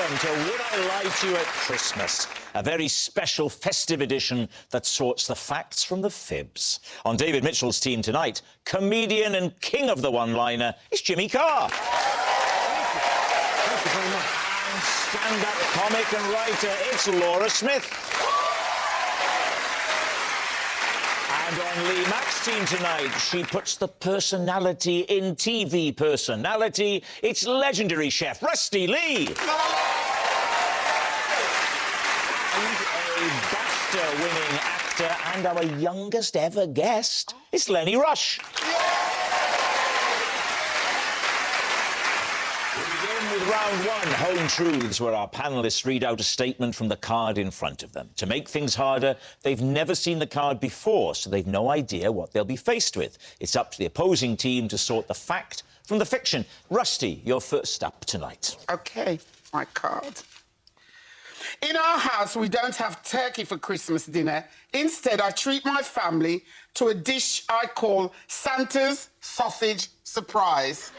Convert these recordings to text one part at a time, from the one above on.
welcome to Would I Lie to You at Christmas, a very special festive edition that sorts the facts from the fibs. On David Mitchell's team tonight, comedian and king of the one-liner is Jimmy Carr. Thank you very much. And stand-up comic and writer, it's Laura Smith. And on Mack's team tonight, she puts the personality in TV personality. It's legendary chef Rusty Lee. And a BAFTA-winning actor and our youngest ever guest is Lenny Rush. With round one, Home Truths, where our panellists read out a statement from the card in front of them. To make things harder, they've never seen the card before, so they've no idea what they'll be faced with. It's up to the opposing team to sort the fact from the fiction. Rusty, you're first up tonight. OK, my card. In our house, we don't have turkey for Christmas dinner. Instead, I treat my family to a dish I call Santa's sausage surprise.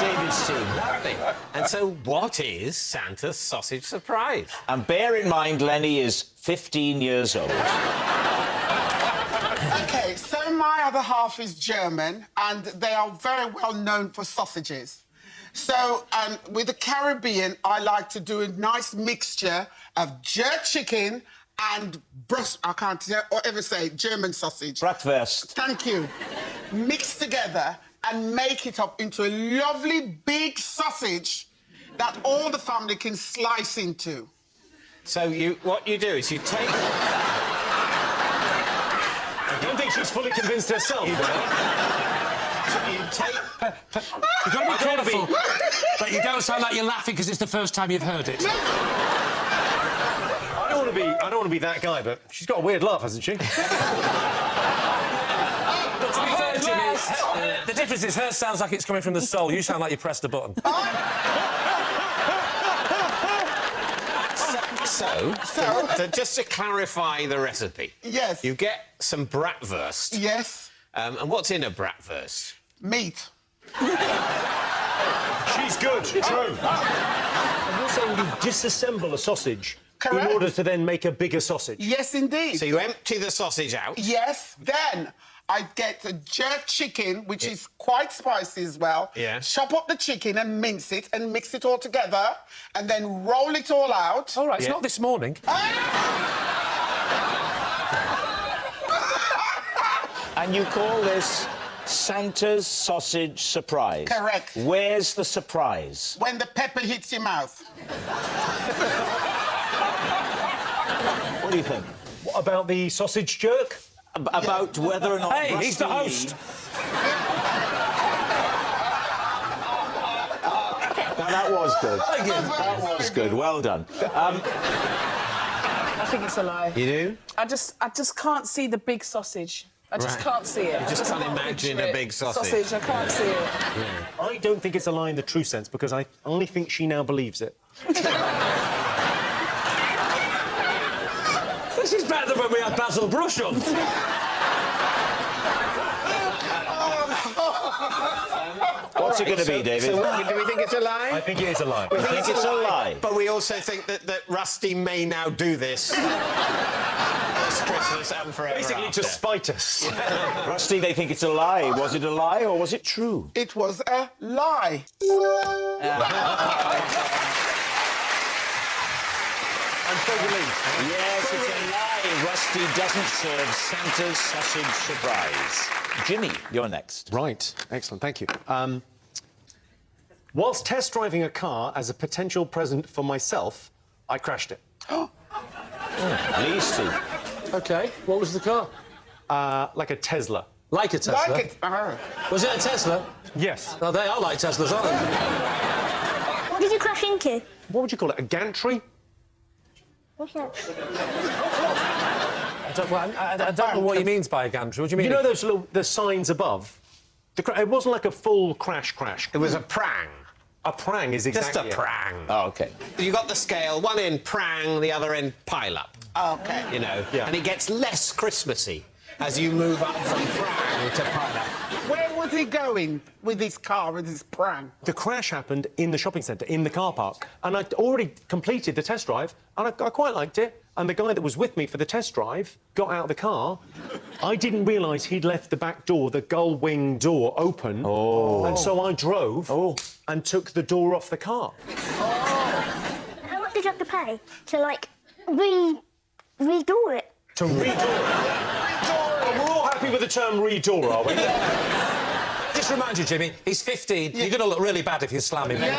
David's team. Lovely. And so what is Santa's sausage surprise? And bear in mind, Lenny is 15 years old. OK, so my other half is German, and they are very well known for sausages. So, with the Caribbean, I like to do a nice mixture of jerk chicken and I can't ever say German sausage. Bratwurst. Thank you. Mix together and make it up into a lovely big sausage that all the family can slice into. So what you do is you take... I don't think she's fully convinced herself. You take... You've got to be careful that you don't sound like you're laughing because it's the first time you've heard it. I don't want to be that guy, but she's got a weird laugh, hasn't she? The difference is hers sounds like it's coming from the soul. You sound like you pressed a button. So, just to clarify the recipe. Yes. You get some bratwurst. Yes. And what's in a bratwurst? Meat. She's good. True. And you're saying you disassemble a sausage Correct. in order to then make a bigger sausage? Yes, indeed. So you empty the sausage out. Yes. Then I get a jerk chicken, which is quite spicy as well. Yeah. Chop up the chicken and mince it and mix it all together and then roll it all out. All right, it's not this morning. And you call this Santa's sausage surprise? Correct. Where's the surprise? When the pepper hits your mouth. What do you think? What about the sausage jerk? About whether or not... Hey, he's the host. Now, that was good. Thank you. That was good. Well done. I think it's a lie. You do? I just can't see the big sausage. I just can't see it. You just can't imagine a big sausage. I can't see it. I don't think it's a lie in the true sense, because I only think she now believes it. This is better than when we had Basil Brush on. What's it going to be, David? So do we think it's a lie? I think it is a lie. I think it's a lie. But we also think that Rusty may now do this this Christmas and forever Basically after. to spite us. Rusty, they think it's a lie. Was it a lie or was it true? It was a lie. And so believe. Yes, it's a lie. Rusty doesn't serve Santa's sausage surprise. Jimmy, you're next. Right. Excellent. Thank you. Whilst test driving a car as a potential present for myself, I crashed it. Lee's team. OK, what was the car? Like a Tesla. Like a Tesla? Like it. Was it a Tesla? Yes. Oh, they are like Teslas, aren't they? What did you crash into? What would you call it? A gantry? What's that? I don't know what he means by a gantry. What do you mean? You know those the signs above? It wasn't like a full crash. It was a prang. A prang is exactly Just a it. prang. Oh, OK. You got the scale, one end prang, the other end pile up. OK. You know, Yeah. and it gets less Christmassy as you move up from prang to pile up. Where was is he going with his car, with his prank? The crash happened in the shopping centre, in the car park, and I'd already completed the test drive, and I quite liked it. And the guy that was with me for the test drive got out of the car. I didn't realise he'd left the back door, the gull wing door, open. Oh. And so I drove and took the door off the car. How much did you have to pay to, like, redo it? To redoor it? We're all happy with the term redoor, are we? Just remind you, Jimmy, he's 15. You're going to look really bad if you slam him. Christmas.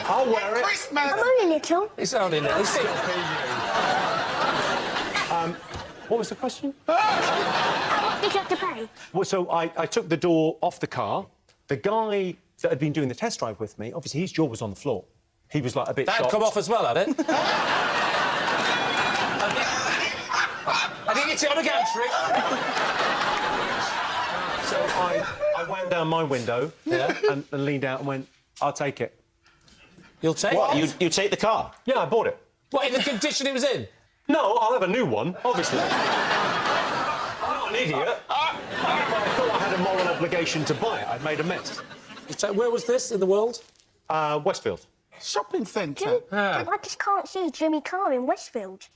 I'll wear it. Christmas. I'm only little. It's only little. What was the question? How much did you have to pay? Well, so I took the door off the car. The guy that had been doing the test drive with me, obviously his jaw was on the floor. He was, like, a bit That had shocked. come off as well, had it? I didn't get it on a gantry. So I wound down my window and leaned out and went, I'll take it. You'll take What? it? You take the car? Yeah, I bought it. What, in the condition it was in? No, I'll have a new one, obviously. I'm not an idiot. But I thought I had a moral obligation to buy it. I'd made a mess. Where was this in the world? Westfield. Shopping centre. I just can't see Jimmy Carr in Westfield.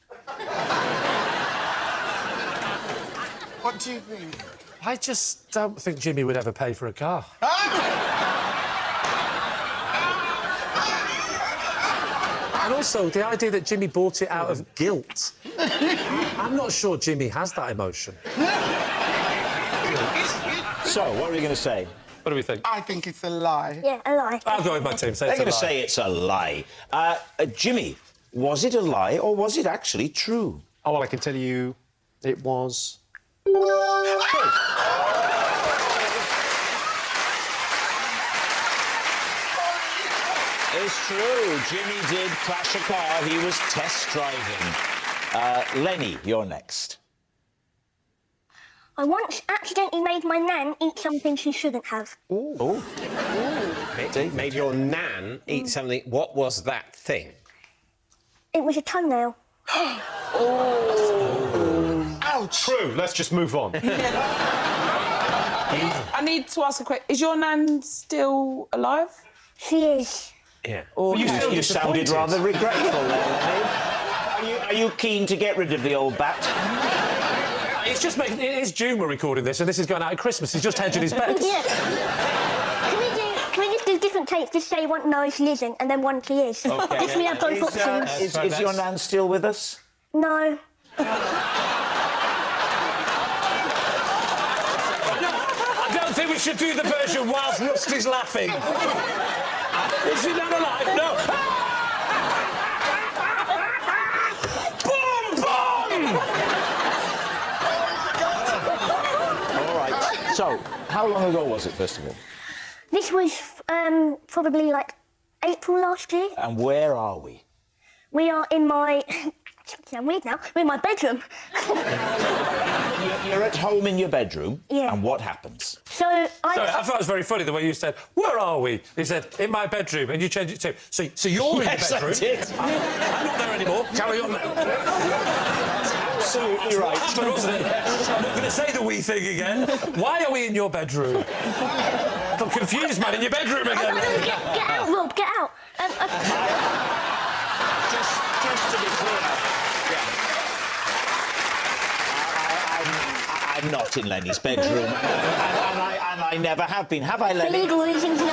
What do you think? I just don't think Jimmy would ever pay for a car. And also, the idea that Jimmy bought it out of guilt. I'm not sure Jimmy has that emotion. So, what are you going to say? What do we think? I think it's a lie. Yeah, a lie. I'll go with my team. Say They're it's a going to lie. say it's a lie. Jimmy, was it a lie or was it actually true? Oh, well, I can tell you it was... It's true. Jimmy did crash a car he was test driving. Lenny, you're next. I once accidentally made my nan eat something she shouldn't have. Made your nan eat something. What was that thing? It was a toenail. Ouch. True, let's just move on. I need to ask a question. Is your nan still alive? She is. Yeah. Or You You sounded rather regretful there, Lenny. Are you keen to get rid of the old bat? It's just making... It is June we're recording this, and this is going out at Christmas. He's just hedging his bets. Yeah. Can we just do different takes? Just say one no, she isn't, and then one she is. Okay. Just me have both options. Is your nan still with us? No. I don't think we should do the version whilst Rusty's laughing. Is she not alive? No. Boom, boom! All right. So, how long ago was it, first of all? This was probably like April last year. And where are we? We are in my... I'm weird now. We're in my bedroom. You're at home in your bedroom. Yeah. And what happens? So Sorry, I thought it was very funny the way you said, "Where are we?" He said, "In my bedroom," and you changed it to, "So you're Yes, in I the bedroom." did. I'm not there anymore. Carry on now. Absolutely right. Happened, wasn't it? I'm not going to say the wee thing again. Why are we in your bedroom? I'm confused, man. In your bedroom again. Get out, Rob, get out. Just to be clear, I'm not in Lenny's bedroom, and I never have been. Have I, For Lenny? legal reasons, no.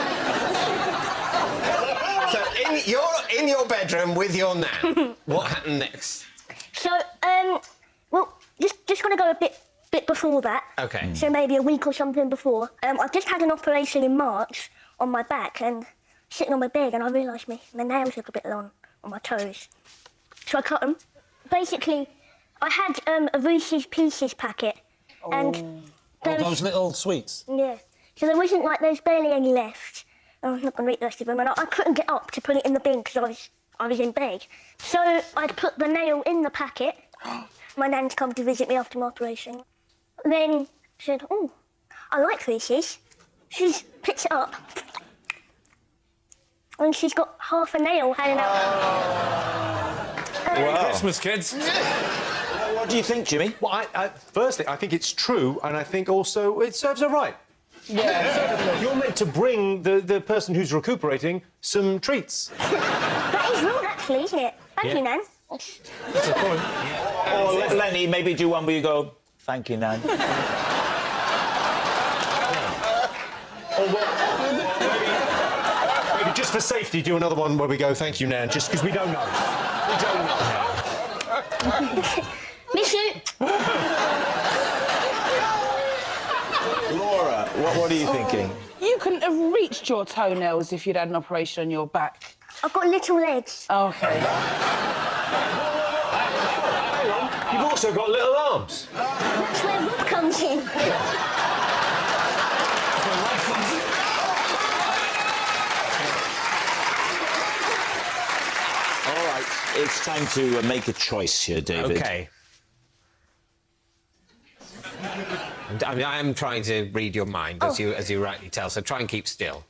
So in your bedroom with your nan. What happened next? So, well, just gonna go a bit before that. Okay. So maybe a week or something before. I've just had an operation in March on my back and sitting on my bed, and I realised my nails look a bit long on my toes. So I cut them. Basically, I had a Reese's Pieces packet, and there was, Those little sweets. yeah. So there wasn't like there's barely any left. I'm not gonna eat the rest of them, and I couldn't get up to put it in the bin because I was in bed. So I'd put the nail in the packet. My nan's come to visit me after my operation. Then she said, "Oh, I like Reese's." She picks it up, and she's got half a nail hanging out. Merry Christmas, kids. What do you think, Jimmy? Well, firstly, I think it's true, and I think also it serves her right. Yeah. You're meant to bring the person who's recuperating some treats. That is rude, actually, isn't it? Thank you, Nan. That's the point. Or Lenny, maybe do one where you go, thank you, Nan. Maybe just for safety, do another one where we go, thank you, Nan, just because we don't know. We don't know. Miss you. Laura, what are you thinking? You couldn't have reached your toenails if you'd had an operation on your back. I've got little legs. Oh, OK. Hang on, you've also got little arms. That's where Rob comes in. All right, it's time to make a choice here, David. OK. I mean, I am trying to read your mind, as you rightly tell, so try and keep still.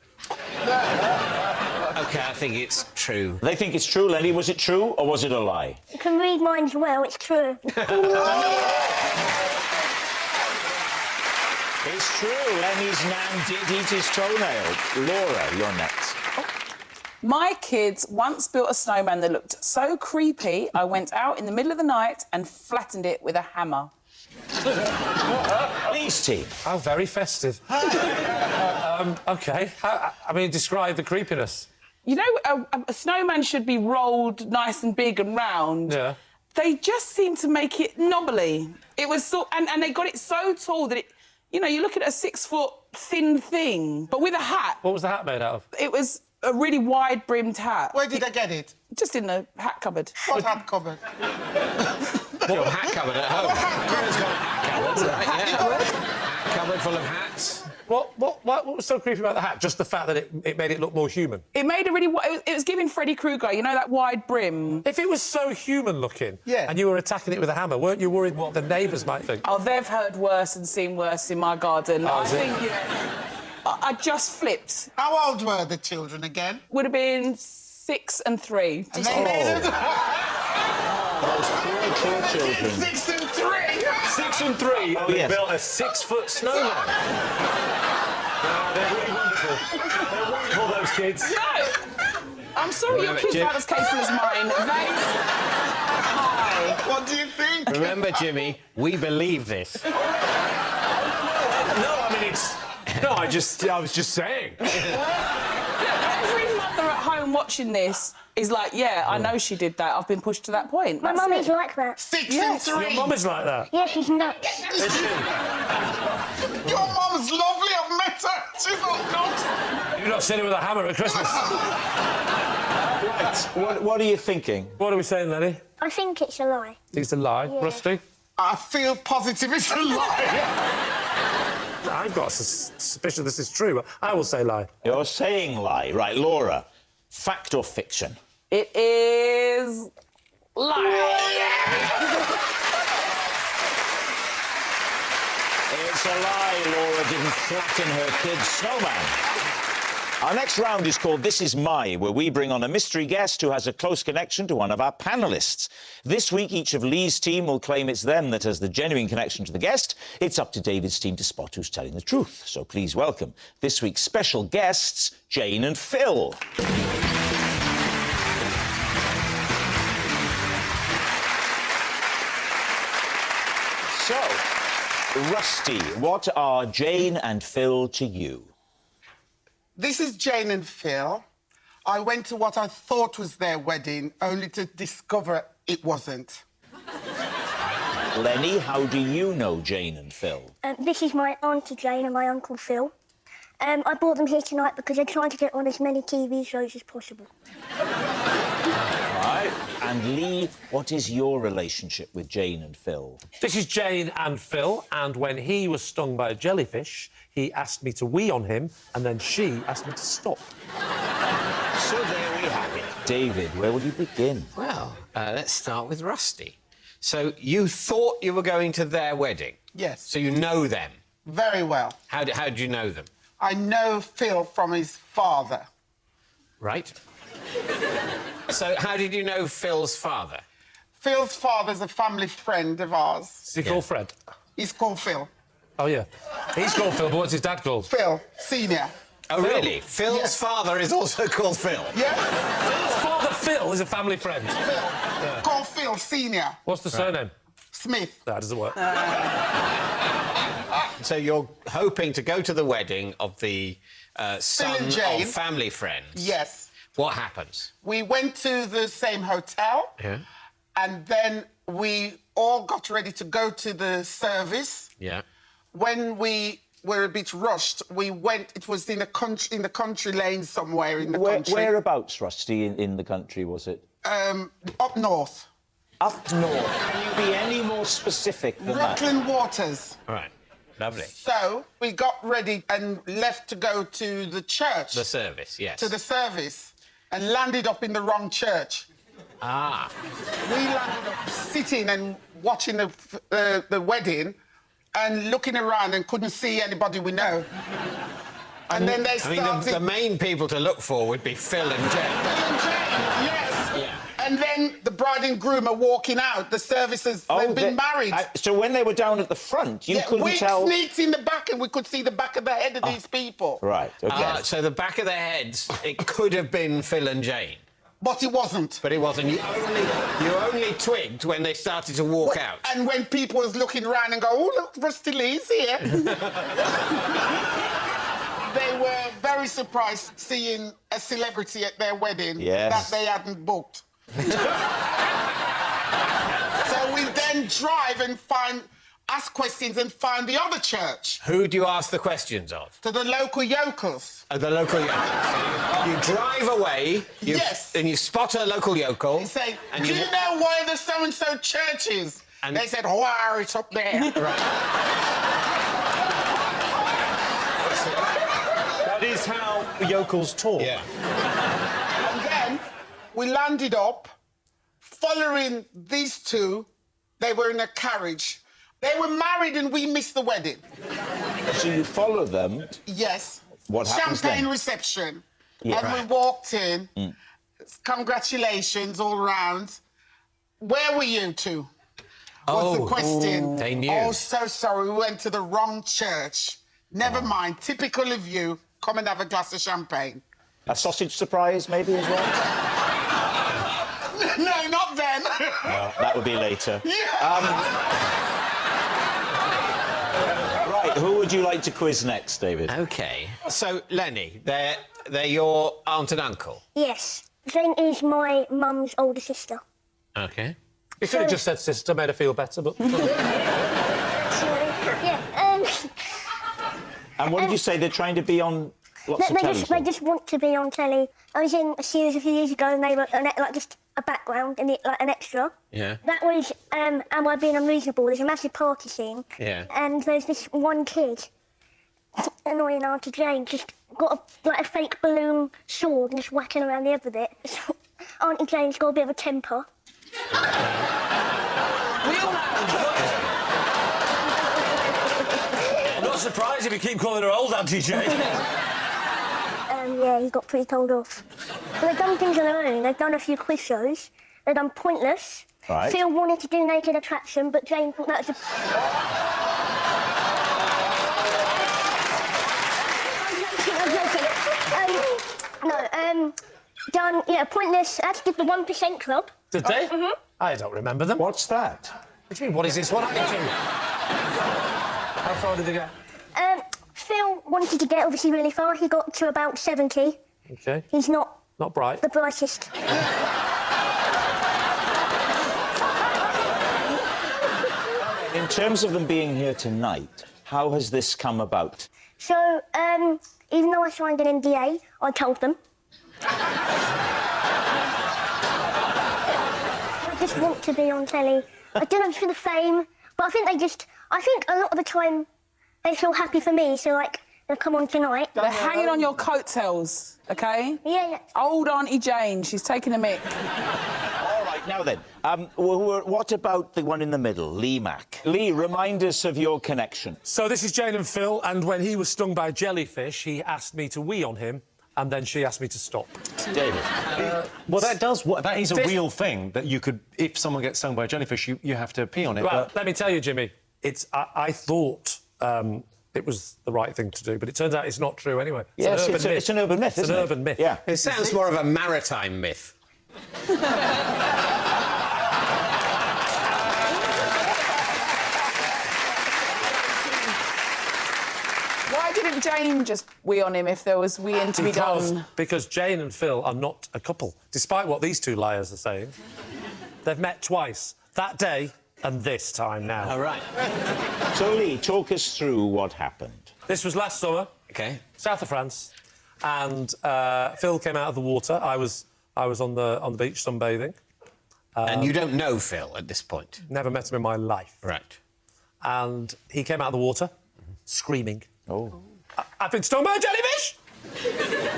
OK, I think it's true. They think it's true. Lenny, was it true or was it a lie? You can read minds well, it's true. It's true. Lenny's nan did eat his toenail. Laura, you're next. My kids once built a snowman that looked so creepy, I went out in the middle of the night and flattened it with a hammer. Lee's team. Oh, very festive. OK. I mean, describe the creepiness. You know, a snowman should be rolled nice and big and round. Yeah. They just seemed to make it knobbly. It was so... And they got it so tall that it... You know, you're looking at a 6-foot thin thing, but with a hat. What was the hat made out of? It was a really wide-brimmed hat. Where did they get it? Just in the hat cupboard. What hat cupboard? Your hat cupboard at home. Kira's got a hat cupboard, right? Yeah. Hat cupboard full of hats. What was so creepy about the hat? Just the fact that it made it look more human? It made a really... It was giving Freddy Krueger, you know, that wide brim. If it was so human-looking and you were attacking it with a hammer, weren't you worried what the neighbours might think? Oh, they've heard worse and seen worse in my garden. Oh, I is it? think, I just flipped. How old were the children again? Would have been 6 and 3. And they made it. Those poor children. 6 and 3. 6 and 3, Oh, they yes. built a 6-foot snowman. They're really wonderful. They're wonderful, those kids. No! I'm sorry, your kids aren't as capable as mine. That's high. What do you think? Remember, Jimmy, we believe this. No, I mean, it's... No, I was just saying. Every mother at home watching this is like, yeah, I know she did that. I've been pushed to that point. My That's mum it. is like that. 6 Yes. and 3. Your mum is like that. Yeah, she's nuts. Is she? Your mum's lovely. I've met her. She's not nuts. You're not sitting with a hammer at Christmas. Right, what are you thinking? What are we saying, Lenny? I think it's a lie. Think it's a lie. Yeah. Rusty? I feel positive it's a lie. I've got a suspicion this is true, but I will say lie. You're saying lie. Right, Laura, fact or fiction? It is... lie. It's a lie. Laura didn't flatten her kid's snowman. Our next round is called This Is My, where we bring on a mystery guest who has a close connection to one of our panellists. This week, each of Lee's team will claim it's them that has the genuine connection to the guest. It's up to David's team to spot who's telling the truth. So please welcome this week's special guests, Jane and Phil. So, Rusty, what are Jane and Phil to you? This is Jane and Phil. I went to what I thought was their wedding, only to discover it wasn't. Lenny, how do you know Jane and Phil? This is my Auntie Jane and my Uncle Phil. I brought them here tonight because they're trying to get on as many TV shows as possible. Right. And Lee, what is your relationship with Jane and Phil? This is Jane and Phil, and when he was stung by a jellyfish, he asked me to wee on him, and then she asked me to stop. So there we have it. David, where will you begin? Well, let's start with Rusty. So you thought you were going to their wedding? Yes. So you know them? Very well. How do you know them? I know Phil from his father. Right. So how did you know Phil's father? Phil's father's a family friend of ours. Is he called Fred? He's called Phil. Oh, yeah. He's called Phil, but what's his dad called? Phil, senior. Oh, really? Phil's Yes. father is also called Phil. Yes? Phil's father, Phil, is a family friend. Called Phil, senior. What's the surname? Smith. That doesn't work. So you're hoping to go to the wedding of the son and Jane. of family friends. Yes. What happens? We went to the same hotel. Yeah. And then we all got ready to go to the service. Yeah. When we were a bit rushed, we went. It was in the country lane somewhere in the country. Whereabouts, Rusty, in the country was it? Up north. Up north. Can you be any more specific than that? Rockland Waters. All right. Lovely. So we got ready and left to go to the church. The service, yes. To the service, and landed up in the wrong church. Ah. We landed up sitting and watching the wedding and looking around and couldn't see anybody we know. And then they started... I mean, the main people to look for would be Phil and Jane. Phil and Jane, yes. Yeah. And then the bride and groom are walking out. The services, they've been married. So when they were down at the front, you couldn't we tell... sneaked in the back and we could see the back of the head of these people. Right, OK. So the back of their heads, it could have been Phil and Jane. But it wasn't. But it wasn't. You only twigged when they started to walk out. And when people was looking around and go, oh, look, Rusty Lee's here. They were very surprised seeing a celebrity at their wedding that they hadn't booked. So we then drive and ask questions and find the other church. Who do you ask the questions of? To the local yokels. The local yokel. You drive away. Yes. And you spot a local yokel. You say, and do you know where the so-and-so church is? And they said, oh, it's up there. That is how yokels talk. Yeah. And then we landed up, following these two. They were in a carriage. They were married and we missed the wedding. So you follow them? Yes. What happens Champagne then? reception. Yeah. And we walked in. Congratulations all round. Where were you two? Was the question. They knew. Oh, so sorry. We went to the wrong church. Never mind. Typical of you. Come and have a glass of champagne. A sausage surprise, maybe, as well? No, not then. No, that would be later. Right, who would you like to quiz next, David? OK. So, Lenny, they're your aunt and uncle? Yes. Jane is my mum's older sister. OK. You could have just said sister, made her feel better, but... And what did you say? They're trying to be on lots of television? They just want to be on telly. I was in a series a few years ago and they were like just a background and like an extra. Yeah. That was Am I Being Unreasonable? There's a massive party scene. Yeah. And there's this one kid, annoying Auntie Jane, just got a fake balloon sword and just whacking around the end of it. So Auntie Jane's got a bit of a temper. I'm not surprised if you keep calling her old Auntie Jane. Yeah, he got pretty told off. But they've done things on their own. They've done a few quiz shows. They've done Pointless. Right. Phil wanted to do Naked Attraction, but Jane thought that was done, Pointless. Had to give the 1% Club. Did they? I don't remember them. What's that? What do you mean, what is this? What happened to you? How far did they go? Phil wanted to get obviously really far. He got to about 70. OK. He's not bright. the brightest. In terms of them being here tonight, how has this come about? So, even though I signed an NDA, I told them. I just want to be on telly. I don't know if it's for the fame, but I think I think a lot of the time they feel happy for me, so, like, they'll come on tonight. They're hanging on your coattails, OK? Yeah. Old Auntie Jane, she's taking a mick. All right, now then, what about the one in the middle, Lee Mack? Lee, remind us of your connection. So this is Jane and Phil, and when he was stung by a jellyfish, he asked me to wee on him, and then she asked me to stop. David? Well, that is a real thing, that you could... If someone gets stung by a jellyfish, you have to pee on it, Well, but... let me tell you, Jimmy, I thought it was the right thing to do. But it turns out it's not true anyway. Yes, it's an urban myth, It's isn't an it? urban myth. Yeah. It sounds more of a maritime myth. Why didn't Jane just wee on him if there was weeing to be done? Because Jane and Phil are not a couple, despite what these two liars are saying. They've met twice, that day and this time now. All right. So, Lee, talk us through what happened. This was last summer, OK. south of France, and Phil came out of the water. I was on the beach sunbathing. And you don't know Phil at this point? Never met him in my life. Right. And he came out of the water, screaming. Oh. I've been stung by a jellyfish!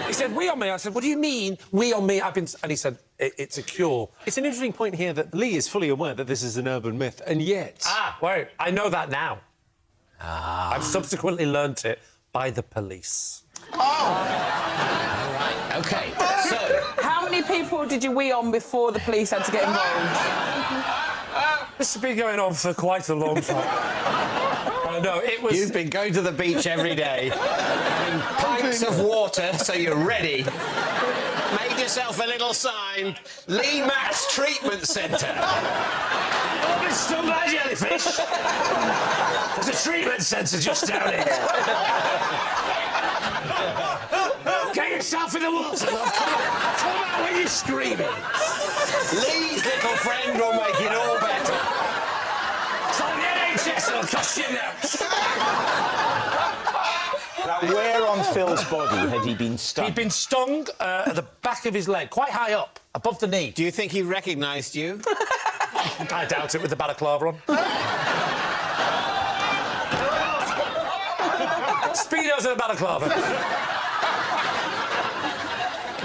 He said, wee on me. I said, what do you mean, wee on me? And he said, it's a cure. It's an interesting point here that Lee is fully aware that this is an urban myth, and yet... Ah, wait, I know that now. I've subsequently learnt it by the police. All right, OK. So... How many people did you wee on before the police had to get involved? This has been going on for quite a long time. No, it was... You've been going to the beach every day, having pints of water so you're ready. Made yourself a little sign. Lee Mack's Treatment Centre. I've been stung by a jellyfish. There's a treatment centre just down here. Get yourself in the water, love. Come out when you're screaming. Lee's little friend will make it all better. It's like the NHS, it'll cost you now. Now, where on Phil's body had he been stung? He'd been stung at the back of his leg, quite high up, above the knee. Do you think he recognised you? I doubt it with the balaclava on. Speedos and a balaclava.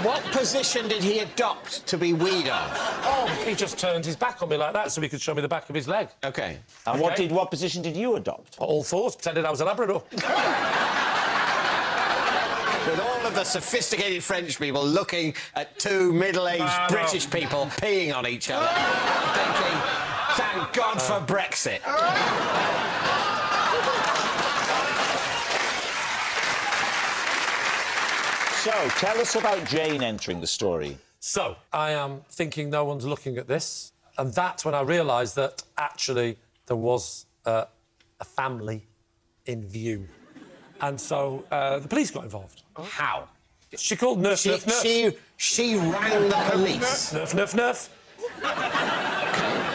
What position did he adopt to be weed on? Oh, he just turned his back on me like that so he could show me the back of his leg. OK. And what position did you adopt? All fours, pretended I was a Labrador. With all of the sophisticated French people looking at two middle-aged British people peeing on each other, thinking, thank God for Brexit. So, tell us about Jane entering the story. So, I am thinking no one's looking at this, and that's when I realised that, actually, there was a family in view. And so the police got involved. How? She called Nerf, Nerf, Nerf. She rang the police. Nerf, Nerf, Nerf.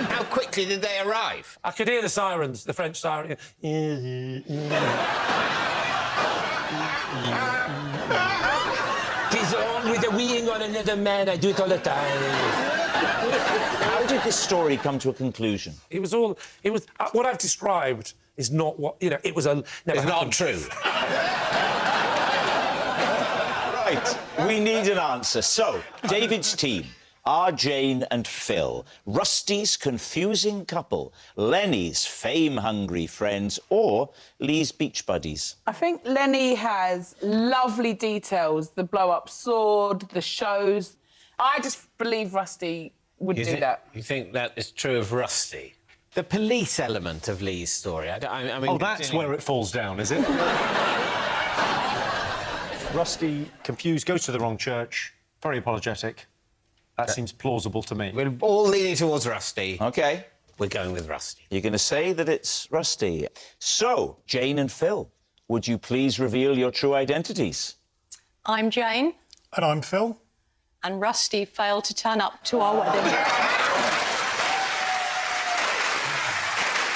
How quickly did they arrive? I could hear the sirens, the French siren. He's on with the weeing on another man. I do it all the time. How did this story come to a conclusion? It was what I've described is not what, you know, it was a... It's not true. Right, we need an answer. So, David's team are Jane and Phil, Rusty's confusing couple, Lenny's fame-hungry friends, or Lee's beach buddies? I think Lenny has lovely details. The blow-up sword, the shows. I just believe Rusty would do that. You think that is true of Rusty? The police element of Lee's story. I mean... Oh, that's where it falls down, is it? Rusty, confused, goes to the wrong church, very apologetic. That seems plausible to me. We're all leaning towards Rusty. OK. We're going with Rusty. You're going to say that it's Rusty. So, Jane and Phil, would you please reveal your true identities? I'm Jane. And I'm Phil. And Rusty failed to turn up to our wedding.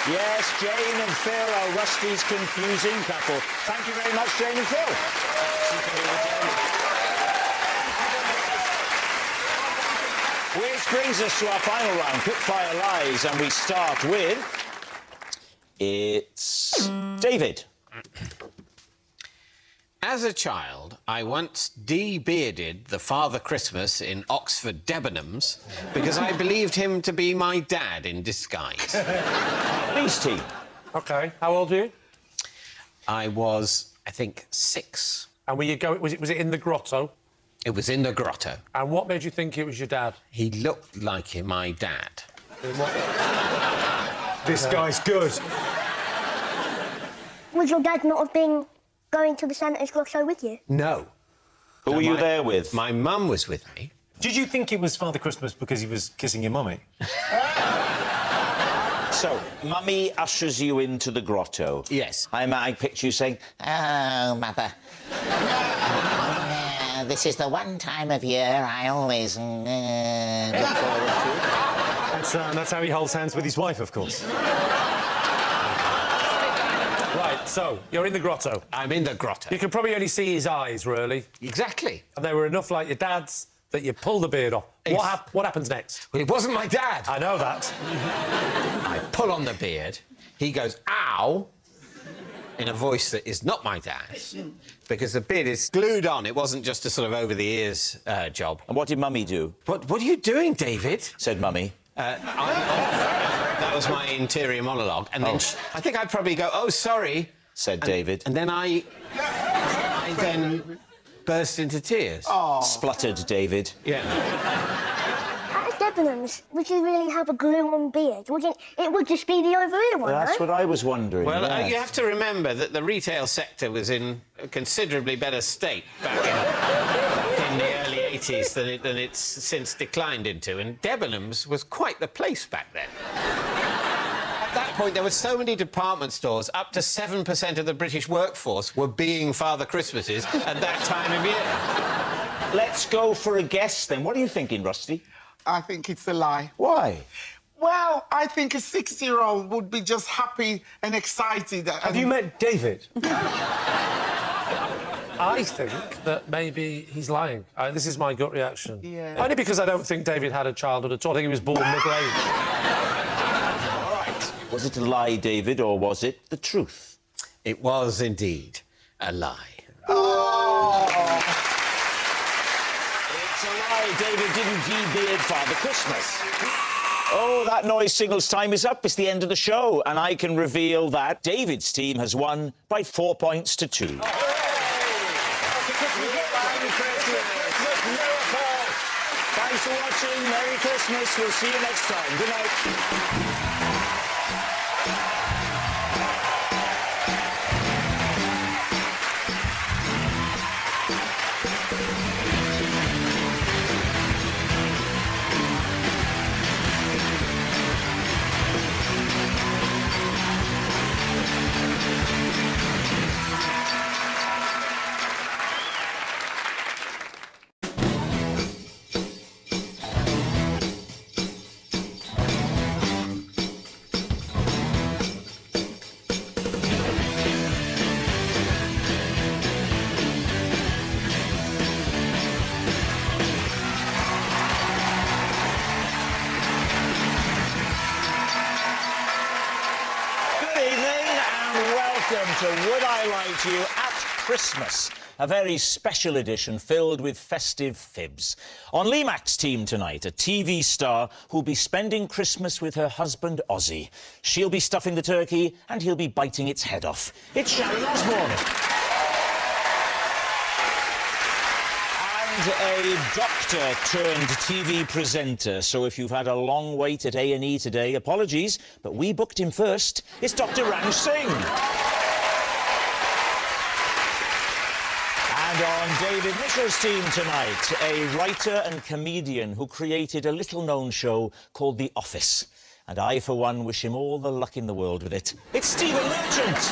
Yes, Jane and Phil are Rusty's confusing couple. Thank you very much, Jane and Phil. Which brings us to our final round, Quickfire Lies, and we start with... It's... David. As a child, I once de-bearded the Father Christmas in Oxford Debenhams because I believed him to be my dad in disguise. Lee's team. OK. How old are you? I was, I think, 6. And were you going... Was it in the grotto? It was in the grotto. And what made you think it was your dad? He looked like my dad. This guy's good. would your dad not have been going to the Santa's grotto with you? No. Who were you there with? My mum was with me. Did you think it was Father Christmas because he was kissing your mummy? So, Mummy ushers you into the grotto. Yes. I picture you saying, Oh, Mother. This is the one time of year I always look forward to. That's how he holds hands with his wife, of course. Right, so, you're in the grotto. I'm in the grotto. You can probably only see his eyes, really. Exactly. And they were enough like your dad's that you pull the beard off. What happens next? Well, it wasn't my dad. I know that. I pull on the beard. He goes, ow, in a voice that is not my dad's, because the beard is glued on. It wasn't just a sort of over-the-ears job. and what did Mummy do? What are you doing, David? Said Mummy. That was my interior monologue. And then I think I'd probably go, oh, sorry. Said David. And then I then burst into tears. Oh. Spluttered David. Yeah. At Debenhams, would you really have a glue-on beard? It would just be the over-ear one, That's no? what I was wondering. Well, yes. you have to remember that the retail sector was in a considerably better state back in the early 80s than it's since declined into, and Debenhams was quite the place back then. At that point, there were so many department stores, up to 7% of the British workforce were being Father Christmases at that time of year. Let's go for a guess, then. What are you thinking, Rusty? I think it's a lie. Why? Well, I think a 6-year-old would be just happy and excited. Have you met David? I think that maybe he's lying. This is my gut reaction. Yeah. Only because I don't think David had a childhood at all. I think he was born middle-aged. All right. Was it a lie, David, or was it the truth? It was indeed a lie. It's a lie. David didn't de-beard Father Christmas. Oh, that noise signals time is up. It's the end of the show, and I can reveal that David's team has won by 4 points to 2. Thanks for watching. Merry Christmas. We'll see you next time. Good night. Welcome to Would I Lie to You at Christmas, a very special edition filled with festive fibs. On Mack's team tonight, a TV star who'll be spending Christmas with her husband, Ozzy. She'll be stuffing the turkey and he'll be biting its head off. It's Sharon Osbourne. And a doctor-turned-TV presenter. So if you've had a long wait at A&E today, apologies, but we booked him first. It's Dr. Ranj Singh. And on David Mitchell's team tonight, a writer and comedian who created a little-known show called The Office. And I, for one, wish him all the luck in the world with it. It's Stephen Merchant.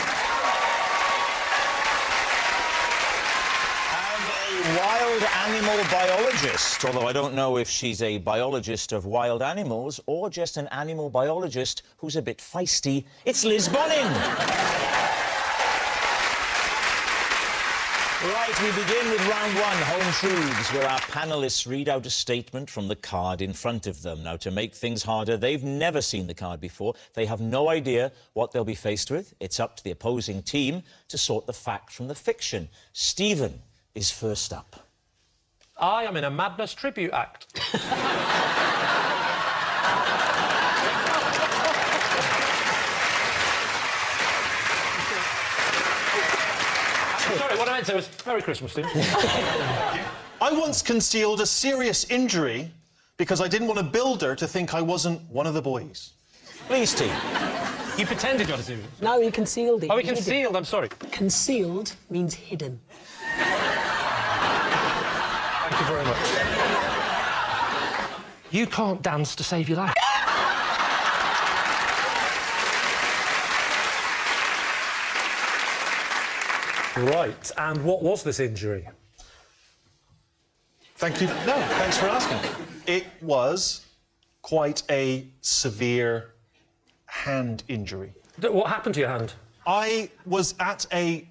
Wild animal biologist, although I don't know if she's a biologist of wild animals or just an animal biologist who's a bit feisty. It's Liz Bonning. Right, we begin with round one, Home Truths, where our panellists read out a statement from the card in front of them. Now, to make things harder, they've never seen the card before. They have no idea what they'll be faced with. It's up to the opposing team to sort the fact from the fiction. Stephen is first up. I am in a Madness tribute act. Sorry, what I meant to say was Merry Christmas, Steve. I once concealed a serious injury because I didn't want a builder to think I wasn't one of the boys. Please, team. You pretended you had a seizure? No, he concealed it. Oh, he hid it. concealed, I'm sorry. Concealed means hidden. Thank you very much. You can't dance to save your life. Right, and what was this injury? Thank you. No, thanks for asking. It was quite a severe hand injury. What happened to your hand? I was at a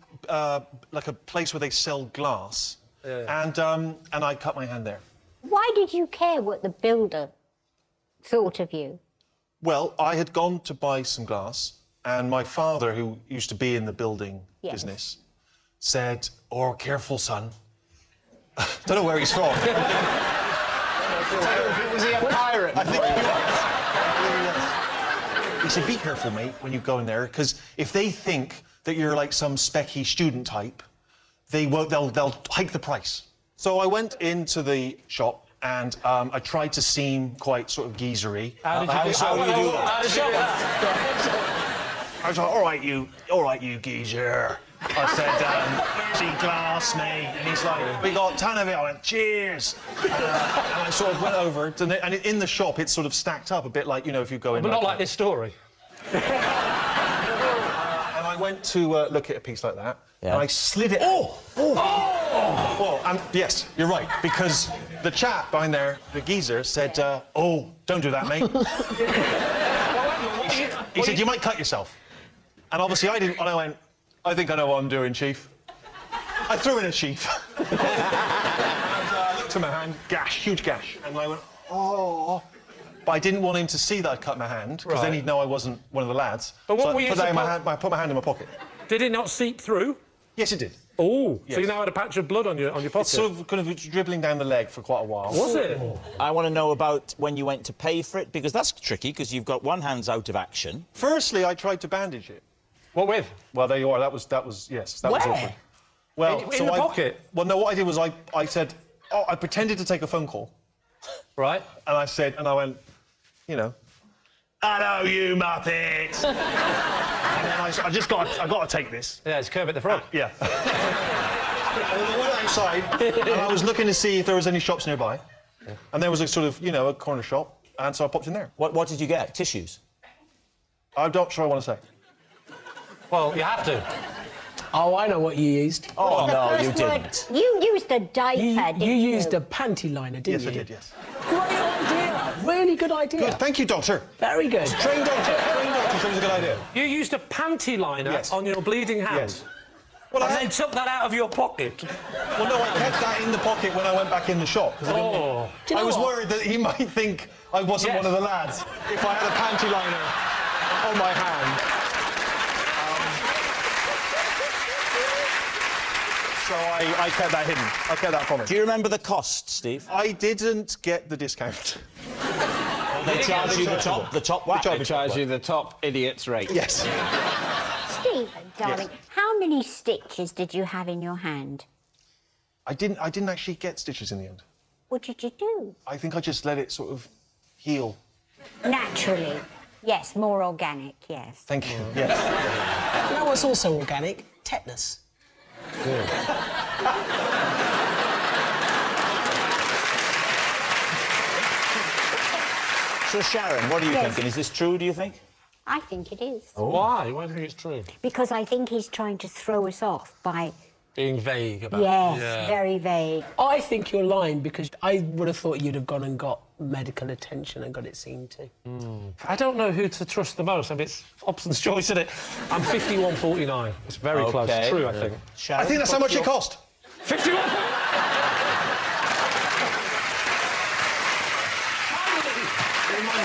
like a place where they sell glass, and I cut my hand there. Why did you care what the builder thought of you? Well, I had gone to buy some glass, and my father, who used to be in the building Yes. business, said, "Oh, careful, son." Don't know where he's from. Was he a pirate? I think he was. He said, "Be careful, mate, when you go in there, because if they think that you're like some specky student type, they'll hike the price." So I went into the shop and I tried to seem quite sort of geezery. How did you do that? I was like, all right, you geezer. I said, see glass, mate. And he's like, we got a ton of it. I went, cheers. And I sort of went over, and in the shop, it's sort of stacked up a bit like, you know, if you go in. But not like this story. And I went to look at a piece like that, and I slid it. Well, and yes, you're right, because the chap behind there, the geezer, said, oh, don't do that, mate. He said, you might cut yourself. And obviously I didn't, and I went, I think I know what I'm doing, Chief. I threw in a chief. And I looked at my hand, gash, huge gash. And I went, oh. But I didn't want him to see that I'd cut my hand, because then he'd know I wasn't one of the lads. But what so were I you put that in my supposed- hand, I put my hand in my pocket. Did it not seep through? Yes, it did. Oh, Yes. so you now had a patch of blood on your pocket? It's sort of kind of dribbling down the leg for quite a while. Was it? I want to know about when you went to pay for it, because that's tricky, because you've got one hand's out of action. Firstly, I tried to bandage it. What with? Well, there you are. That was yes. That was Where? awkward. Well, In the pocket? Well, no. What I did was I said, oh, I pretended to take a phone call. Right. And I said, and I went, you know, hello, you muppet. And then I got to take this. Yeah, it's Kermit the Frog. Yeah. And then I went outside, and I was looking to see if there was any shops nearby. And there was a sort of, you know, a corner shop, and so I popped in there. What did you get? Tissues? I'm not sure I want to say. Well, you have to. Oh, I know what you used. Oh, no, you didn't. You used a diaper, didn't You you? used a panty liner, didn't Yes, you? I did, yes. Great idea. Really good idea. Good, thank you, doctor. Very good. Trained doctor, so it was a good idea. You used a panty liner on your bleeding hand? Yes. Well, and then took that out of your pocket? Well, no, I kept that in the pocket when I went back in the shop. Oh. I was worried that he might think I wasn't one of the lads if I had a panty liner on my hand. So I kept that hidden. I kept that from him. Do you remember the cost, Steve? I didn't get the discount. They charge you the top whack. They charge you the top idiot's rate. Yes. Stephen, darling, how many stitches did you have in your hand? I didn't actually get stitches in the end. What did you do? I think I just let it sort of heal. Naturally. Yes, more organic, yes. Thank you. Yes. You know what's also organic? Tetanus. So, Sharon, what are you thinking? Is this true, do you think? I think it is. Why? Why do you think it's true? Because I think he's trying to throw us off by... Being vague about Yes, it. Yeah. very vague. I think you're lying because I would have thought you'd have gone and got medical attention and got it seen to. I don't know who to trust the most. I mean, it's Hobson's choice, isn't it? I'm 51-49. It's very close. It's true, I think. I think that's how much it cost. 51.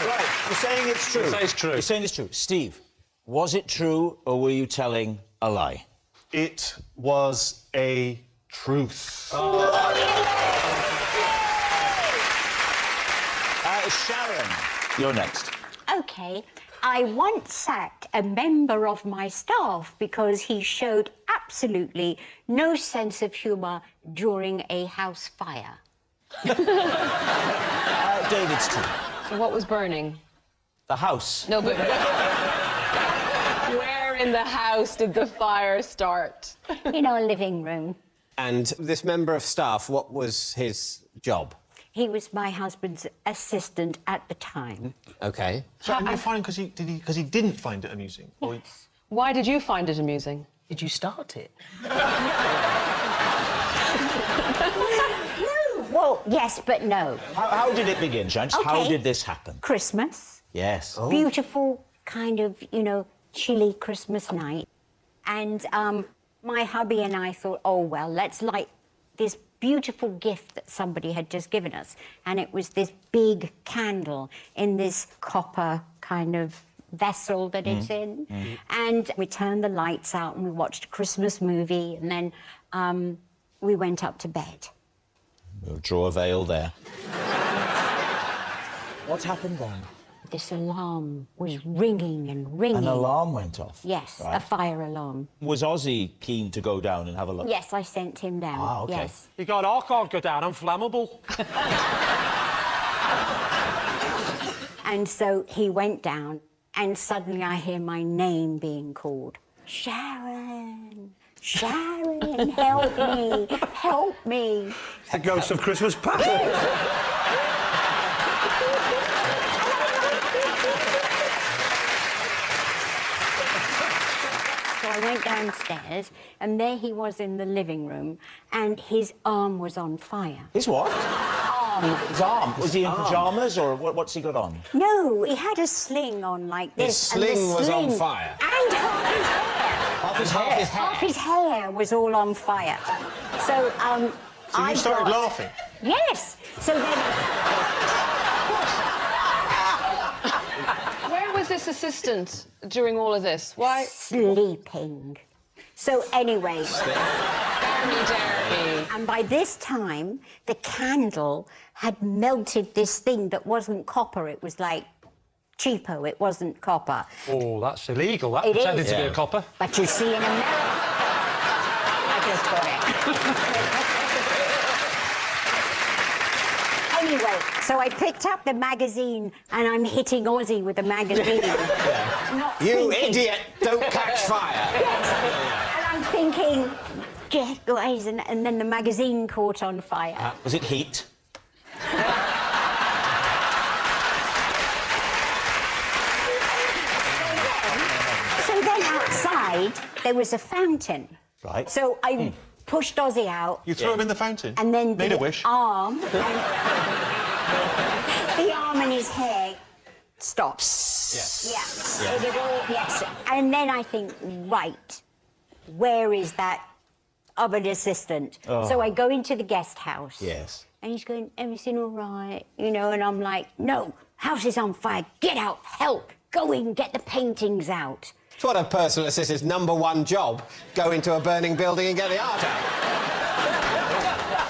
Right, you're saying it's true. You say it's true. You're saying it's true. Steve, was it true or were you telling a lie? It was a truth. Sharon, you're next. OK, I once sacked a member of my staff because he showed absolutely no sense of humour during a house fire. David's turn. So what was burning? The house. No, but... in the house did the fire start? In our living room. And this member of staff, what was his job? He was my husband's assistant at the time. OK. So, and you find because he didn't find it amusing? Or Yes. Why did you find it amusing? Did you start it? Well, yes, but no. How did it begin, Judge? How Okay. did this happen? Christmas. Yes. Beautiful kind of, you know, chilly Christmas night. And my hubby and I thought, oh, well, let's light this beautiful gift that somebody had just given us. And it was this big candle in this copper kind of vessel that it's in. And we turned the lights out and we watched a Christmas movie, and then we went up to bed. We'll draw a veil there. What happened then? This alarm was ringing and ringing. An alarm went off? Yes, Right. a fire alarm. Was Ozzy keen to go down and have a look? Yes, I sent him down. Ah, OK. Yes. You God, I can't go down, I'm flammable. And so he went down, and suddenly I hear my name being called. Sharon! Sharon, help me! Help me! the ghost of Christmas past. So I went downstairs, and there he was in the living room, and his arm was on fire. His what? Arm. His arm? Was he in pyjamas, or what's he got on? No, he had a sling on like this. His sling was on fire. And half his hair. Half his hair? Half his hair was all on fire. So, So you started laughing? Yes. So then... Where was this assistant during all of this? Why? Sleeping. So anyway... Jeremy. And by this time, the candle had melted this thing that wasn't copper. It was like cheapo. It wasn't copper. Oh, that's illegal. That It pretended is. to be a Yeah. copper. But you see, in America... I just got it. Anyway, so I picked up the magazine and I'm hitting Ozzy with the magazine. Not You thinking- idiot! Don't catch fire! And I'm thinking, "Get guys," and then the magazine caught on fire. Was it heat? So then outside, there was a fountain. Right. So I pushed Ozzy out. You threw him in the fountain? And then Made the a wish? arm... the arm and his hair stopped. Yes. Yeah. It all, yes. And then I think, right, where is that oven assistant? So I go into the guest house. Yes. And he's going, everything all right? You know, and I'm like, no, house is on fire. Get out, help. Go in, get the paintings out. It's what a personal assistant's #1 job. Go into a burning building and get the art out.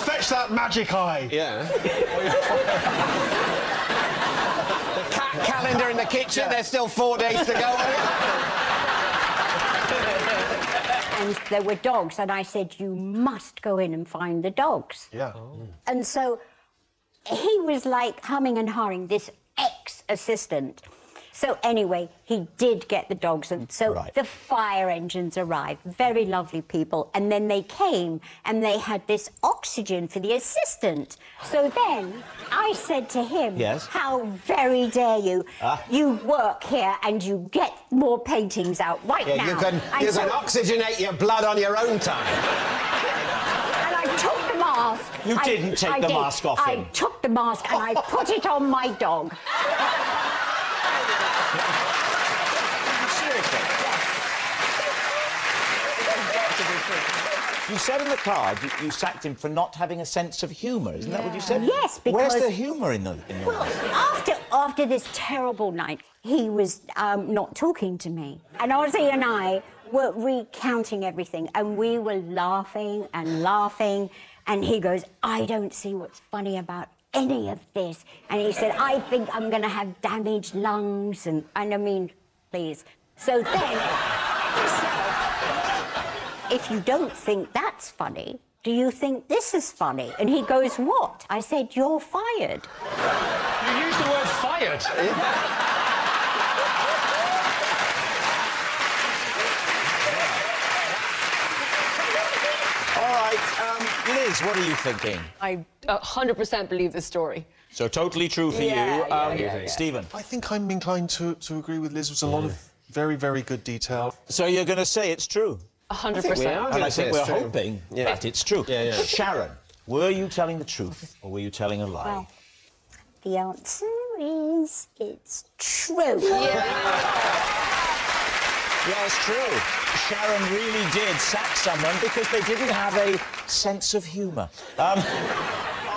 Fetch that magic eye! Yeah. The cat calendar in the kitchen, there's still 4 days to go. And there were dogs, and I said, you must go in and find the dogs. Yeah. And so he was like humming and hawing, this ex-assistant. So anyway, he did get the dogs, and so Right. the fire engines arrived. Very lovely people. And then they came, and they had this oxygen for the assistant. So then I said to him, Yes? how very dare you? You work here and you get more paintings out right Yeah, now. you can And so- oxygenate your blood on your own time. And I took the mask. You didn't take I the did. mask off him. I took the mask and I put it on my dog. You said in the card you sacked him for not having a sense of humour. Isn't that what you said? Yes, because... Where's the humour in your Well, life? after this terrible night, he was not talking to me. And Ozzy and I were recounting everything, and we were laughing and laughing, and he goes, I don't see what's funny about any of this. And he said, I think I'm going to have damaged lungs, and I mean, please. So then... if you don't think that's funny, do you think this is funny? And he goes, what? I said, you're fired. You used the word fired. Liz, what are you thinking? I 100% believe this story. So totally true for you. Stephen? I think I'm inclined to agree with Liz. There's a lot of very, very good detail. So you're going to say it's true? 100%. And I think we're hoping that it's true. Sharon, were you telling the truth or were you telling a lie? Well, the answer is it's true. Yeah, it's true. Sharon really did sack someone because they didn't have a sense of humour. Our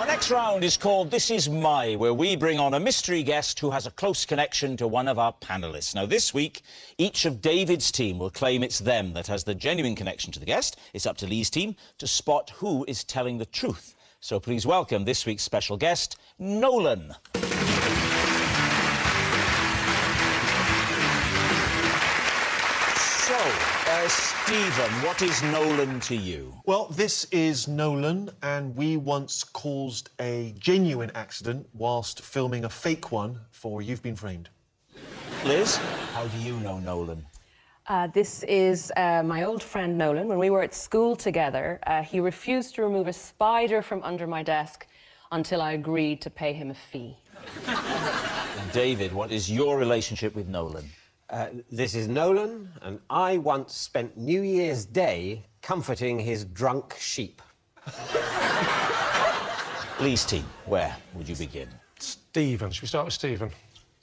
next round is called This Is My, where we bring on a mystery guest who has a close connection to one of our panellists. Now, this week, each of David's team will claim it's them that has the genuine connection to the guest. It's up to Lee's team to spot who is telling the truth. So please welcome this week's special guest, Nolan. So, Stephen, what is Nolan to you? Well, this is Nolan, and we once caused a genuine accident whilst filming a fake one for You've Been Framed. Liz, how do you know Nolan? This is my old friend Nolan. When we were at school together, he refused to remove a spider from under my desk until I agreed to pay him a fee. And David, what is your relationship with Nolan? This is Nolan, and I once spent New Year's Day comforting his drunk sheep. Lee's team, where would you begin? Stephen. Should we start with Stephen?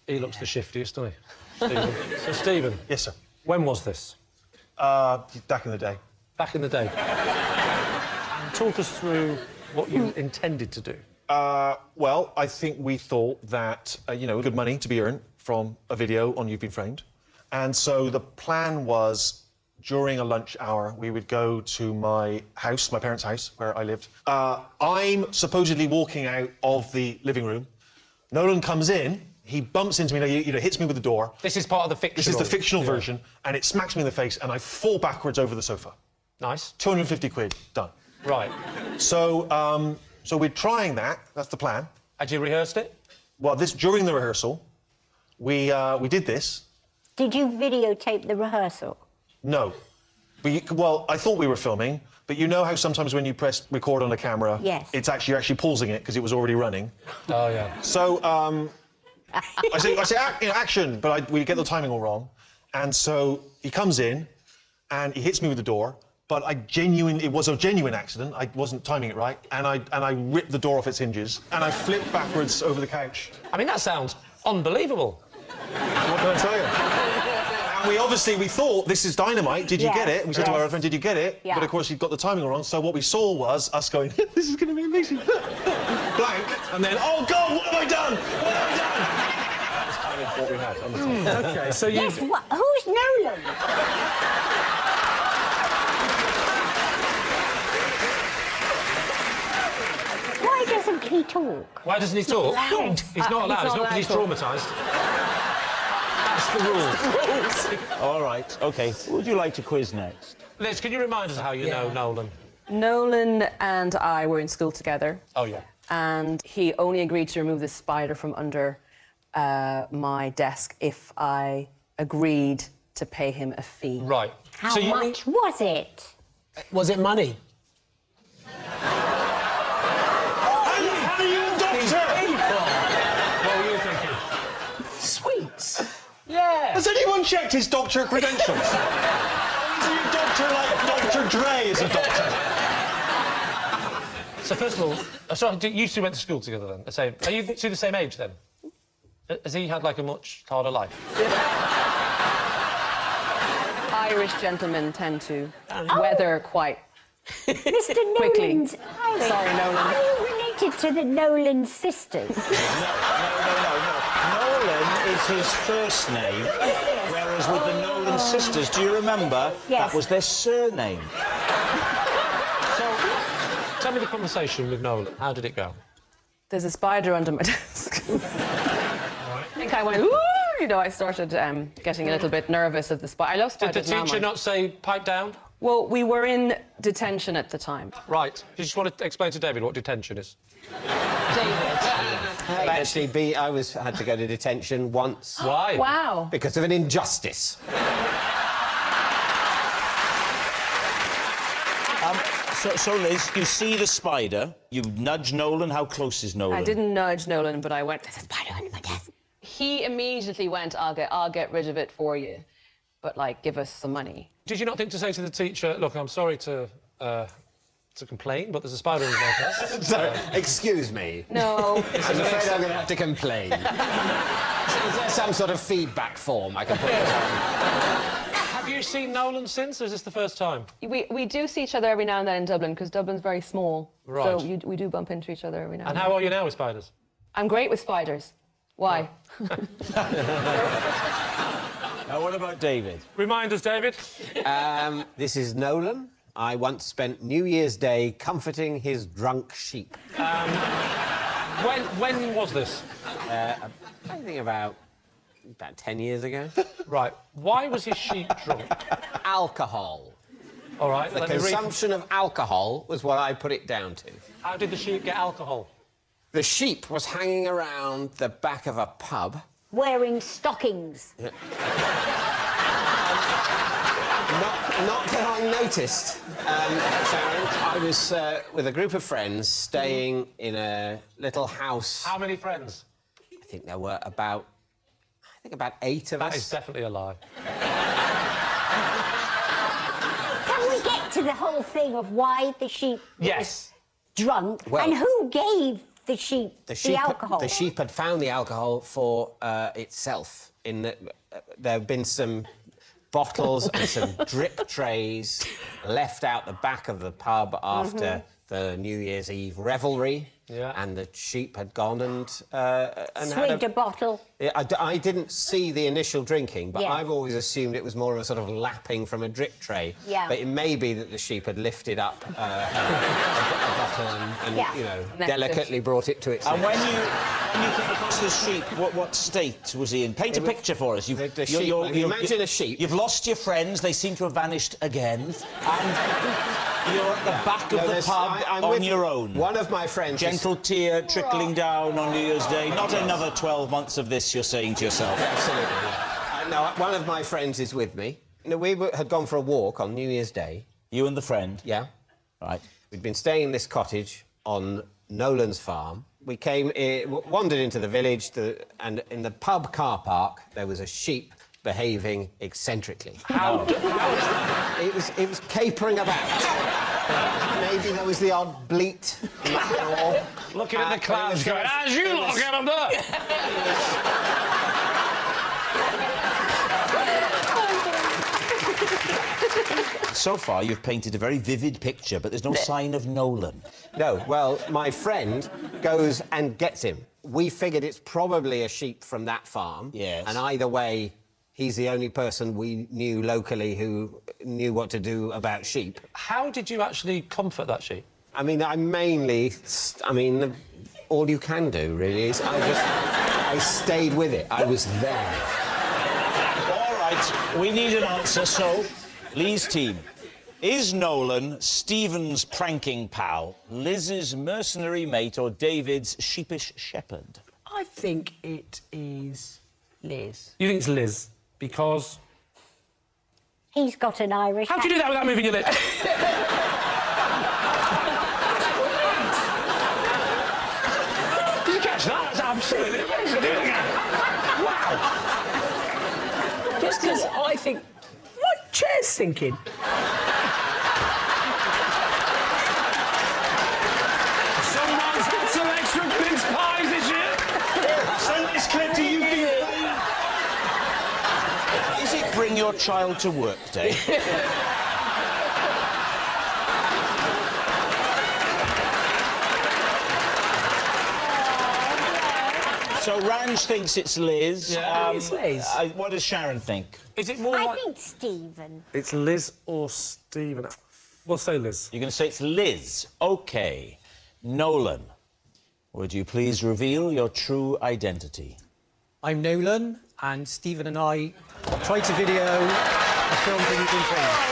He looks the shiftiest, doesn't he? Stephen. So, Stephen. Yes, sir. When was this? Back in the day. Back in the day. Talk us through what you intended to do. Well, I think we thought that, good money to be earned from a video on You've Been Framed. And so the plan was, during a lunch hour, we would go to my house, my parents' house, where I lived. I'm supposedly walking out of the living room. Nolan comes in, he bumps into me, hits me with the door. This is part of the fictional... This is the fictional version, and it smacks me in the face, and I fall backwards over the sofa. Nice. 250 quid, done. Right. So, so we're trying that, that's the plan. Had you rehearsed it? Well, during the rehearsal, we did this. Did you videotape the rehearsal? No. Well, I thought we were filming, but you know how sometimes when you press record on a camera, yes, you're actually pausing it because it was already running. Oh, yeah. So, I say action, but we get the timing all wrong. And so he comes in and he hits me with the door, but it was a genuine accident. I wasn't timing it right, and I ripped the door off its hinges and I flipped backwards over the couch. I mean, that sounds unbelievable. What can I tell you? And we thought, this is dynamite, did you get it? We said to our friend, did you get it? Yeah. But of course, he'd got the timing wrong, so what we saw was us going, this is going to be amazing. Blank, and then, oh God, what have I done? What have I done? That's kind of what we had on the time. OK, so you... Yes, who's Nolan? Why doesn't he talk? Why doesn't he talk? He's not allowed. It's not because he's traumatised. That's the rules. All right, OK. Who would you like to quiz next? Liz, can you remind us how you know Nolan? Nolan and I were in school together. Oh, yeah. And he only agreed to remove the spider from under my desk if I agreed to pay him a fee. Right. How much was it? Was it money? How are you a doctor? What were you thinking? Sweets. Yeah. Has anyone checked his doctor credentials? Is he a doctor like Dr. Dre is a doctor? So, first of all, sorry, you two went to school together then? Are you two the same age then? Has he had, like, a much harder life? Irish gentlemen tend to weather quite Mr. quickly. Nolan's... Sorry, Nolan. Are you related to the Nolan sisters? No. Nolan is his first name, whereas with the Nolan sisters, do you remember? Yes. That was their surname. So, tell me the conversation with Nolan. How did it go? There's a spider under my desk. I think I went, ooh, I started getting a little bit nervous of the spider. I love spiders. Did the teacher not say pipe down? Well, we were in detention at the time. Right. You just want to explain to David what detention is? Actually, I had to go to detention once. Why? Wow. Because of an injustice. So, Liz, you see the spider, you nudge Nolan. How close is Nolan? I didn't nudge Nolan, but I went, there's a spider under my desk. He immediately went, I'll get rid of it for you, but, like, give us some money. Did you not think to say to the teacher, look, I'm sorry to complain, but there's a spider in my desk? Sorry, excuse me. No. I'm afraid I'm going to have to complain. Is there some sort of feedback form I can put this on? Have you seen Nolan since, or is this the first time? We do see each other every now and then in Dublin, because Dublin's very small. Right. So we do bump into each other every now and then. And how are you now with spiders? I'm great with spiders. Why? What about David? Remind us, David. This is Nolan. I once spent New Year's Day comforting his drunk sheep. When was this? I think about 10 years ago. Right. Why was his sheep drunk? Alcohol. All right. The consumption of alcohol was what I put it down to. How did the sheep get alcohol? The sheep was hanging around the back of a pub. Wearing stockings. Yeah. Not that I noticed, Sharon. I was with a group of friends staying in a little house. How many friends? I think there were about 8 of us. That is definitely a lie. Can we get to the whole thing of why the sheep Yes. was drunk Well, and who gave the sheep the alcohol? The sheep had found the alcohol for itself. There have been some bottles and some drip trays left out the back of the pub after the New Year's Eve revelry. Yeah. And the sheep had gone and Swigged a bottle. Yeah, I didn't see the initial drinking, but Yeah. I've always assumed it was more of a sort of lapping from a drip tray. Yeah. But it may be that the sheep had lifted up a bottle and Yeah. you know, Left delicately brought it to its And neck. when you came across the sheep, what state was he in? Paint a picture for us. The sheep, imagine a sheep. You've lost your friends. They seem to have vanished again. And you're at the back of the pub I'm on with your own. One of my friends... Gentle tear trickling down on New Year's Day. Not another 12 months of this, you're saying to yourself. Absolutely, yeah. No, one of my friends is with me. We had gone for a walk on New Year's Day. You and the friend? Yeah. Right. We'd been staying in this cottage on Nolan's farm. We wandered into the village, and in the pub car park, there was a sheep behaving eccentrically. How? It was capering about. Maybe there was the odd bleat. Looking at the clouds going, as you look at them there! So far, you've painted a very vivid picture, but there's no sign of Nolan. No, well, my friend goes and gets him. We figured it's probably a sheep from that farm. Yes. And either way, he's the only person we knew locally who knew what to do about sheep. How did you actually comfort that sheep? I mean, all you can do, really, is I stayed with it. I was there. All right, we need an answer, so... Lee's team. Is Nolan Stephen's pranking pal, Liz's mercenary mate, or David's sheepish shepherd? I think it is Liz. You think it's Liz, because... He's got an Irish How do you do that without moving your lips? Did you catch that? That's absolutely amazing. Do it again. Wow. Just because I think my chair's sinking. Someone's got some extra mince pies this year. Send this clip to you. Is it Bring Your Child to Work Day? So Ranj thinks it's Liz. Yeah, it's Liz. What does Sharon think? Is it more I like... think Stephen. It's Liz or Stephen. We'll say Liz. You're going to say it's Liz. OK. Nolan, would you please reveal your true identity? I'm Nolan, and Stephen and I tried to video a film that you've been filming.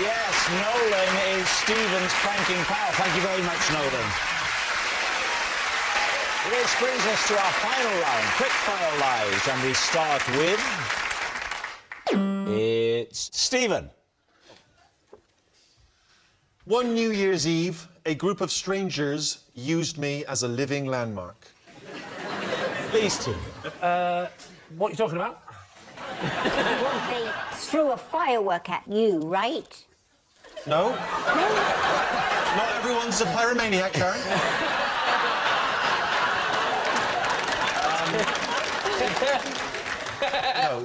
Yes, Nolan is Stephen's pranking pal. Thank you very much, Nolan. This brings us to our final round, quick fire lives, and we start with... It's Stephen. One New Year's Eve, a group of strangers used me as a living landmark. Please, Tim. What are you talking about? They threw a firework at you, right? No? Not everyone's a pyromaniac, Karen. No,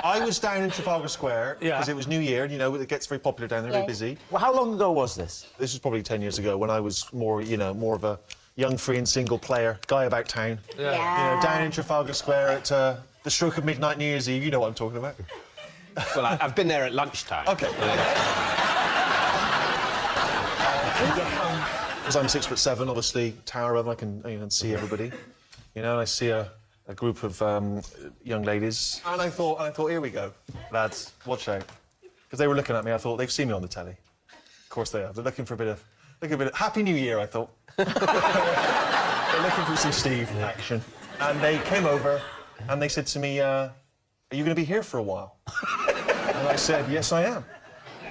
I was down in Trafalgar Square because it was New Year, and you know, it gets very popular down there, very busy. Well, how long ago was this? This was probably 10 years ago when I was more, you know, more of a young, free and single player, guy about town. Yeah. You know, down in Trafalgar Square at the stroke of midnight New Year's Eve, you know what I'm talking about. Well, I've been there at lunchtime. OK. Because I'm 6'7", obviously, tower above, I can see everybody. You know, and I see a group of young ladies, and I thought, here we go, lads, watch out, because they were looking at me. I thought they've seen me on the telly. Of course they are. They're looking for a bit of Happy New Year. I thought they're looking for some Steve action, and they came over and they said to me, "Are you going to be here for a while?" And I said, "Yes, I am."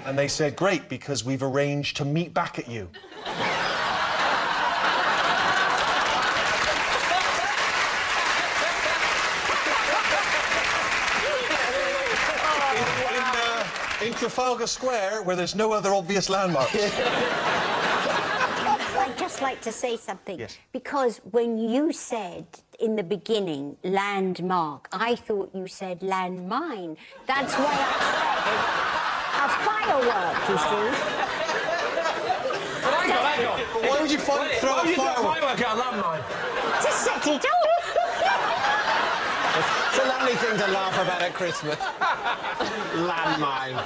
And they said, "Great, because we've arranged to meet back at you." In Trafalgar Square, where there's no other obvious landmarks. I'd just like to say something. Yes. Because when you said in the beginning landmark, I thought you said landmine. That's why I said a firework, you see. Hang on. But why would you throw a firework? At a landmine? To set it off. It's a lovely thing to laugh about at Christmas. Landmine.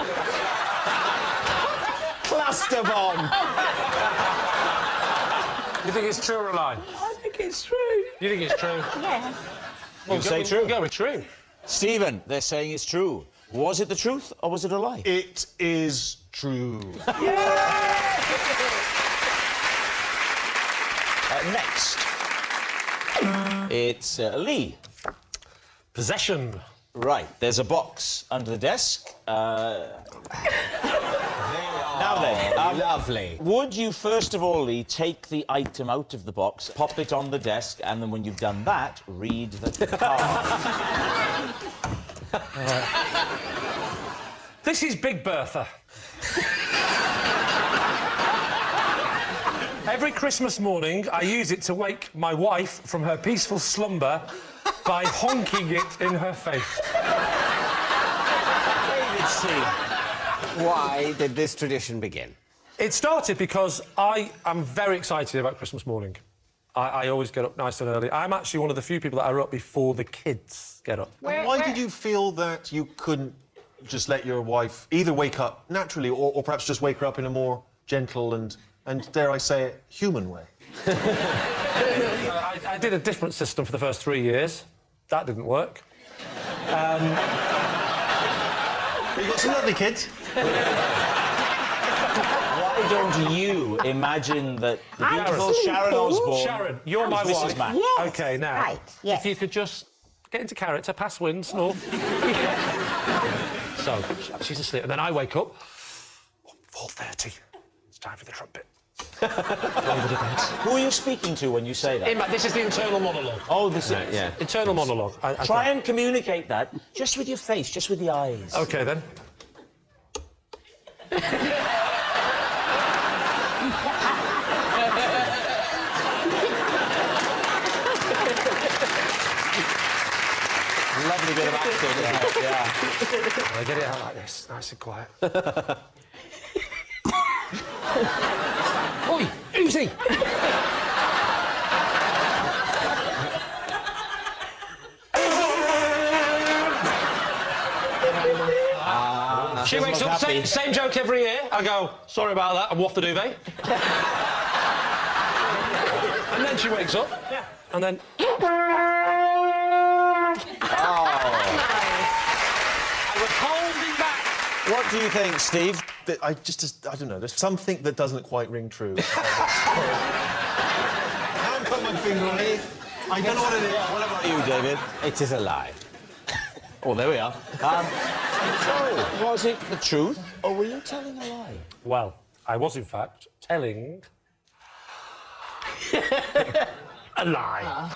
Cluster bomb. You think it's true or a lie? I think it's true. You think it's true? Yeah. You say true. We'll go with true. Stephen, they're saying it's true. Was it the truth or was it a lie? It is true. Next. It's Lee. Possession. Right, there's a box under the desk. Now then, lovely. Would you, first of all, Lee, take the item out of the box, pop it on the desk, and then when you've done that, read the card? This is Big Bertha. Every Christmas morning, I use it to wake my wife from her peaceful slumber by honking it in her face. David C. Why did this tradition begin? It started because I am very excited about Christmas morning. I always get up nice and early. I'm actually one of the few people that are up before the kids get up. Why did you feel that you couldn't just let your wife either wake up naturally or perhaps just wake her up in a more gentle and dare I say it, human way? I did a different system for the first 3 years. That didn't work. You've got some lovely kids. Why don't you imagine that the beautiful Sharon Osbourne... Sharon, you're my Mrs. wife. Mack. Yes. OK, now, Right, yes. if you could just get into character, pass wind, snore. So, she's asleep, and then I wake up. 4:30. It's time for the trumpet. Who are you speaking to when you say that? This is the internal monologue. Oh, this is... Yeah. Internal monologue. Try and communicate that just with your face, just with the eyes. OK, then. Lovely bit of acting, yeah. I get it out like this, nice and quiet. Oi, Uzi! She wakes up, same joke every year. I go, sorry about that, and waft the duvet. And then she wakes up, and then... What do you think, Steve? I don't know, there's something that doesn't quite ring true. I can't put my finger on it. I don't know what it is. What about you, David? It is a lie. Oh, there we are. So, was it the truth, or were you telling a lie? Well, I was, in fact, telling... a lie.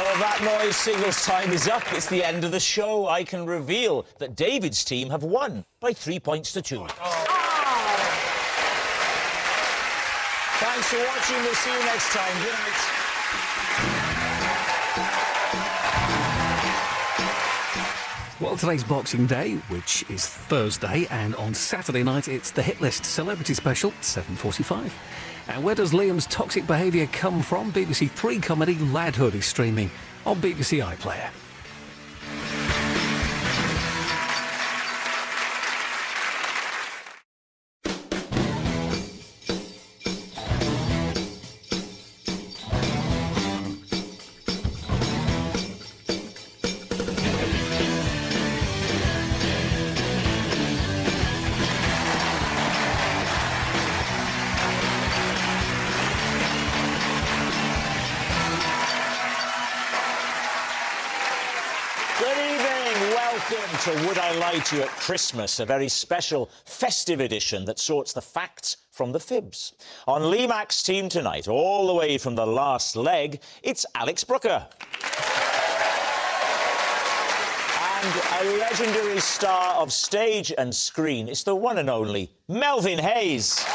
Oh, that noise signals time is up. It's the end of the show. I can reveal that David's team have won by 3 points to 2. Thanks for watching. We'll see you next time. Good night. Well, today's Boxing Day, which is Thursday, and on Saturday night it's the Hit List Celebrity Special, 7:45. And where does Liam's toxic behaviour come from? BBC Three comedy Ladhood is streaming on BBC iPlayer. To Would I Lie to You at Christmas, a very special festive edition that sorts the facts from the fibs. On Lee Mack's team tonight, all the way from the last leg, it's Alex Brooker. And a legendary star of stage and screen, it's the one and only Melvin Hayes.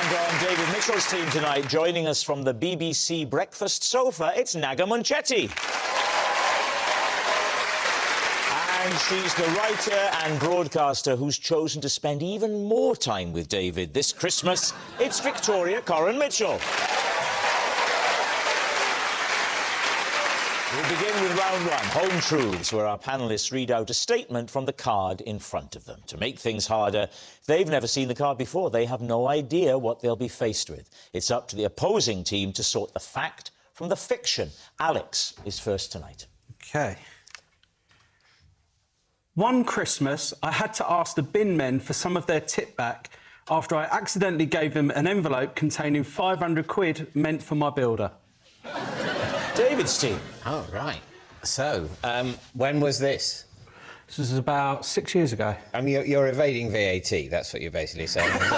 On David Mitchell's team tonight, joining us from the BBC breakfast sofa, it's Naga Munchetti. And she's the writer and broadcaster who's chosen to spend even more time with David this Christmas. It's Victoria Corrin Mitchell. We'll begin with round one, Home Truths, where our panellists read out a statement from the card in front of them. To make things harder, they've never seen the card before. They have no idea what they'll be faced with. It's up to the opposing team to sort the fact from the fiction. Alex is first tonight. OK. One Christmas, I had to ask the bin men for some of their tip back after I accidentally gave them an envelope containing 500 quid meant for my builder. David's team. Oh, right. So, when was this? This was about 6 years ago. I mean, you're evading VAT, that's what you're basically saying. It's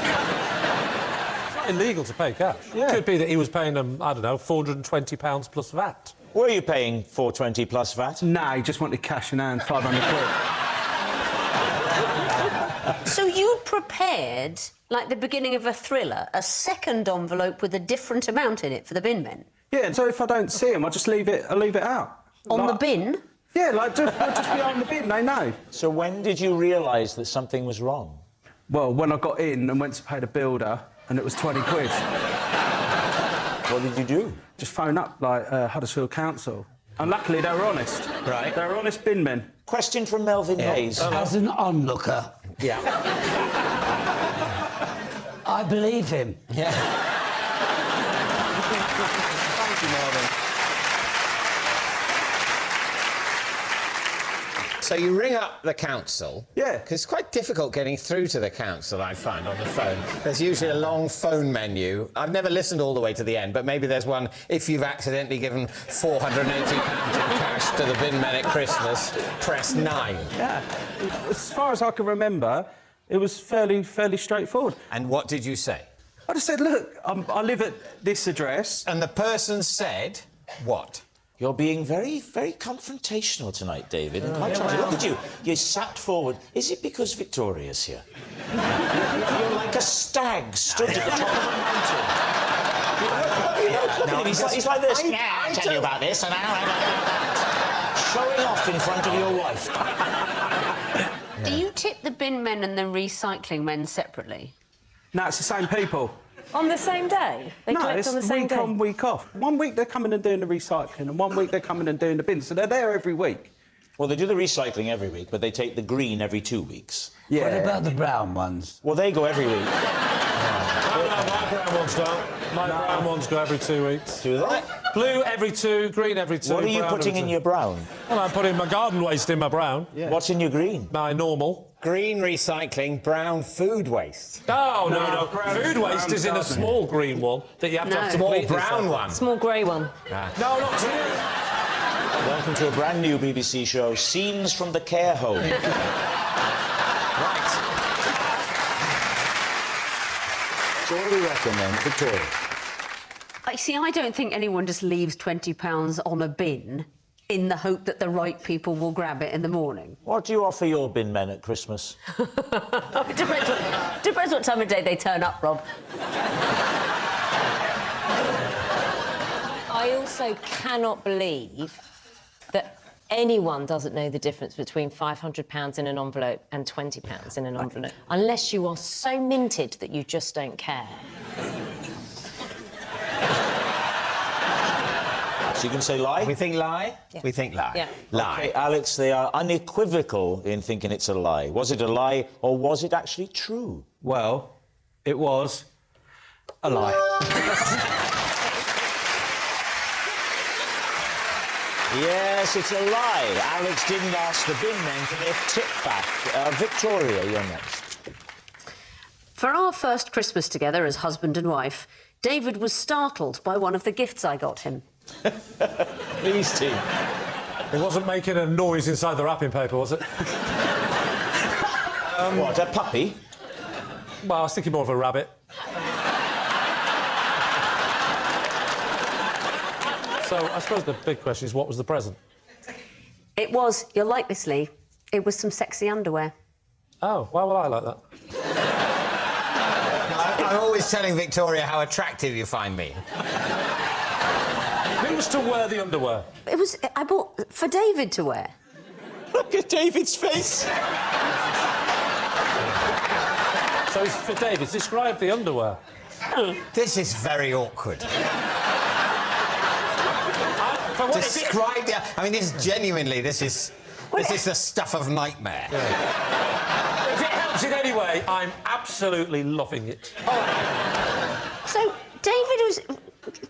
not illegal to pay cash. Yeah. It could be that he was paying them, I don't know, £420 plus VAT. Were you paying £420 plus VAT? No, he just wanted cash in hand, 500 quid. So you prepared, like the beginning of a thriller, a second envelope with a different amount in it for the bin men? Yeah, and so if I don't see him, I just leave it out. On the bin? Yeah, like, just behind the bin, they know. So when did you realise that something was wrong? Well, when I got in and went to pay the builder, and it was 20 quid. What did you do? Just phone up, like, Huddersfield Council. And luckily, they were honest. Right. They were honest bin men. Question from Melvin Hayes. As an onlooker, Yeah. I believe him. Yeah. Thank you, Melvin. So you ring up the council. Yeah. Because it's quite difficult getting through to the council, I find, on the phone. There's usually a long phone menu. I've never listened all the way to the end, but maybe there's one, if you've accidentally given £480 in cash to the bin men at Christmas, press 9. Yeah. As far as I can remember, it was fairly straightforward. And what did you say? I just said, look, I live at this address. And the person said what? You're being very, very confrontational tonight, David. And quite trying to look at you. You sat forward. Is it because Victoria's here? You're like a stag stood at the top of a mountain. Look at him. He's like this. Yeah, I'll tell you about this, and showing off in front of your wife. Do you tip the bin men and the recycling men separately? No, it's the same people. On the same day? They No, collect it's on the same week day? on, week off. 1 week they're coming and doing the recycling, and 1 week they're coming and doing the bins. So they're there every week. Well, they do the recycling every week, but they take the green every 2 weeks. What about the brown ones? Well, they go every week. My brown ones don't. My brown ones go every 2 weeks. Do they? Blue every 2, green every 2. What are you brown putting every in 2. your brown? Well, I'm putting my garden waste in my brown. Yeah. What's in your green? My normal. Green recycling, brown food waste. Oh, no. Food waste is in a small green one that you have to have Small completely brown separate. one. Small grey one. No, not true. Welcome to a brand new BBC show, Scenes from the Care Home. Right. So what do we reckon then, Victoria? See, I don't think anyone just leaves £20 on a bin in the hope that the right people will grab it in the morning. What do you offer your bin men at Christmas? It depends what time of day they turn up, Rob. I also cannot believe that anyone doesn't know the difference between £500 in an envelope and £20 in an envelope, unless you are so minted that you just don't care. So you can say lie? We think lie? Yeah. We think lie. Yeah. Lie. Okay, Alex, they are unequivocal in thinking it's a lie. Was it a lie or was it actually true? Well, it was a lie. Yes, it's a lie. Alex didn't ask the bin men for their tip back. Victoria, you're next. For our first Christmas together as husband and wife, David was startled by one of the gifts I got him. Please, team. It wasn't making a noise inside the wrapping paper, was it? What, a puppy? Well, I was thinking more of a rabbit. So, I suppose the big question is, what was the present? It was, you'll like this, Lee, it was some sexy underwear. Oh, why would I like that? I'm always telling Victoria how attractive you find me. Who was to wear the underwear? It was, I bought for David to wear. Look at David's face. So it's for David. Describe the underwear. This is very awkward. Describe the... I mean, this genuinely, this is the stuff of nightmare. Yeah. If it helps in any way, I'm absolutely loving it. So, David was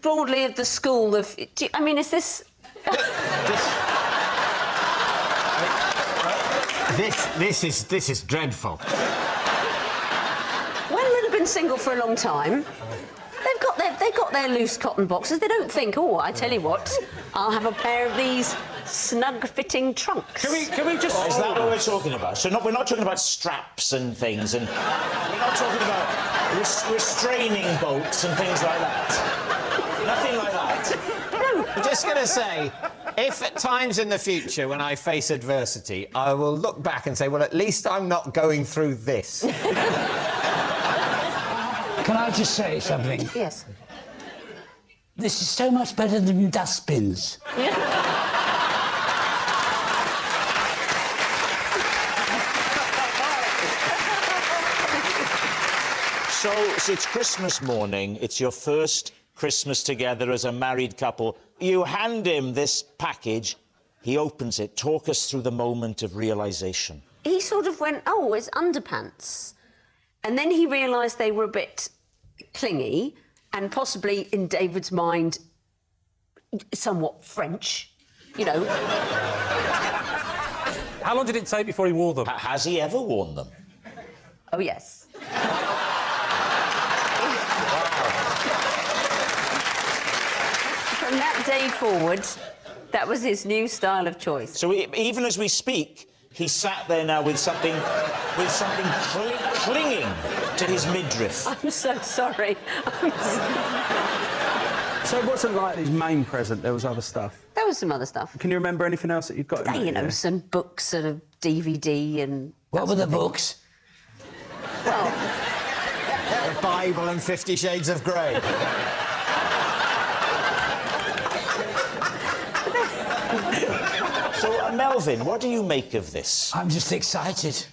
broadly of the school of... I mean, is this... This is dreadful. When men have been single for a long time, they've got their loose cotton boxes. They don't think, oh, I tell you what, I'll have a pair of these snug-fitting trunks. Can we just... Is that what we're talking about? So we're not talking about straps and things, and we're not talking about restraining bolts and things like that. Nothing like that. No. I'm just going to say, if at times in the future when I face adversity, I will look back and say, well, at least I'm not going through this. Can I just say something? Yes. This is so much better than dustbins. So it's Christmas morning. It's your first Christmas together as a married couple. You hand him this package. He opens it. Talk us through the moment of realisation. He sort of went, oh, it's underpants. And then he realised they were a bit clingy and possibly, in David's mind, somewhat French, you know. How long did it take before he wore them? Has he ever worn them? Oh, yes. From that day forward, that was his new style of choice. So even as we speak, he's sat there now with something clinging to his midriff. I'm so sorry. So it wasn't like his main present, there was other stuff? There was some other stuff. Can you remember anything else that you've got in there? You know, some books and a DVD and... What were the books? Well... The Bible and 50 Shades of Grey. So, Melvin, what do you make of this? I'm just excited.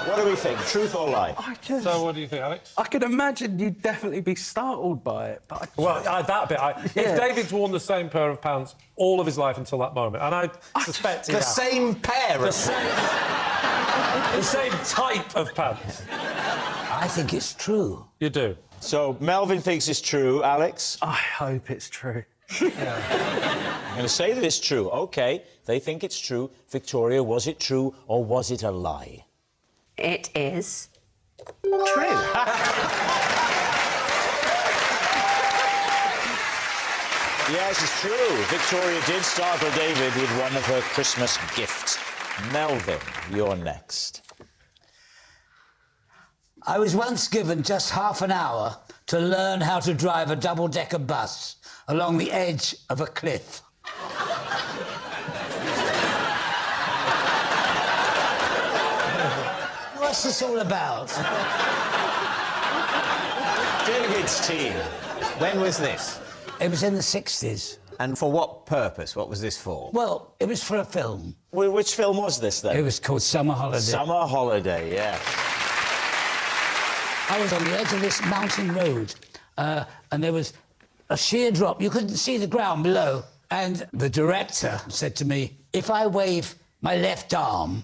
What do we think? Truth or lie? So, what do you think, Alex? I can imagine you'd definitely be startled by it, but... Well, that bit... If David's worn the same pair of pants all of his life until that moment, and I suspect he The has. same pair of... The same type of pants. I think it's true. You do? So, Melvin thinks it's true. Alex? I hope it's true. I'm going to say that it's true. OK, they think it's true. Victoria, was it true or was it a lie? It is true. Yes, it's true. Victoria did startle David with one of her Christmas gifts. Melvin, you're next. I was once given just half an hour to learn how to drive a double-decker bus along the edge of a cliff. What's this all about? David's team. When was this? It was in the 60s. And for what purpose? What was this for? Well, it was for a film. Which film was this, then? It was called Summer Holiday. Summer Holiday, yeah. I was on the edge of this mountain road, and there was a sheer drop. You couldn't see the ground below. And the director said to me, if I wave my left arm,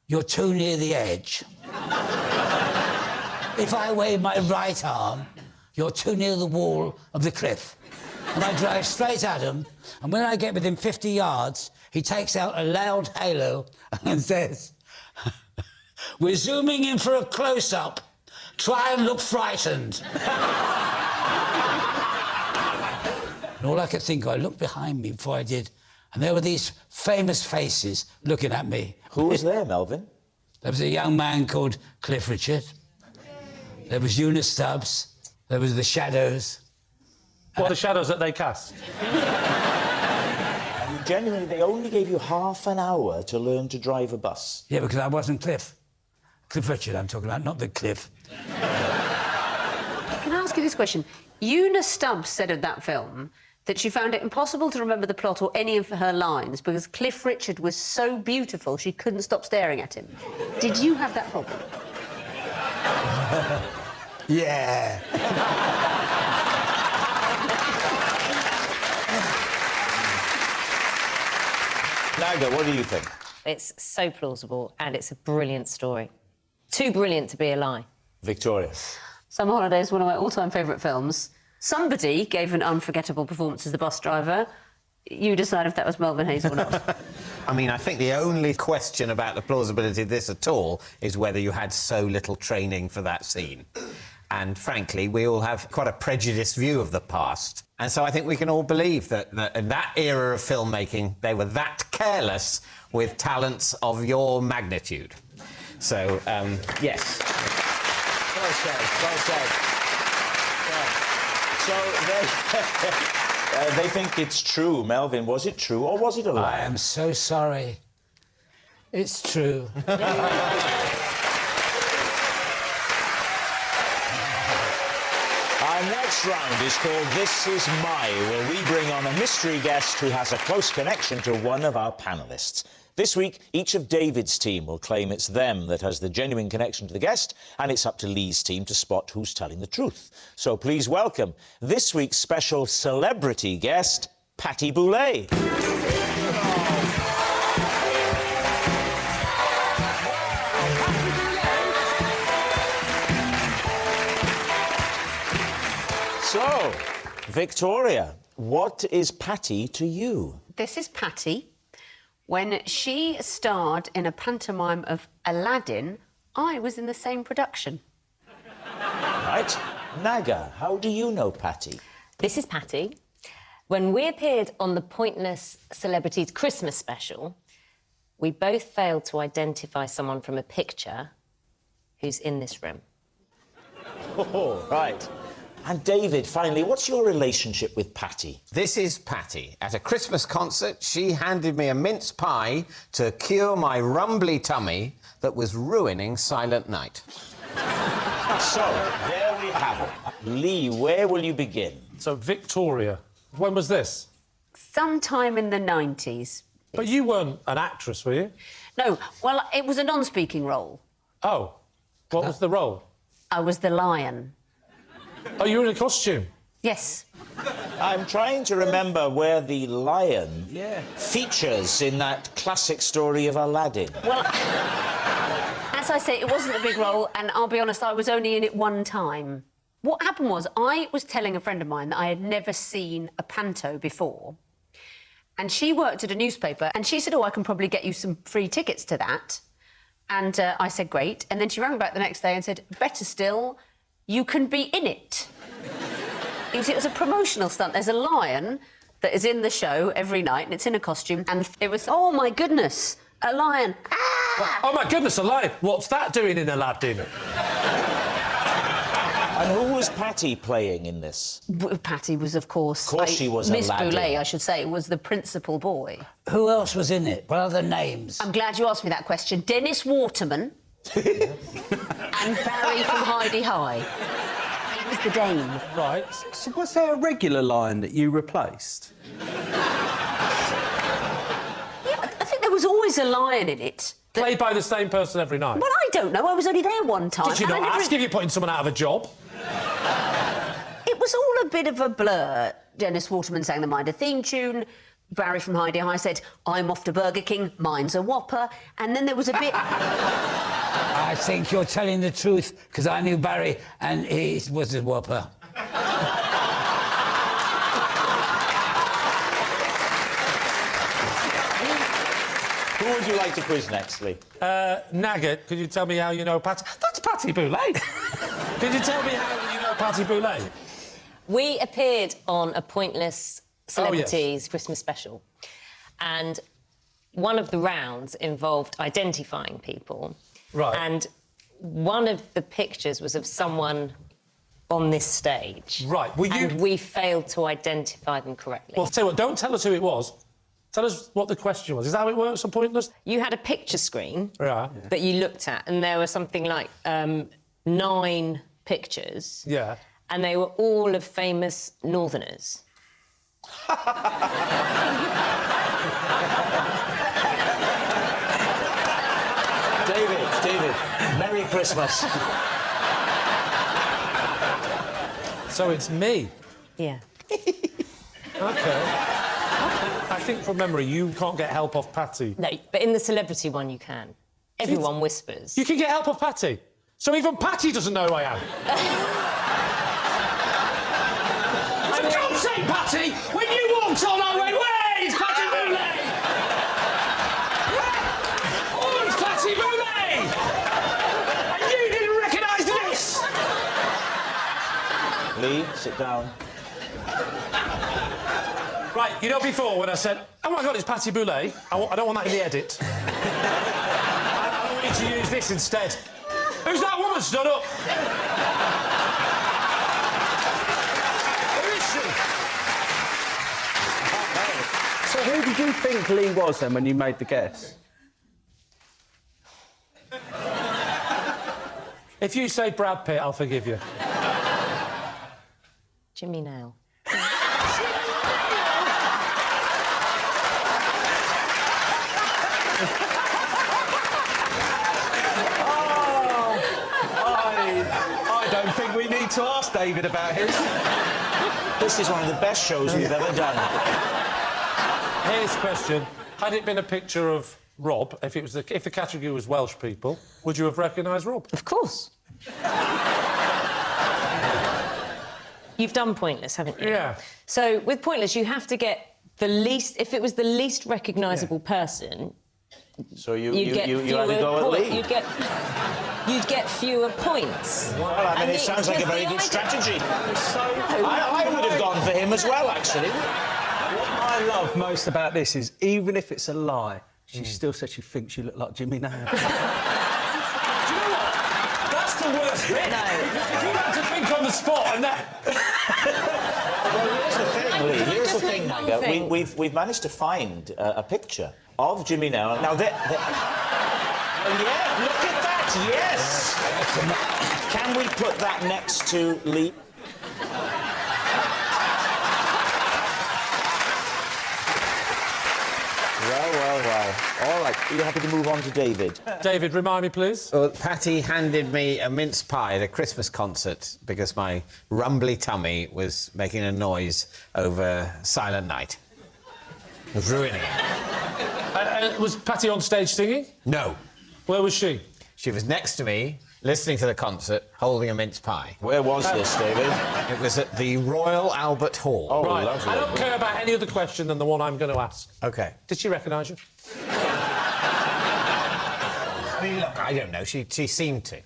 you're too near the edge. If I wave my right arm, you're too near the wall of the cliff. And I drive straight at him, and when I get within 50 yards, he takes out a loud halo and says, we're zooming in for a close-up. Try and look frightened. And all I could think of, I looked behind me before I did, and there were these famous faces looking at me. Who was there, Melvin? There was a young man called Cliff Richard. There was Eunice Stubbs. There was the Shadows. What, the shadows that they cast? And genuinely, they only gave you half an hour to learn to drive a bus. Yeah, because I wasn't Cliff. Cliff Richard I'm talking about, not the Cliff. Can I ask you this question? Eunice Stubbs said of that film that she found it impossible to remember the plot or any of her lines because Cliff Richard was so beautiful she couldn't stop staring at him. Did you have that problem? Yeah. Naga, what do you think? It's so plausible and it's a brilliant story. Too brilliant to be a lie. Victoria. Summer Holiday is one of my all-time favourite films. Somebody gave an unforgettable performance as the bus driver. You decide if that was Melvin Hayes or not. I mean, I think the only question about the plausibility of this at all is whether you had so little training for that scene. And frankly, we all have quite a prejudiced view of the past. And so I think we can all believe that in that era of filmmaking, they were that careless with talents of your magnitude. So, yes. Well said, well said. Yeah. So they think it's true. Melvin, was it true or was it a lie? I am so sorry. It's true. Our next round is called This Is My, where we bring on a mystery guest who has a close connection to one of our panellists. This week, each of David's team will claim it's them that has the genuine connection to the guest, and it's up to Lee's team to spot who's telling the truth. So please welcome this week's special celebrity guest, Patty Boulay. So, Victoria, what is Patty to you? This is Patty. When she starred in a pantomime of Aladdin, I was in the same production. Right. Naga, how do you know Patty? This is Patty. When we appeared on the Pointless Celebrities Christmas special, we both failed to identify someone from a picture who's in this room. Oh, right. And David, finally, what's your relationship with Patty? This is Patty. At a Christmas concert, she handed me a mince pie to cure my rumbly tummy that was ruining Silent Night. So, there we have it. Lee, where will you begin? So, Victoria, when was this? Sometime in the 90s. But you weren't an actress, were you? No, well, it was a non-speaking role. Oh. What was the role? I was the lion. Oh, you were in a costume? Yes. I'm trying to remember where the lion features in that classic story of Aladdin. Well, as as I say, it wasn't a big role, and I'll be honest, I was only in it one time. What happened was, I was telling a friend of mine that I had never seen a panto before, and she worked at a newspaper, and she said, oh, I can probably get you some free tickets to that. And I said, great. And then she rang me back the next day and said, better still, you can be in it. It was a promotional stunt. There's a lion that is in the show every night, and it's in a costume, and it was, oh, my goodness, a lion. Ah! Oh, my goodness, a lion. What's that doing in Aladdin? And who was Patty playing in this? Patty was, of course... Of course she was Miss Aladdin. Boulay, I should say, was the principal boy. Who else was in it? What other names? I'm glad you asked me that question. Dennis Waterman and Barry from Heidi High. He was the Dane. Right. So was there a regular lion that you replaced? Yeah, I think there was always a lion in it. Played by the same person every night? Well, I don't know. I was only there one time. Did you not ask if you're putting someone out of a job? It was all a bit of a blur. Dennis Waterman sang the Minder theme tune. Barry from Heidi High said, I'm off to Burger King, mine's a Whopper. And then there was a bit... I think you're telling the truth, because I knew Barry and he was a Whopper. Who would you like to quiz next, Lee? Nugget, could you tell me how you know Patty? That's Patty Boulay. Could you tell me how you know Patty Boulay? We appeared on a Pointless Celebrities yes. Christmas special, and one of the rounds involved identifying people. Right. And one of the pictures was of someone on this stage. Right. Were you... And we failed to identify them correctly. Well, tell you what, don't tell us who it was. Tell us what the question was. Is that how it works on Pointless? You had a picture screen that you looked at, and there were something like 9 pictures. Yeah. And they were all of famous Northerners. David, Merry Christmas. So it's me? Yeah. OK. I think from memory, you can't get help off Patty. No, but in the celebrity one, you can. Everyone whispers. You can get help off Patty? So even Patty doesn't know who I am? For God's sake, Patty! When you walked on, I went, where's Patty Boulay? Oh, it's Patty Boulay! And you didn't recognise this! Lee, sit down. Right, you know before when I said, oh my God, it's Patty Boulay, I don't want that in the edit. I want you to use this instead. Who's that woman stood up? Who is she? So who did you think Lee was then when you made the guess? If you say Brad Pitt, I'll forgive you. Jimmy Nail. I don't think we need to ask David about his. This is one of the best shows we've ever done. Here's the question. Had it been a picture of Rob, if the category was Welsh people, would you have recognised Rob? Of course. You've done Pointless, haven't you? Yeah. So with Pointless, you have to get the least... If it was the least recognisable person... So you had to go at Lee. You'd get fewer points. Well, I mean, it sounds like a very good strategy. I would have gone for him as well, actually. What I love most about this is, even if it's a lie, she still said she thinks you look like Jimmy Nail. Do you know what? That's the worst bit. No. If you had to think on the spot and that... Well, here's the thing, Lee. Here's the thing, Magga. We've managed to find a picture of Jimmy Nail. Now, yeah, look at that, yes! Can we put that next to Lee? Well. All right, are you happy to move on to David? David, remind me, please. Well, Patty handed me a mince pie at a Christmas concert because my rumbly tummy was making a noise over Silent Night. It was ruining it. Was Patty on stage singing? No. Where was she? She was next to me, listening to the concert, holding a mince pie. Where was this, David? It was at the Royal Albert Hall. Oh, Right. lovely. I don't care about any other question than the one I'm going to ask. OK. Did she recognise you? I mean, look, I don't know. She seemed to.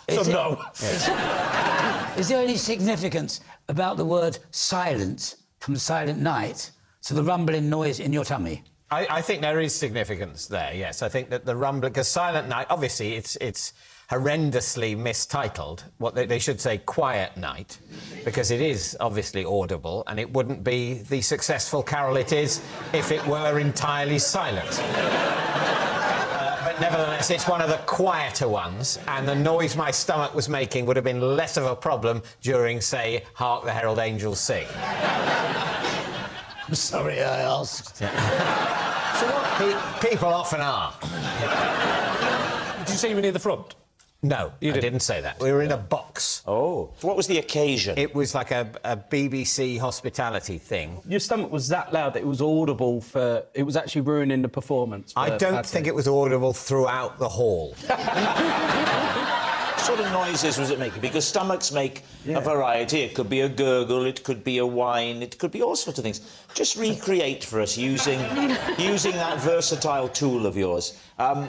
So no. Is there any significance about the word silence from Silent Night to the rumbling noise in your tummy? I think there is significance there, yes. I think that the rumbling... Because Silent Night, obviously, it's horrendously mistitled. What they should say Quiet Night, because it is obviously audible, and it wouldn't be the successful carol it is if it were entirely silent. But nevertheless, it's one of the quieter ones, and the noise my stomach was making would have been less of a problem during, say, Hark the Herald Angels Sing. I'm sorry I asked. So what? People often are. Did you see me near the front? No, I didn't say that. We were in a box. Oh. What was the occasion? It was like a BBC hospitality thing. Your stomach was that loud that it was audible for... It was actually ruining the performance. I don't think it was audible throughout the hall. What sort of noises was it making? Because stomachs make a variety. It could be a gurgle, it could be a whine, it could be all sorts of things. Just recreate for us using that versatile tool of yours. No, I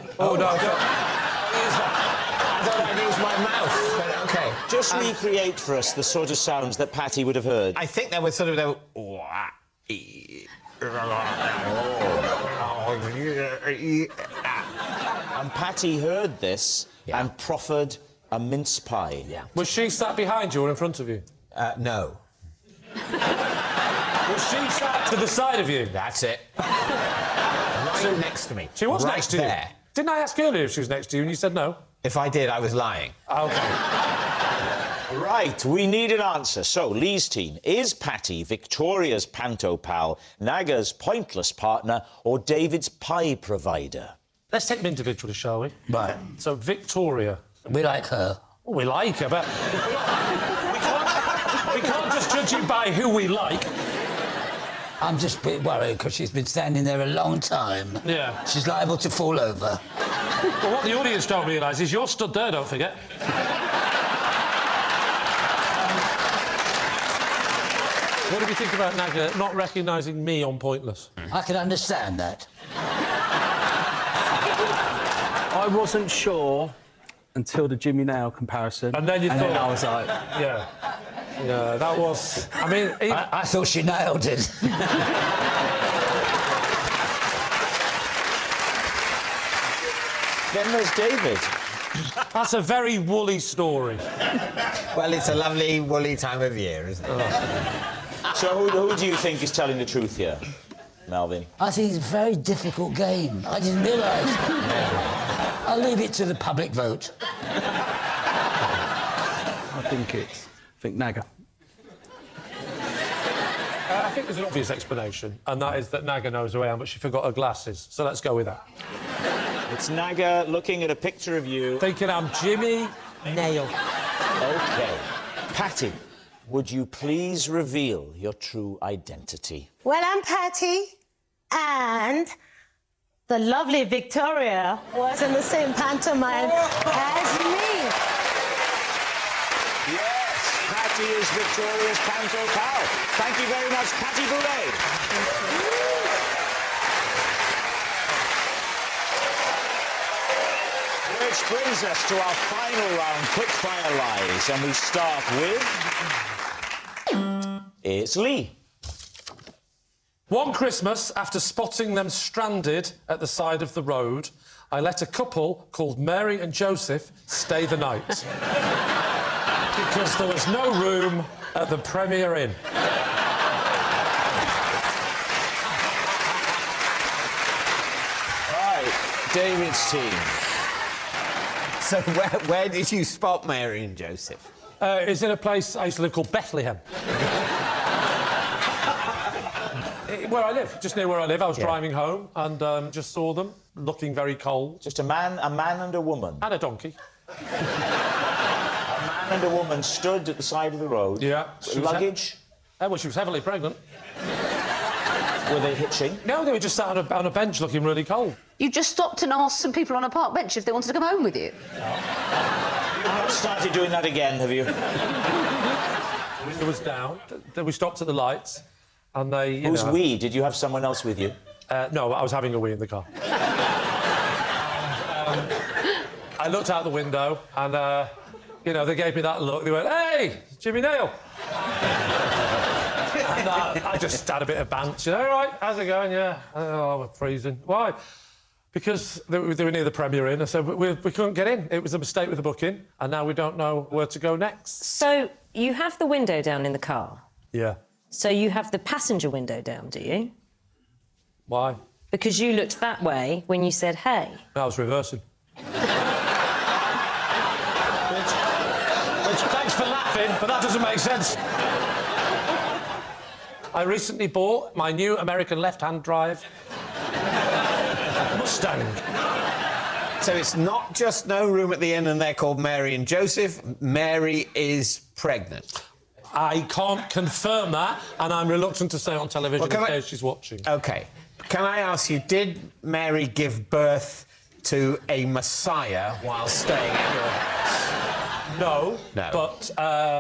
thought I'd use my mouth, but OK. Just recreate for us the sort of sounds that Patty would have heard. I think there was sort of the... And Patty heard this and proffered a mince pie. Yeah. Was she sat behind you or in front of you? No. Was she sat to the side of you? That's it. Right next to me. She was right next to there. you? Didn't I ask earlier if she was next to you and you said no? If I did, I was lying. OK. Right, we need an answer. So, Lee's team, is Patty Victoria's panto pal, Naga's pointless partner, or David's pie provider? Let's take them individually, shall we? Right. So, Victoria. We like her. Well, we like her, but... we can't just judge it by who we like. I'm just a bit worried because she's been standing there a long time. Yeah. She's liable to fall over. Well, what the audience don't realise is you're stood there, don't forget. What do you think about Naga not recognising me on Pointless? I can understand that. I wasn't sure until the Jimmy Nail comparison. And then you thought... I was like... Yeah. Yeah, that was... I mean... I thought she nailed it. Then there's David. That's a very woolly story. Well, it's a lovely, woolly time of year, isn't it? So who do you think is telling the truth here, Melvin? I think it's a very difficult game. I didn't realise. I'll leave it to the public vote. I think Naga. I think there's an obvious explanation, and that is that Naga knows who I am, but she forgot her glasses. So let's go with that. It's Naga looking at a picture of you. Thinking I'm Jimmy Nail. OK. Patty, would you please reveal your true identity? Well, I'm Patty, and the lovely Victoria was in the same pantomime as me. Yes, Patty is Victoria's panto pal. Thank you very much, Patty Boulet. Which brings us to our final round, quickfire lies, and we start with... It's Lee. One Christmas, after spotting them stranded at the side of the road, I let a couple called Mary and Joseph stay the night. Because there was no room at the Premier Inn. Right, David's team. So where did you spot Mary and Joseph? It's in a place I used to live called Bethlehem. Where I live, just near where I live. I was driving home and just saw them, looking very cold. Just a man and a woman? And a donkey. A man and a woman stood at the side of the road. Yeah. Luggage? Well, she was heavily pregnant. Were they hitching? No, they were just sat on a bench looking really cold. You just stopped and asked some people on a park bench if they wanted to come home with you? You've not started doing that again, have you? The window was down. We stopped at the lights, and they. Who's we? Did you have someone else with you? No, I was having a wee in the car. I looked out the window, and they gave me that look. They went, "Hey, Jimmy Nail." And I just had a bit of bants, All right, how's it going? Yeah. Oh, we're freezing. Why? Because they were near the Premier Inn. I said, we couldn't get in. It was a mistake with the booking, and now we don't know where to go next. So you have the window down in the car? Yeah. So you have the passenger window down, do you? Why? Because you looked that way when you said, hey. I was reversing. Which, thanks for laughing, but that doesn't make sense. I recently bought my new American left-hand drive Mustang. So it's not just no room at the inn and they're called Mary and Joseph. Mary is pregnant. I can't confirm that, and I'm reluctant to say it on television in case she's watching. OK. Can I ask you, did Mary give birth to a Messiah while staying at your house? No. No. But,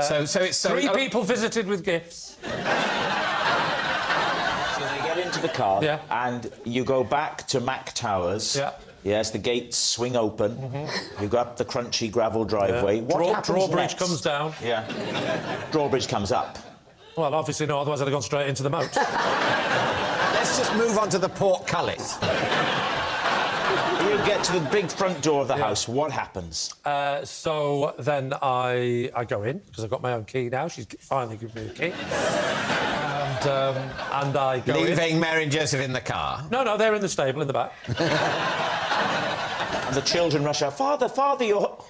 so it's... three people visited with gifts. Get into the car, and you go back to Mack Towers. Yeah. Yes, the gates swing open. You go up the crunchy gravel driveway. Yeah. What happens Drawbridge next? comes down. Yeah. Drawbridge comes up. Well, obviously not, otherwise I'd have gone straight into the moat. Let's just move on to the portcullis. You get to the big front door of the house. What happens? So then I go in, because I've got my own key now. She's finally given me a key. And I go Leaving in. Mary and Joseph in the car? No, they're in the stable in the back. And the children rush out. Father,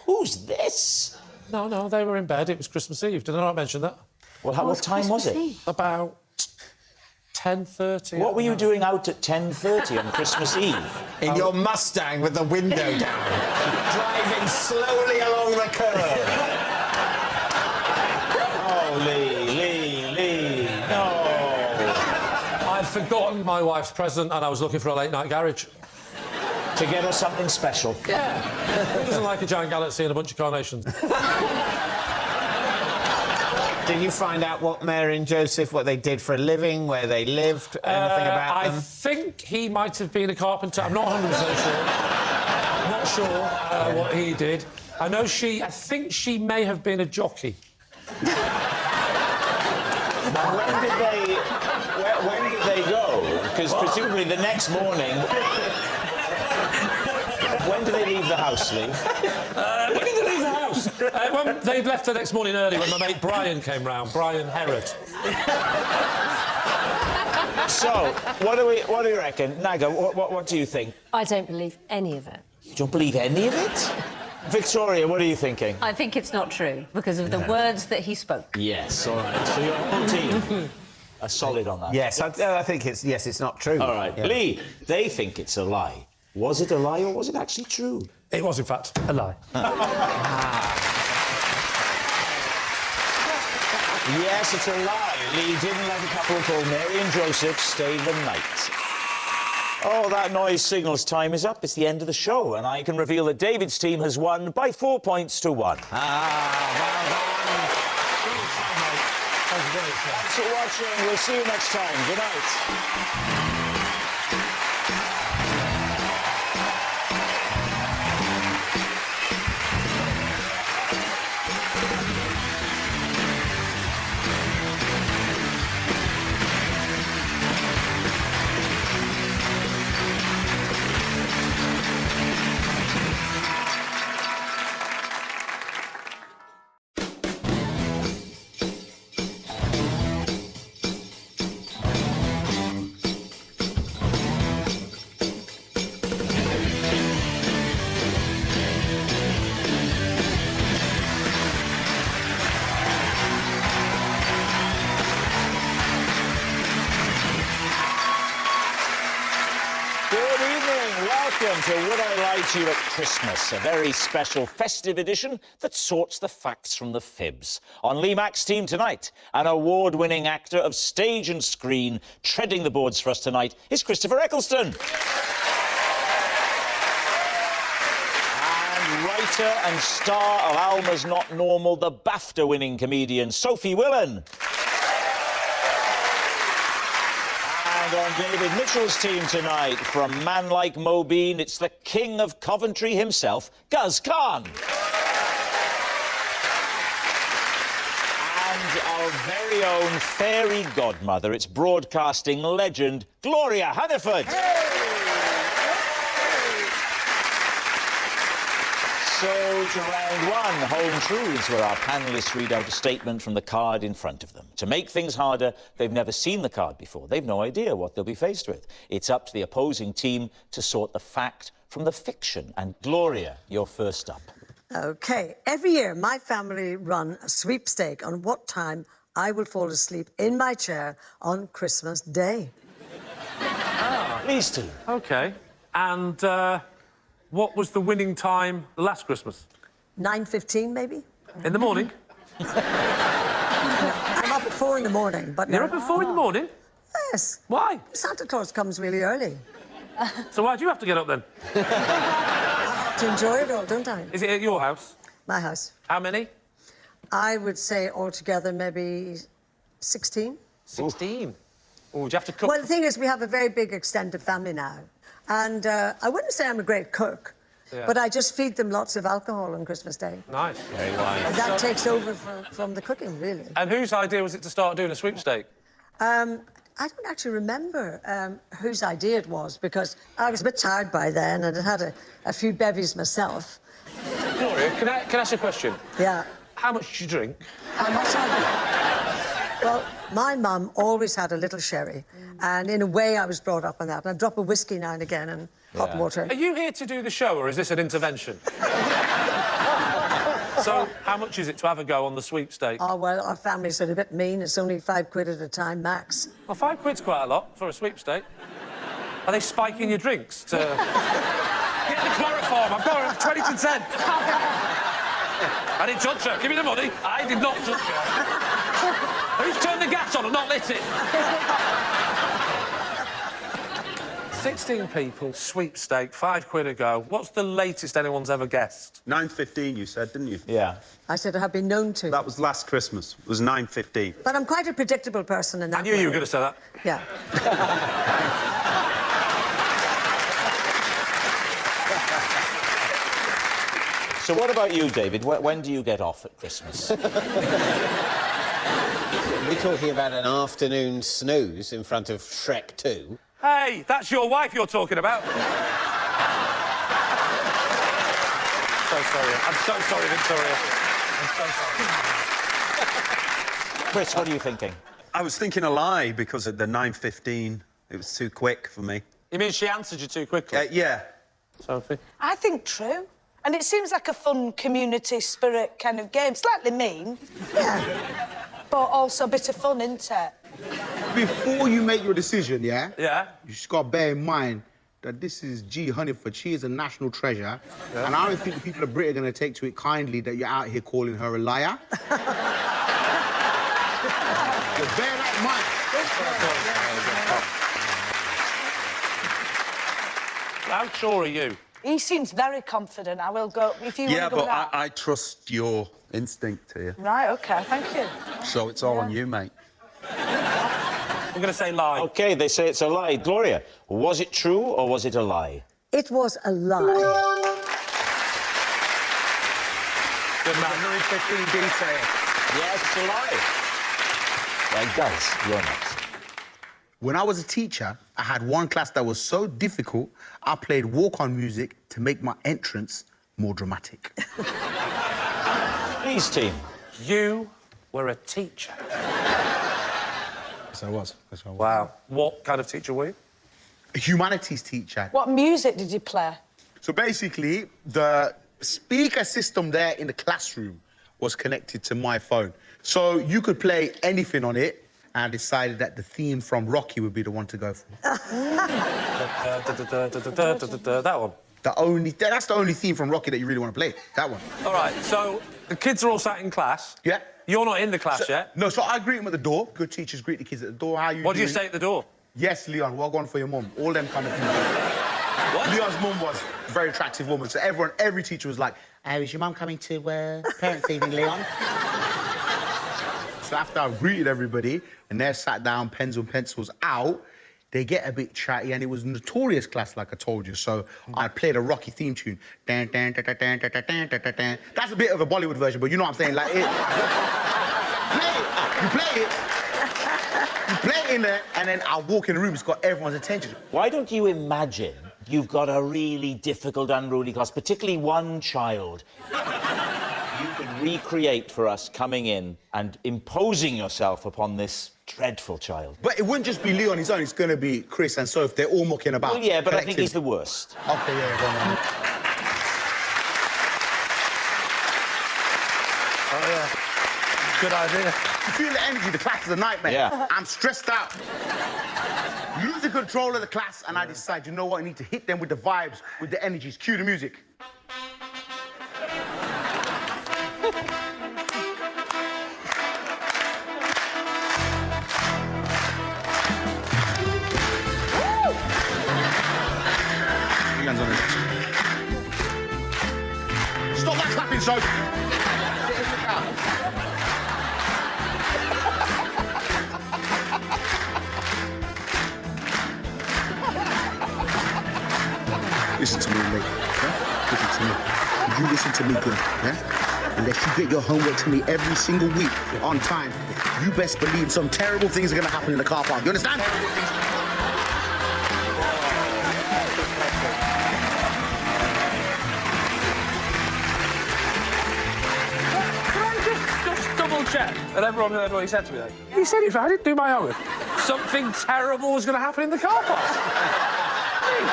who's this? No, they were in bed. It was Christmas Eve. Did I not mention that? Well, what time was it? About 10:30. What were you doing out at 10:30 on Christmas Eve? In your Mustang with the window down, driving slowly along the curb. Oh, Lee, no. I'd forgotten my wife's present and I was looking for a late-night garage. To get her something special? Yeah. Who doesn't like a giant galaxy and a bunch of carnations? Did you find out what Mary and Joseph, what they did for a living, where they lived, anything about them? I think he might have been a carpenter. I'm not 100% sure. I'm not sure what he did. I think she may have been a jockey. When did they go? Because presumably the next morning... When do they leave the house, Lee? When did they leave the house? They left the next morning early when my mate Brydon came round. Brian Herod. So, what do you reckon? Naga, what do you think? I don't believe any of it. You don't believe any of it? Victoria, what are you thinking? I think it's not true because of the words that he spoke. Yes, all right. So your whole team are solid on that. Yes, I think it's not true. All right. Yeah. Lee, they think it's a lie. Was it a lie or was it actually true? It was, in fact, a lie. Yes, it's a lie. Lee didn't let a couple called Mary and Joseph stay the night. Oh, that noise signals time is up. It's the end of the show, and I can reveal that David's team has won by 4 points to 1. Well done. Thanks for watching. We'll see you next time. Good night. Welcome to Would I Lie to You at Christmas, a very special festive edition that sorts the facts from the fibs. On Lee Mack's team tonight, an award-winning actor of stage and screen, treading the boards for us tonight is Christopher Eccleston. And writer and star of Alma's Not Normal, the BAFTA-winning comedian Sophie Willan. And on David Mitchell's team tonight, from Man Like Mobeen, it's the king of Coventry himself, Guz Khan. And our very own fairy godmother, it's broadcasting legend, Gloria Hunniford. So, to round one, Home Truths, where our panellists read out a statement from the card in front of them. To make things harder, they've never seen the card before. They've no idea what they'll be faced with. It's up to the opposing team to sort the fact from the fiction. And Gloria, you're first up. OK. Every year, my family run a sweepstake on what time I will fall asleep in my chair on Christmas Day. Please, team. OK. And, what was the winning time last Christmas? 9:15, maybe? In the morning? I'm up at 4 in the morning, but... You're up at 4 in the morning? Yes. Why? Santa Claus comes really early. So why do you have to get up then? To enjoy it all, don't I? Is it at your house? My house. How many? I would say altogether maybe 16. 16? Oh, do you have to cook? Well, the thing is, we have a very big extended family now. And I wouldn't say I'm a great cook, but I just feed them lots of alcohol on Christmas Day. Nice. Very wise. And that takes over from the cooking, really. And whose idea was it to start doing a sweepstake? I don't actually remember whose idea it was, because I was a bit tired by then and I'd had a few bevies myself. Gloria, can I ask you a question? Yeah. How much do you drink? How much I drink? Well, my mum always had a little sherry, and in a way I was brought up on that. And I'd drop a whiskey now and again and hot water. Are you here to do the show, or is this an intervention? So, how much is it to have a go on the sweepstake? Oh, well, our family's a bit mean. It's only £5 at a time, max. Well, £5's quite a lot for a sweepstake. Are they spiking your drinks to... Get the chloroform, I've got it, 20 to 10. I didn't touch her, give me the money. I did not touch her. Who's turned the gas on and not lit it? 16 people, sweepstake, £5 a go. What's the latest anyone's ever guessed? 9:15, you said, didn't you? Yeah. I said I have been known to. That was last Christmas. It was 9:15. But I'm quite a predictable person in that I knew you were going to say that. Yeah. So what about you, David? When do you get off at Christmas? We're talking about an afternoon snooze in front of Shrek 2. Hey, that's your wife you're talking about. So sorry. I'm so sorry, Victoria. I'm so sorry. Chris, what are you thinking? I was thinking a lie because at the 9:15, it was too quick for me. You mean she answered you too quickly? Yeah. Sophie? I think true. And it seems like a fun community spirit kind of game. Slightly mean. Yeah. But also a bit of fun, isn't it? Before you make your decision, yeah? Yeah. You just got to bear in mind that this is G. Hunniford. She is a national treasure. Yeah. And I don't think the people of Britain are going to take to it kindly that you're out here calling her a liar. So bear that in mind. How sure are you? He seems very confident. I will go... If you Yeah, want to go but with that. I trust your instinct here. Right, OK, thank you. So it's all on you, mate. I'm going to say lie. OK, they say it's a lie. Gloria, was it true or was it a lie? It was a lie. Good man. 9:15 detail. Yes, it's a lie. Well, Guz, you're next. When I was a teacher, I had one class that was so difficult, I played walk-on music to make my entrance more dramatic. Please, team. You were a teacher. Yes, I was. Yes, I was. Wow. What kind of teacher were you? A humanities teacher. What music did you play? So basically, the speaker system there in the classroom was connected to my phone. So you could play anything on it, and I decided that the theme from Rocky would be the one to go for. That one. That's the only theme from Rocky that you really want to play. That one. All right, so the kids are all sat in class. Yeah. You're not in the class yet. No, so I greet them at the door. Good teachers greet the kids at the door. How you What do you doing? say at the door? Yes, Leon, well gone for your mum. All them kind of things. What? Leon's mum was a very attractive woman, so every teacher was like, is your mum coming to parents' evening, Leon? So after I've greeted everybody, and they're sat down, pens and pencils out, they get a bit chatty, and it was notorious class, like I told you. So I played a Rocky theme tune. Dan, dan, dan, dan, dan, dan, dan, dan, dan. That's a bit of a Bollywood version, but you know what I'm saying? Like, you play it in there, and then I walk in the room, it's got everyone's attention. Why don't you imagine you've got a really difficult, unruly class, particularly one child? You could recreate for us coming in and imposing yourself upon this dreadful child. But it wouldn't just be Leo on his own, it's going to be Chris and Soph. They're all mucking about. Well, yeah, but I think he's the worst. OK, yeah, go on. Oh, yeah. Good idea. You feel the energy, the class is a nightmare. Yeah. I'm stressed out. Losing control of the class, and I decide, you know what, I need to hit them with the vibes, with the energies. Cue the music. Hands on it. Stop that clapping, Soph. Listen to me, mate. Yeah? Listen to me. You listen to me good, yeah? Unless you get your homework to me every single week on time, you best believe some terrible things are going to happen in the car park. You understand? Check. And everyone heard what he said to me then. He said if I didn't do my homework, something terrible was going to happen in the car park.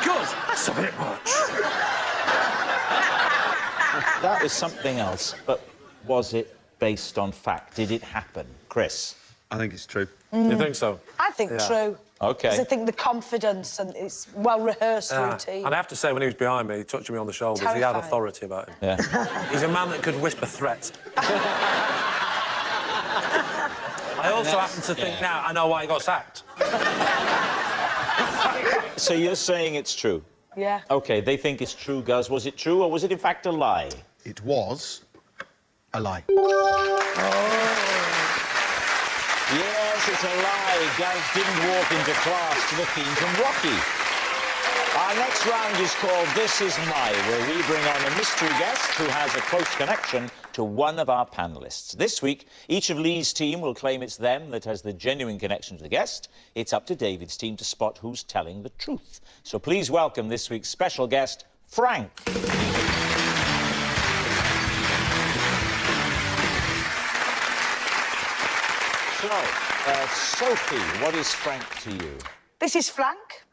Good. That's a bit much. That was something else, but was it based on fact? Did it happen? Chris? I think it's true. You think so? I think true. OK. Because I think the confidence and it's well-rehearsed routine. And I have to say, when he was behind me, touching me on the shoulders, he had authority about him. Yeah. He's a man that could whisper threats. I also happen to think now I know why he got sacked. So you're saying it's true? Yeah. OK, they think it's true, Guz. Was it true, or was it in fact a lie? It was a lie. Yes, it's a lie. Guz didn't walk into class to the theme from Rocky. Our next round is called This Is My, where we bring on a mystery guest who has a close connection to one of our panellists. This week, each of Lee's team will claim it's them that has the genuine connection to the guest. It's up to David's team to spot who's telling the truth. So please welcome this week's special guest, Frank. So, Sophie, what is Frank to you? This is Frank.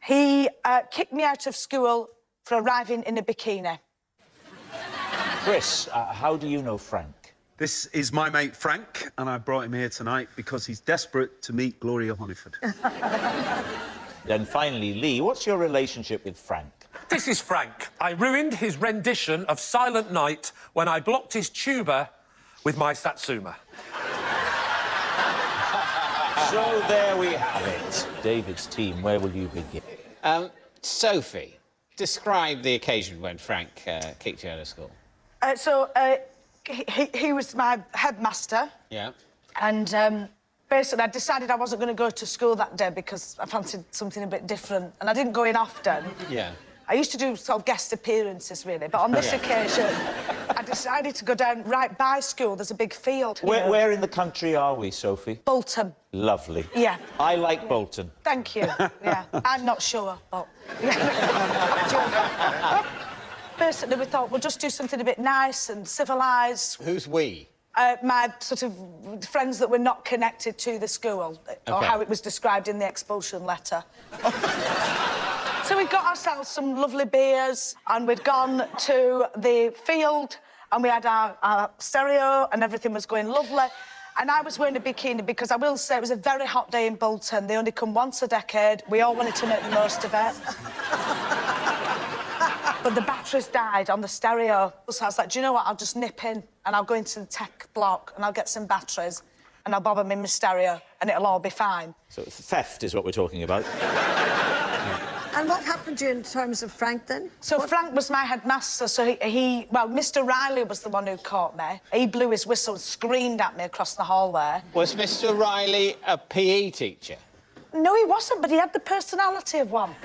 He kicked me out of school for arriving in a bikini. Chris, how do you know Frank? This is my mate Frank, and I brought him here tonight because he's desperate to meet Gloria Honeyford. Then finally, Lee, what's your relationship with Frank? This is Frank. I ruined his rendition of Silent Night when I blocked his tuba with my Satsuma. So there we have it. David's team, where will you begin? Sophie, describe the occasion when Frank kicked you out of school. He was my headmaster. Yeah. And basically, I decided I wasn't going to go to school that day because I fancied something a bit different. And I didn't go in often. Yeah. I used to do sort of guest appearances, really. But on this occasion, I decided to go down right by school. There's a big field. Where in the country are we, Sophie? Bolton. Lovely. Yeah. I like Bolton. Thank you. Yeah. I'm not sure, but... Basically, we thought we'll just do something a bit nice and civilised. Who's we? My sort of friends that were not connected to the school, or how it was described in the expulsion letter. So we got ourselves some lovely beers, and we'd gone to the field, and we had our stereo, and everything was going lovely. And I was wearing a bikini because I will say it was a very hot day in Bolton. They only come once a decade. We all wanted to make the most of it. But the batteries died on the stereo. So I was like, do you know what? I'll just nip in and I'll go into the tech block and I'll get some batteries and I'll bob them in my stereo and it'll all be fine. So theft is what we're talking about. And what happened to you in terms of Frank, then? So Frank was my headmaster, so well, Mr Riley was the one who caught me. He blew his whistle and screamed at me across the hallway. Was Mr Riley a PE teacher? No, he wasn't, but he had the personality of one.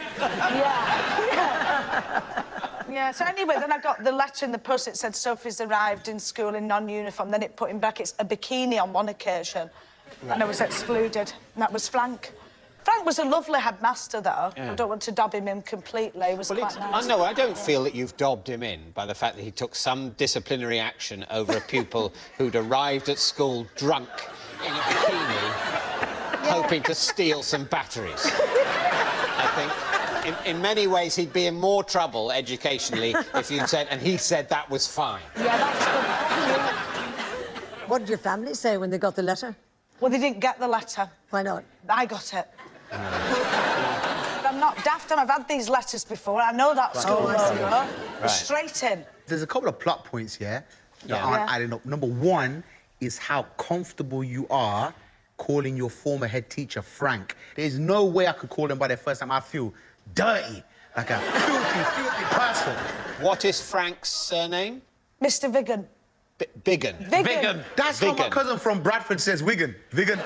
Yeah, so anyway, then I got the letter in the post. It said Sophie's arrived in school in non-uniform. Then it put in brackets a bikini on one occasion. Right. And I was excluded. And that was Frank. Frank was a lovely headmaster, though. Yeah. I don't want to dob him in completely. He was quite nice. No, I don't feel that you've dobbed him in by the fact that he took some disciplinary action over a pupil who'd arrived at school drunk in a bikini, hoping to steal some batteries. I think in many ways he'd be in more trouble educationally if you'd said, and he said that was fine. Yeah, that's good. What did your family say when they got the letter? Well, they didn't get the letter. Why not? I got it. I'm not daft, and I've had these letters before. I know that school. Straight in. There's a couple of plot points here that aren't adding up. Number one is how comfortable you are calling your former head teacher Frank. There's no way I could call him by their first name. I feel dirty, like a filthy person. What is Frank's surname? Mr Vigan. Biggin. Vigan. That's how my cousin from Bradford says Wigan. Vigan.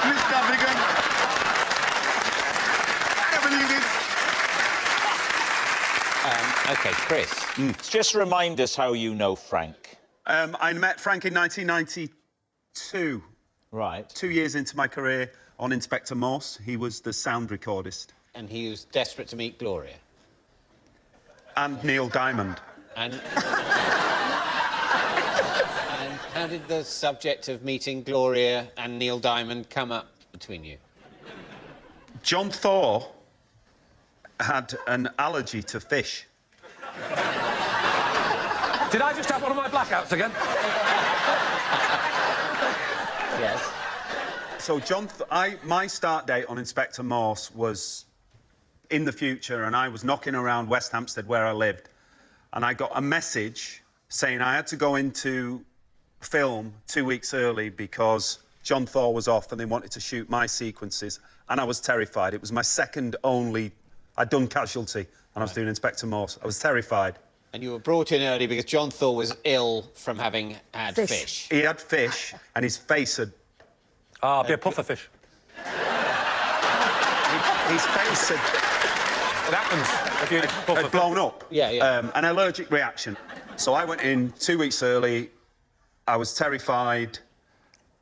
Mr Vigan. I can't believe this. OK, Chris, just remind us how you know Frank. I met Frank in 1992. Right. 2 years into my career on Inspector Morse. He was the sound recordist. And he was desperate to meet Gloria. And Neil Diamond. And how did the subject of meeting Gloria and Neil Diamond come up between you? John Thaw had an allergy to fish. Did I just have one of my blackouts again? Yes. So my start date on Inspector Morse was in the future, and I was knocking around West Hampstead where I lived, and I got a message saying I had to go into film 2 weeks early because John Thaw was off and they wanted to shoot my sequences, and I was terrified. It was my second only... I'd done Casualty, and I was doing Inspector Morse. I was terrified. And you were brought in early because John Thaw was ill from having had fish. He had fish, and his face had... Ah, be a puffer fish. His face had... It happens if you had blown up. Yeah. An allergic reaction. So I went in 2 weeks early. I was terrified,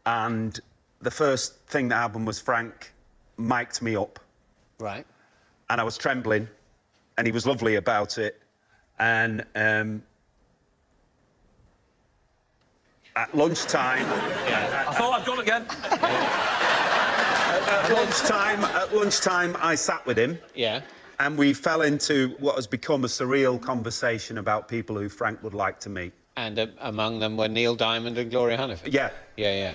and the first thing that happened was Frank mic'd me up. Right. And I was trembling, and he was lovely about it. And at lunchtime... I thought I'd gone again. At lunchtime, I sat with him. Yeah. And we fell into what has become a surreal conversation about people who Frank would like to meet. And among them were Neil Diamond and Gloria Hunniford. Yeah. Yeah.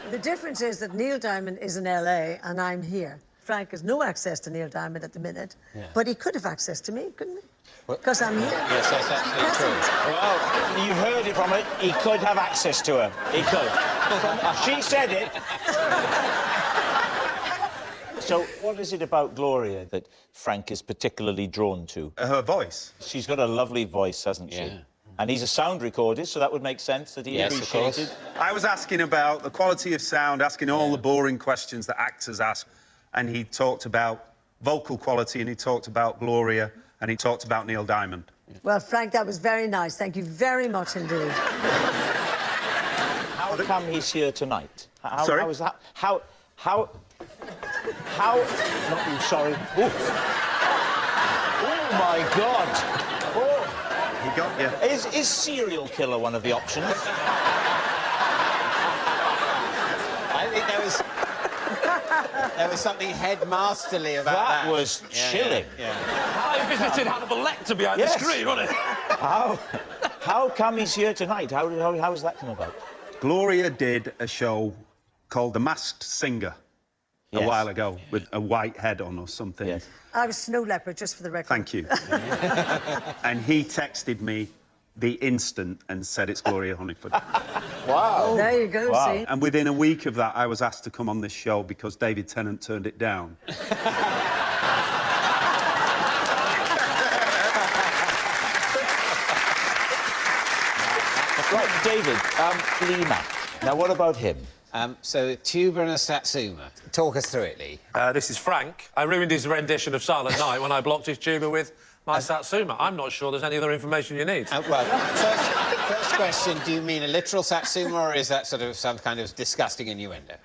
The difference is that Neil Diamond is in LA and I'm here. Frank has no access to Neil Diamond at the minute, but he could have access to me, couldn't he? Because I'm here. Yes, that's absolutely true. Well, you've heard it from her. He could have access to her. He could. She said it. So what is it about Gloria that Frank is particularly drawn to? Her voice. She's got a lovely voice, hasn't she? Yeah. And he's a sound recordist, so that would make sense that he appreciated. I was asking about the quality of sound, asking all the boring questions that actors ask, and he talked about vocal quality, and he talked about Gloria, and he talked about Neil Diamond. Well, Frank, that was very nice. Thank you very much indeed. How come he's here tonight? Sorry? How is that? How... Not you, sorry. Oh my God! Oh, he got you. Is serial killer one of the options? I think there was something headmasterly about that. That was chilling. I visited Hannibal Lecter behind the screen, wasn't it? How come he's here tonight? How has that come about? Gloria did a show called The Masked Singer a while ago with a white head on or something. Yes. I was Snow Leopard, just for the record. Thank you. And he texted me the instant and said it's Gloria Hunniford. Wow. There you go, see? And within a week of that, I was asked to come on this show because David Tennant turned it down. Right, David, Lee Mack. Now, what about him? So, a tuba and a satsuma. Talk us through it, Lee. This is Frank. I ruined his rendition of Silent Night when I blocked his tuba with my satsuma. I'm not sure there's any other information you need. First question, do you mean a literal satsuma, or is that sort of some kind of disgusting innuendo?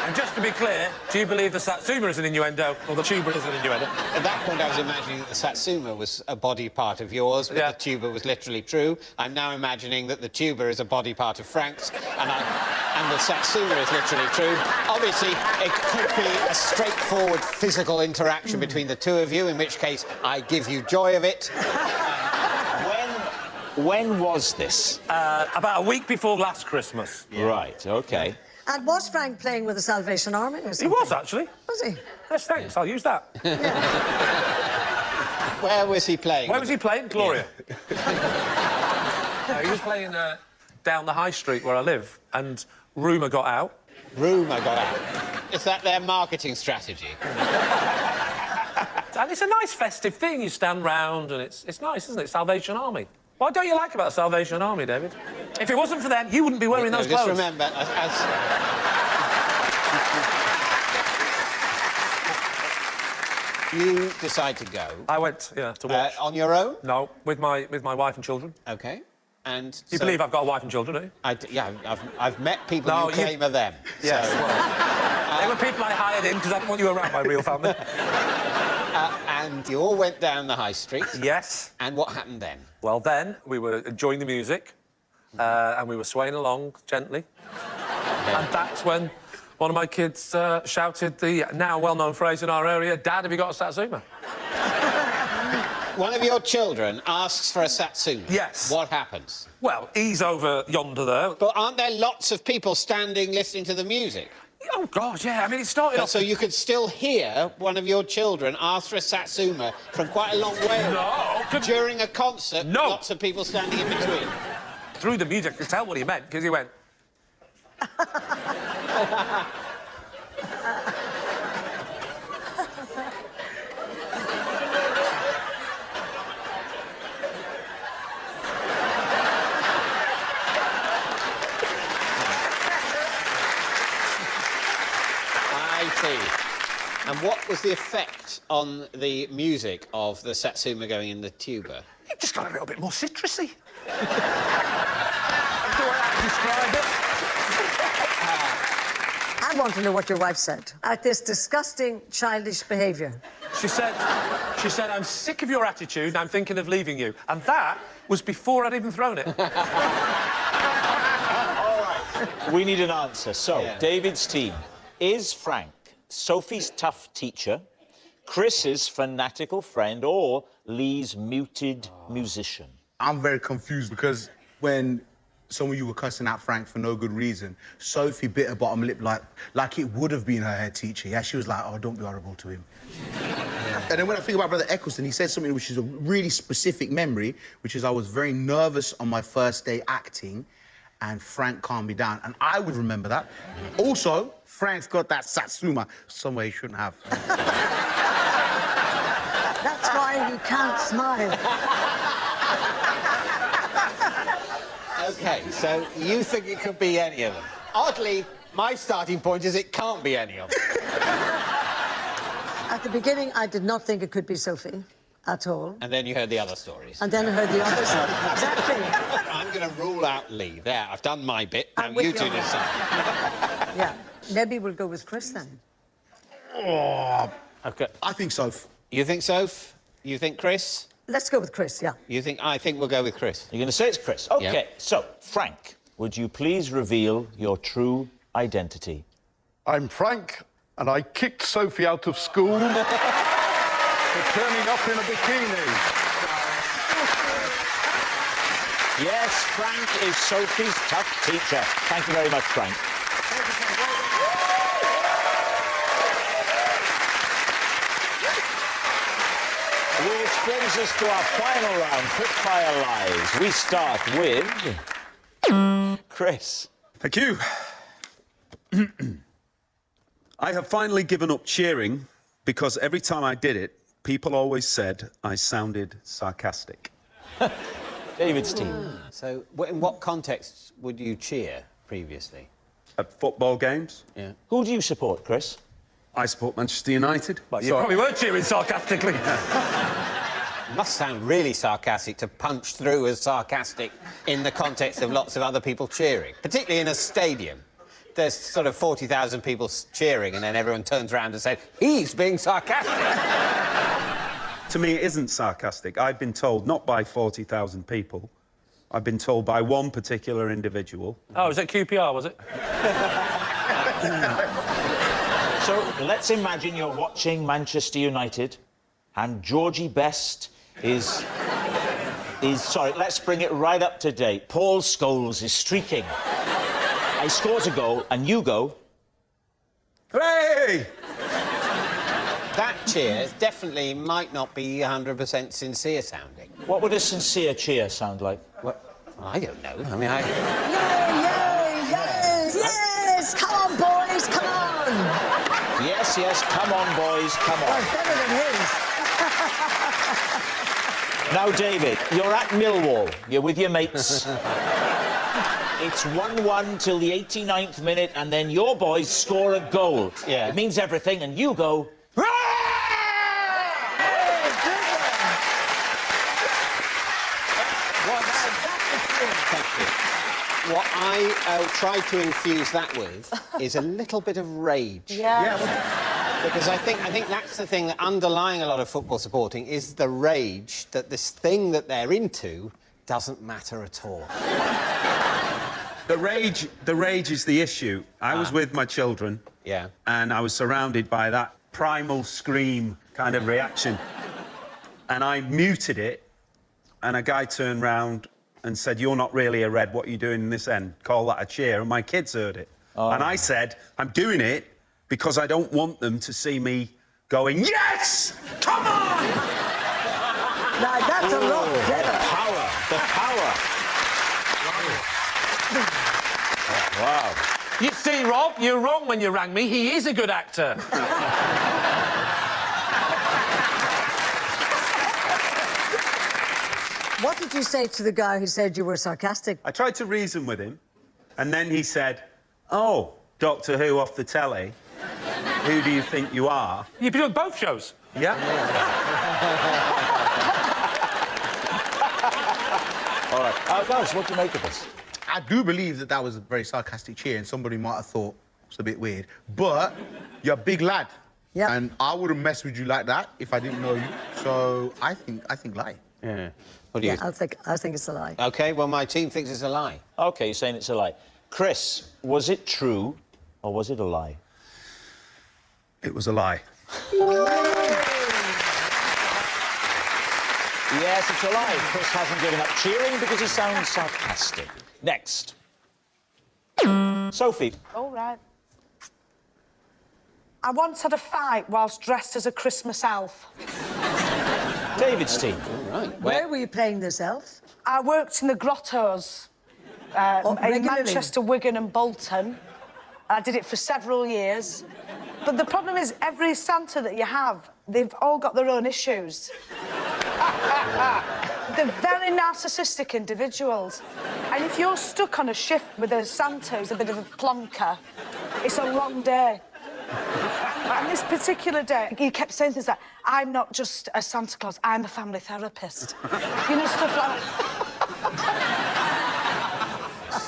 And just to be clear, do you believe the satsuma is an innuendo or the tuba is an innuendo? At that point, I was imagining that the satsuma was a body part of yours, but the tuba was literally true. I'm now imagining that the tuba is a body part of Frank's, and the satsuma is literally true. Obviously, it could be a straightforward physical interaction between the two of you, in which case I give you joy of it. When was this? About a week before last Christmas. Right, OK. And was Frank playing with the Salvation Army or something? He was, actually. Was he? Yes, thanks. I'll use that. Where was he playing? Where was he playing? Gloria. No, he was playing down the high street where I live, and rumour got out. Rumour got out? Is that their marketing strategy? And it's a nice festive thing. You stand round, and it's nice, isn't it? Salvation Army. What don't you like about Salvation Army, David? If it wasn't for them, you wouldn't be wearing those clothes. Just remember, you decide to go. I went, to watch. On your own? No, with my wife and children. OK. And you believe I've got a wife and children, do you? I've met people who claim are them. Yes. So. They were people I hired in because I didn't want you around my real family. And you all went down the high street. Yes. And what happened then? Well, then we were enjoying the music, and we were swaying along gently. And that's when one of my kids shouted the now well-known phrase in our area, "Dad, have you got a satsuma?" One of your children asks for a satsuma. Yes. What happens? Well, he's over yonder there. But aren't there lots of people standing listening to the music? Oh, God, yeah. I mean, it started off... So you could still hear one of your children ask for a satsuma from quite a long way away. No. During a concert, no. Lots of people standing in between. Through the music, I could tell what he meant, because he went... And what was the effect on the music of the satsuma going in the tuba? It just got a little bit more citrusy. That's the way I describe it. I want to know what your wife said at this disgusting, childish behaviour. She said, I'm sick of your attitude and I'm thinking of leaving you. And that was before I'd even thrown it. All right. We need an answer. So, David's team. Is Frank Sophie's tough teacher, Chris's fanatical friend, or Lee's muted musician? I'm very confused because when some of you were cussing out Frank for no good reason, Sophie bit her bottom lip like it would have been her head teacher. Yeah, she was like, "Oh, don't be horrible to him." And then when I think about Brother Eccleston, he said something which is a really specific memory, which is I was very nervous on my first day acting, and Frank calmed me down. And I would remember that. Also, Frank's got that satsuma somewhere he shouldn't have. That's why he can't smile. OK, so you think it could be any of them. Oddly, my starting point is it can't be any of them. At the beginning, I did not think it could be Sophie at all. And then you heard the other stories. And then I heard the other stories. Exactly. I'm going to rule out Lee. There, I've done my bit. Now you two decide. Yeah. Maybe we'll go with Chris then. Oh, OK. I think Soph. You think Soph? You think Chris? Let's go with Chris, yeah. I think we'll go with Chris. You're going to say it's Chris? OK, yeah. So, Frank, would you please reveal your true identity? I'm Frank, and I kicked Sophie out of school for turning up in a bikini. Yes, Frank is Sophie's tough teacher. Thank you very much, Frank. Which brings us to our final round, quickfire lives. We start with Chris. Thank you. I have finally given up cheering because every time I did it, people always said I sounded sarcastic. David's team. So, in what context would you cheer previously? At football games. Yeah. Who do you support, Chris? I support Manchester United. Well, you probably weren't cheering sarcastically. Must sound really sarcastic to punch through as sarcastic in the context of lots of other people cheering, particularly in a stadium. There's sort of 40,000 people cheering, and then everyone turns around and says, he's being sarcastic. To me, it isn't sarcastic. I've been told, not by 40,000 people, I've been told by one particular individual. Oh, was it QPR, was it? So let's imagine you're watching Manchester United and Georgie Best is... Sorry, let's bring it right up to date. Paul Scholes is streaking. He scores a goal and you go... Hooray! That cheer definitely might not be 100% sincere sounding. What would a sincere cheer sound like? What? I don't know. I mean, Yay, yay, yes, yes! Come on, boys, come on! Yes, yes, come on, boys, come on. That's better than his. Now, David, you're at Millwall. You're with your mates. It's 1-1 till the 89th minute, and then your boys score a goal. Yeah. It means everything, and you go... What I tried to infuse that with is a little bit of rage. Yeah. Because I think that's the thing that underlying a lot of football supporting is the rage that this thing that they're into doesn't matter at all. The rage is the issue. I was with my children. Yeah. And I was surrounded by that primal scream kind of reaction. And I muted it, and a guy turned round and said, "You're not really a red, what are you doing in this end? Call that a cheer." And my kids heard it. Oh. And I said, "I'm doing it because I don't want them to see me going, yes! Come on!" Now, that's a lot better. The power. Wow. You see, Rob, you're wrong when you rang me. He is a good actor. What did you say to the guy who said you were sarcastic? I tried to reason with him, and then he said, "Oh, Doctor Who off the telly. Who do you think you are?" You've been doing both shows? Yeah. All right. Guys, what do you make of this? I do believe that was a very sarcastic cheer, and somebody might have thought it's a bit weird. But you're a big lad. Yeah. And I wouldn't mess with you like that if I didn't know you. So I think lie. Yeah. What do you... I think it's a lie. OK, well, my team thinks it's a lie. OK, you're saying it's a lie. Chris, was it true or was it a lie? It was a lie. Yes, it's a lie. Chris hasn't given up cheering because he sounds sarcastic. Next. Sophie. All right. I once had a fight whilst dressed as a Christmas elf. David's team. All right. Where were you playing this elf? I worked in the grottos in regularly? Manchester, Wigan and Bolton. I did it for several years. But the problem is, every Santa that you have, they've all got their own issues. They're very narcissistic individuals. And if you're stuck on a shift with a Santa who's a bit of a plonker, it's a long day. And this particular day, he kept saying things like, "I'm not just a Santa Claus, I'm a family therapist." You know, stuff like that.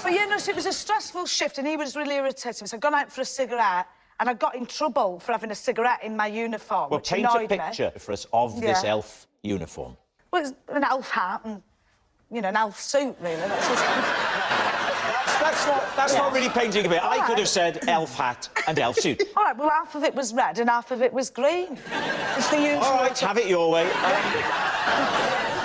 But, you know, so it was a stressful shift, and he was really irritating. So I'd gone out for a cigarette, and I got in trouble for having a cigarette in my uniform, Well, which paint a annoyed picture for us of this elf uniform. Well, it's an elf hat and, you know, an elf suit, really. That's just... That's not really painting a bit. I could have said elf hat and elf suit. All right, well, half of it was red and half of it was green. It's the usual... All right, have it your way.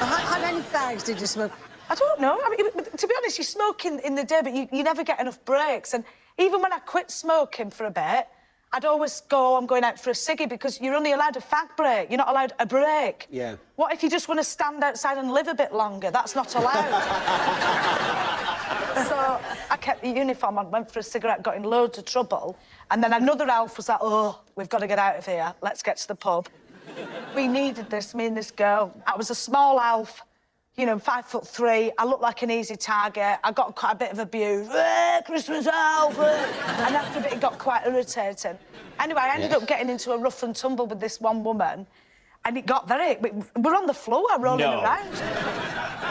How many fags did you smoke? I don't know. I mean, to be honest, you smoke in the day, but you never get enough breaks. And even when I quit smoking for a bit, I'd always go, I'm going out for a ciggy, because you're only allowed a fag break. You're not allowed a break. Yeah. What if you just want to stand outside and live a bit longer? That's not allowed. So I kept the uniform on, went for a cigarette, got in loads of trouble. And then another elf was like, oh, we've got to get out of here. Let's get to the pub. We needed this, me and this girl. I was a small elf, you know, 5'3". I looked like an easy target. I got quite a bit of abuse. Christmas elf! And after a bit, it got quite irritating. Anyway, I ended up getting into a rough and tumble with this one woman, and it got very... We're on the floor rolling around.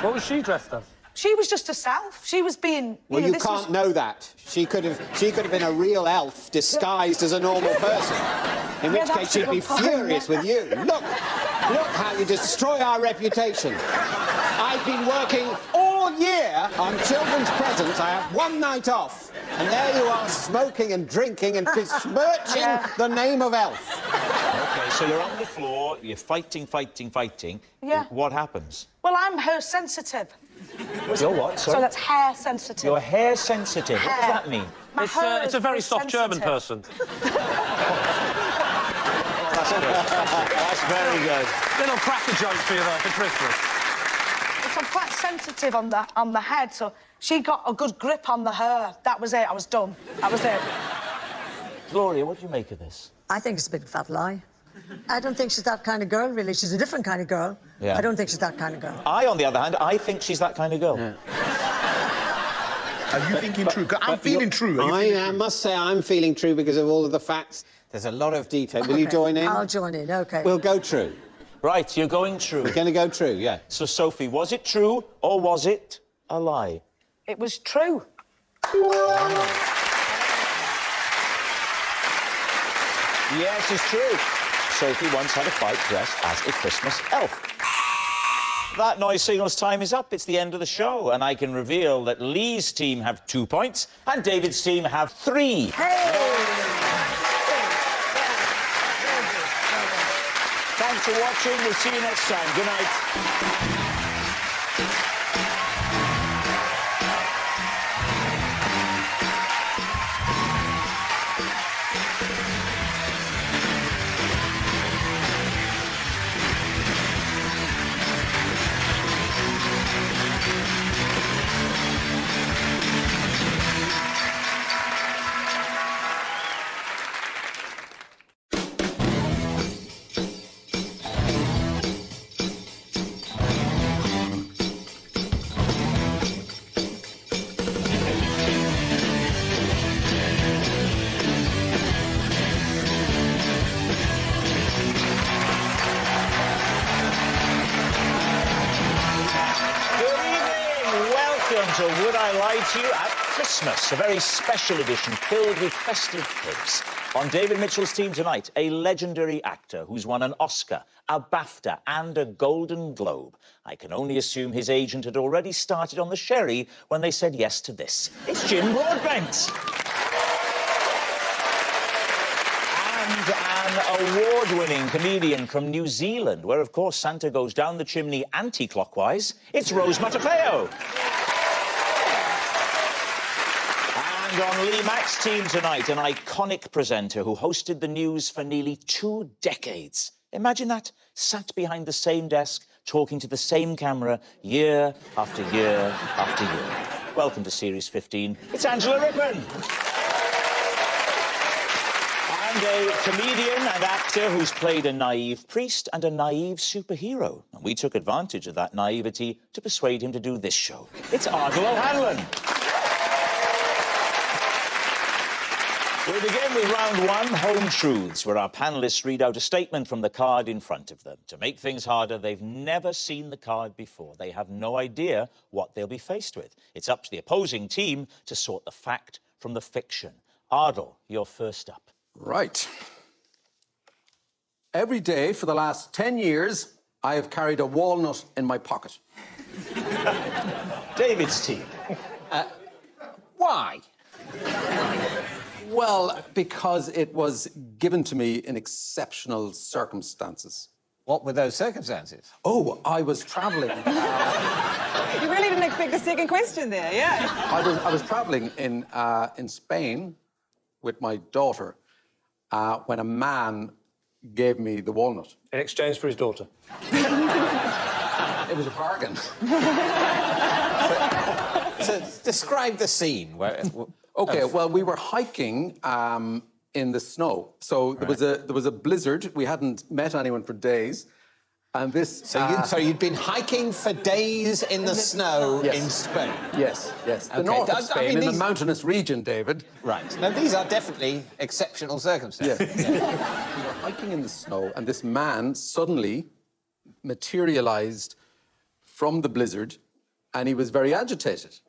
What was she dressed as? She was just herself. She was being... Well, you you can't know that. She could have been a real elf disguised as a normal person. In which case she'd be furious with you. Look how you destroy our reputation. I've been working all year on children's presents. I have one night off. And there you are, smoking and drinking and besmirching the name of elf. OK, so you're on the floor, you're fighting. Yeah. What happens? Well, I'm hair sensitive. You're what, sorry? So that's hair sensitive. You're hair sensitive. Hair. What does that mean? It's a very soft German person. That's very good. Little cracker joke for you there for Christmas. So I'm quite sensitive on the head, so she got a good grip on the hair. That was it. I was done. That was it. Gloria, what do you make of this? I think it's a big fat lie. I don't think she's that kind of girl, really. She's a different kind of girl. Yeah. I don't think she's that kind of girl. I, on the other hand, I think she's that kind of girl. Are you thinking true? 'Cause I'm feeling true. I must say I'm feeling true because of all of the facts. There's a lot of detail. Will you join in? I'll join in, OK. We'll go true. Right, you're going true. We're going to go true, yeah. So, Sophie, was it true or was it a lie? It was true. Yes, it's true. Sophie once had a fight dressed as a Christmas elf. That noise signal's time is up. It's the end of the show, and I can reveal that Lee's team have 2 points and David's team have 3. Thanks for watching. We'll see you next time. Good night. To Would I Lie to You at Christmas, a very special edition filled with festive clips. On David Mitchell's team tonight, a legendary actor who's won an Oscar, a BAFTA and a Golden Globe. I can only assume his agent had already started on the sherry when they said yes to this. It's Jim Broadbent. And an award-winning comedian from New Zealand, where, of course, Santa goes down the chimney anti-clockwise. It's Rose Matafeo. And on Lee Mack's team tonight, an iconic presenter who hosted the news for nearly 2 decades. Imagine that, sat behind the same desk, talking to the same camera, year after year after year. Welcome to Series 15. It's Angela Rippon. And a comedian and actor who's played a naive priest and a naive superhero. And we took advantage of that naivety to persuade him to do this show. It's Ardal O'Hanlon. We begin with round 1, Home Truths, where our panellists read out a statement from the card in front of them. To make things harder, they've never seen the card before. They have no idea what they'll be faced with. It's up to the opposing team to sort the fact from the fiction. Ardal, you're first up. Right. Every day for the last 10 years, I have carried a walnut in my pocket. David's team. Why? Well, because it was given to me in exceptional circumstances. What were those circumstances? Oh, I was travelling. You really didn't expect a second question there, yeah. I was travelling in Spain with my daughter when a man gave me the walnut. In exchange for his daughter. It was a bargain. So describe the scene. Okay, well, we were hiking in the snow. So there was a blizzard. We hadn't met anyone for days. And this... So you'd been hiking for days in the snow yes. in Spain? Yes, yes. The Okay. north of Spain, in these... the mountainous region, David. Right. Now, these are definitely exceptional circumstances. Yeah. We were hiking in the snow, and this man suddenly materialised from the blizzard, and he was very agitated.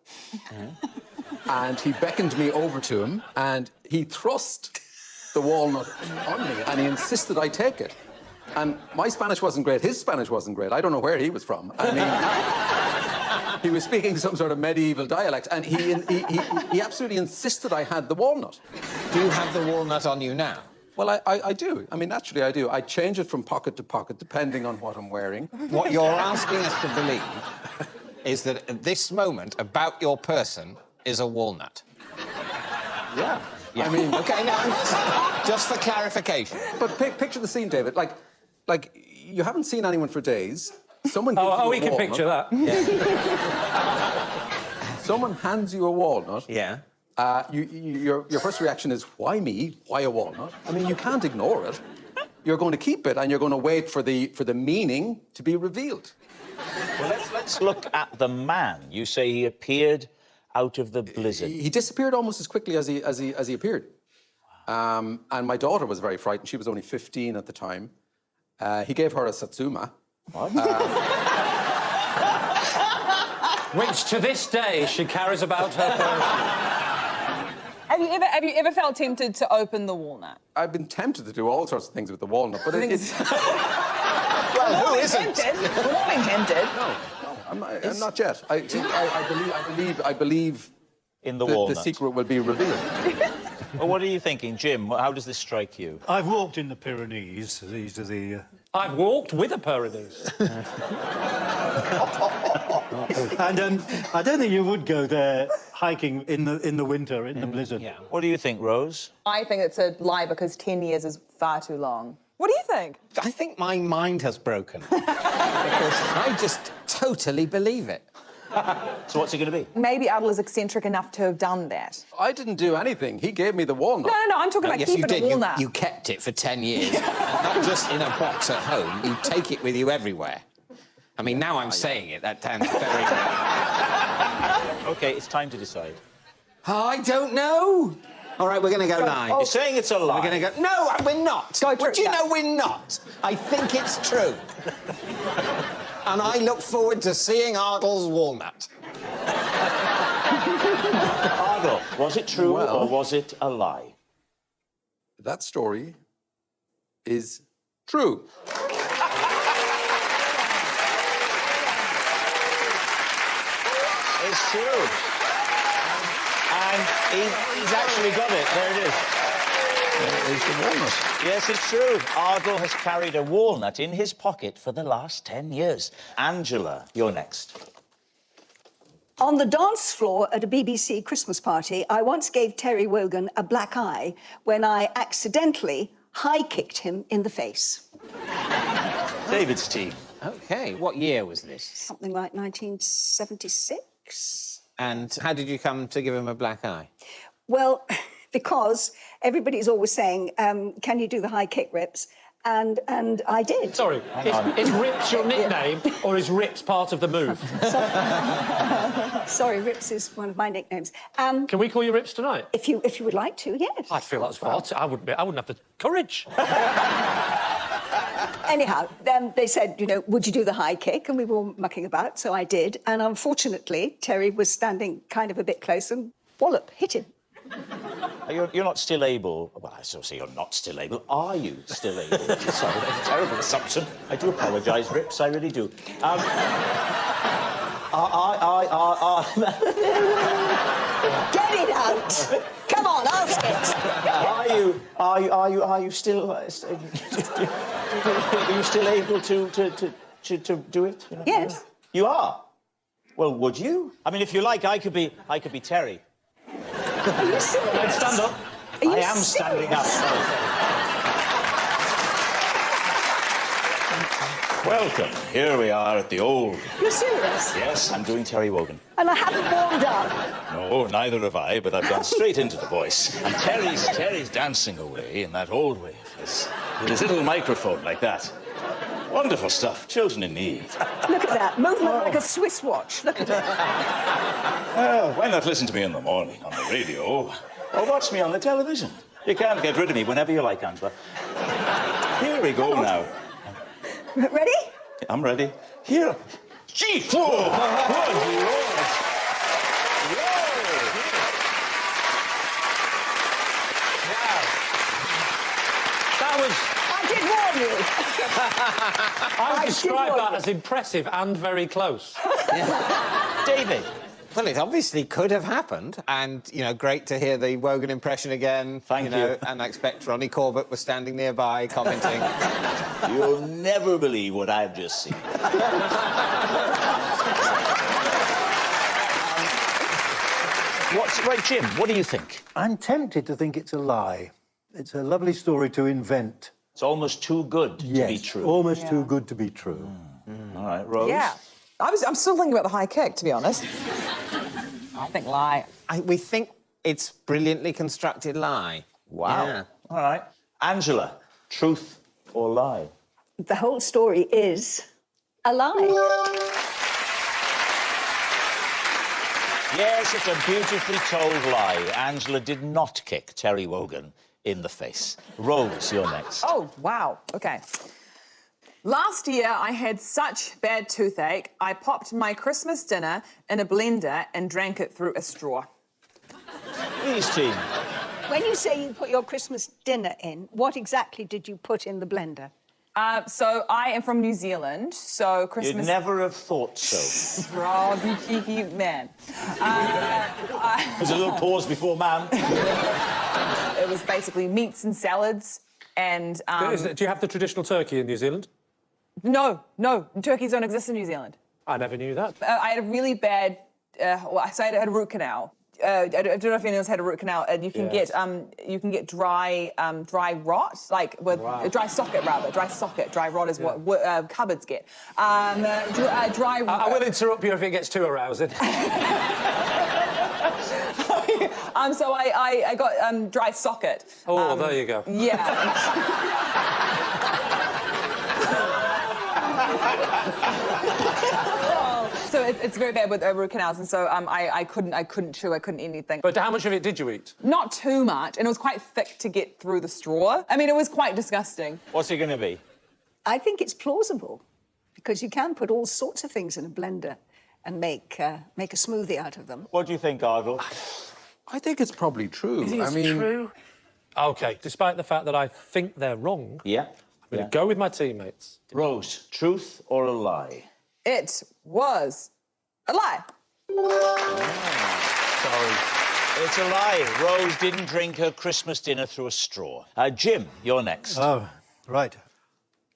And he beckoned me over to him, and he thrust the walnut on me, and he insisted I take it. And my Spanish wasn't great. His Spanish wasn't great. I don't know where he was from. I mean, he was speaking some sort of medieval dialect, and he absolutely insisted I had the walnut. Do you have the walnut on you now? Well, I do. I mean, naturally, I do. I change it from pocket to pocket, depending on what I'm wearing. What you're asking us to believe is that at this moment, about your person is a walnut. Yeah. Yeah. I mean... OK, now, just for clarification. But picture the scene, David. Like, you haven't seen anyone for days. Someone gives you a we can walnut. picture that. Yeah. Someone hands you a walnut. Yeah. Your first reaction is, why me? Why a walnut? I mean, you can't ignore it. You're going to keep it, and you're going to wait for the meaning to be revealed. Well, let's look at the man. You say he appeared out of the blizzard. He disappeared almost as quickly as he appeared. And my daughter was very frightened. She was only 15 at the time. He gave her a satsuma. What? Which, to this day, she carries about her person. Have you ever felt tempted to open the walnut? I've been tempted to do all sorts of things with the walnut, but it's... Well, who isn't? We're all been tempted. No, I'm not yet. I believe in the the walnut. secret will be revealed. Well, what are you thinking, Jim? How does this strike you? I've walked in the Pyrenees. These are the... I've walked with a Pyrenees. And I don't think you would go there hiking in the winter, in the blizzard. Yeah. What do you think, Rose? I think it's a lie because 10 years is far too long. What do you think? I think my mind has broken. Because I just totally believe it. So what's it going to be? Maybe Adel is eccentric enough to have done that. I didn't do anything. He gave me the walnut. No, I'm talking about yes, keeping you did. a walnut. You kept it for 10 years. Not just in a box at home. You take it with you everywhere. I mean, now I'm saying it. That sounds very... OK, it's time to decide. I don't know. All right, we're going to go live. You're saying it's a lie. We're going to go... No, we're not. Do you know we're not? I think it's true. And I look forward to seeing Ardel's walnut. Ardel, was it true or was it a lie? That story is true. It's true. And he's actually got it. There it is. It's the walnut. Yes, it's true. Ardel has carried a walnut in his pocket for the last 10 years. Angela, you're next. On the dance floor at a BBC Christmas party, I once gave Terry Wogan a black eye when I accidentally high-kicked him in the face. David's team. OK, what year was this? Something like 1976. And how did you come to give him a black eye? Well, because everybody's always saying, can you do the high kick rips? And I did. Sorry, is Rips your nickname, or is Rips part of the move? Sorry, Rips is one of my nicknames. Can we call you Rips tonight? If you would like to, yes. I'd feel that's far too... I wouldn't have the courage. Anyhow, they said, you know, would you do the high kick? And we were all mucking about, so I did. And unfortunately, Terry was standing kind of a bit close and wallop, hit him. You're not still able... Well, I sort of say you're not still able. Are you still able? Sorry, that's a terrible assumption. I do apologise, Rips, I really do. Are Get it out! Come on, I'll sit. Are you still are you still able to do it? You know? Yes. You are. Well, would you? I mean, if you like, I could be Terry. Are you serious? Stand up. Are you I am standing up. Welcome. Here we are at the old. You're serious? Yes, I'm doing Terry Wogan. And I haven't warmed up. No, neither have I, but I've gone straight into the voice. And Terry's dancing away in that old way of his, with his little microphone like that. Wonderful stuff. Children in need. Look at that. Movement like a Swiss watch. Look at it. Well, why not listen to me in the morning on the radio or watch me on the television? You can't get rid of me whenever you like, Angela. Here we go now. Ready? I'm ready. Here. Gee! Whoa! Good Lord! That was... I did warn you. I would describe that as impressive and very close. David? Well, it obviously could have happened, and, you know, great to hear the Wogan impression again. Thank you. And I expect Ronnie Corbett was standing nearby commenting. You'll never believe what I've just seen. Right, Jim, what do you think? I'm tempted to think it's a lie. It's a lovely story to invent. It's almost too good to be true. Almost too good to be true. All right, Rose? Yeah. I'm still thinking about the high kick, to be honest. I think lie. We think it's brilliantly constructed lie. Wow. Yeah. All right. Angela, truth or lie? The whole story is a lie. Yes, it's a beautifully told lie. Angela did not kick Terry Wogan in the face. Rose, you're next. Oh, wow. OK. Last year, I had such bad toothache, I popped my Christmas dinner in a blender and drank it through a straw. Please, team. When you say you put your Christmas dinner in, what exactly did you put in the blender? So I am from New Zealand, so Christmas... You'd never have thought so. Oh, you cheeky man. There's a little pause before man. It was basically meats and salads and... Do you have the traditional turkey in New Zealand? No. Turkeys don't exist in New Zealand. I never knew that. I had a really bad... I had a root canal. I don't know if anyone's had a root canal. You can get dry rot, like with dry socket, dry rot is what cupboards get. Dry. I will interrupt you if it gets too arousing. So I got dry socket. Oh, there you go. Yeah. So it's very bad with root canals, and so I couldn't chew, I couldn't eat anything. But how much of it did you eat? Not too much, and it was quite thick to get through the straw. I mean, it was quite disgusting. What's it going to be? I think it's plausible, because you can put all sorts of things in a blender and make a smoothie out of them. What do you think, Ardle? I think it's probably true. Is it true? OK, despite the fact that I think they're wrong, yeah, I'm going to go with my teammates. Rose, truth or a lie? It was a lie. Sorry. It's a lie. Rose didn't drink her Christmas dinner through a straw. Jim, you're next. Oh, right.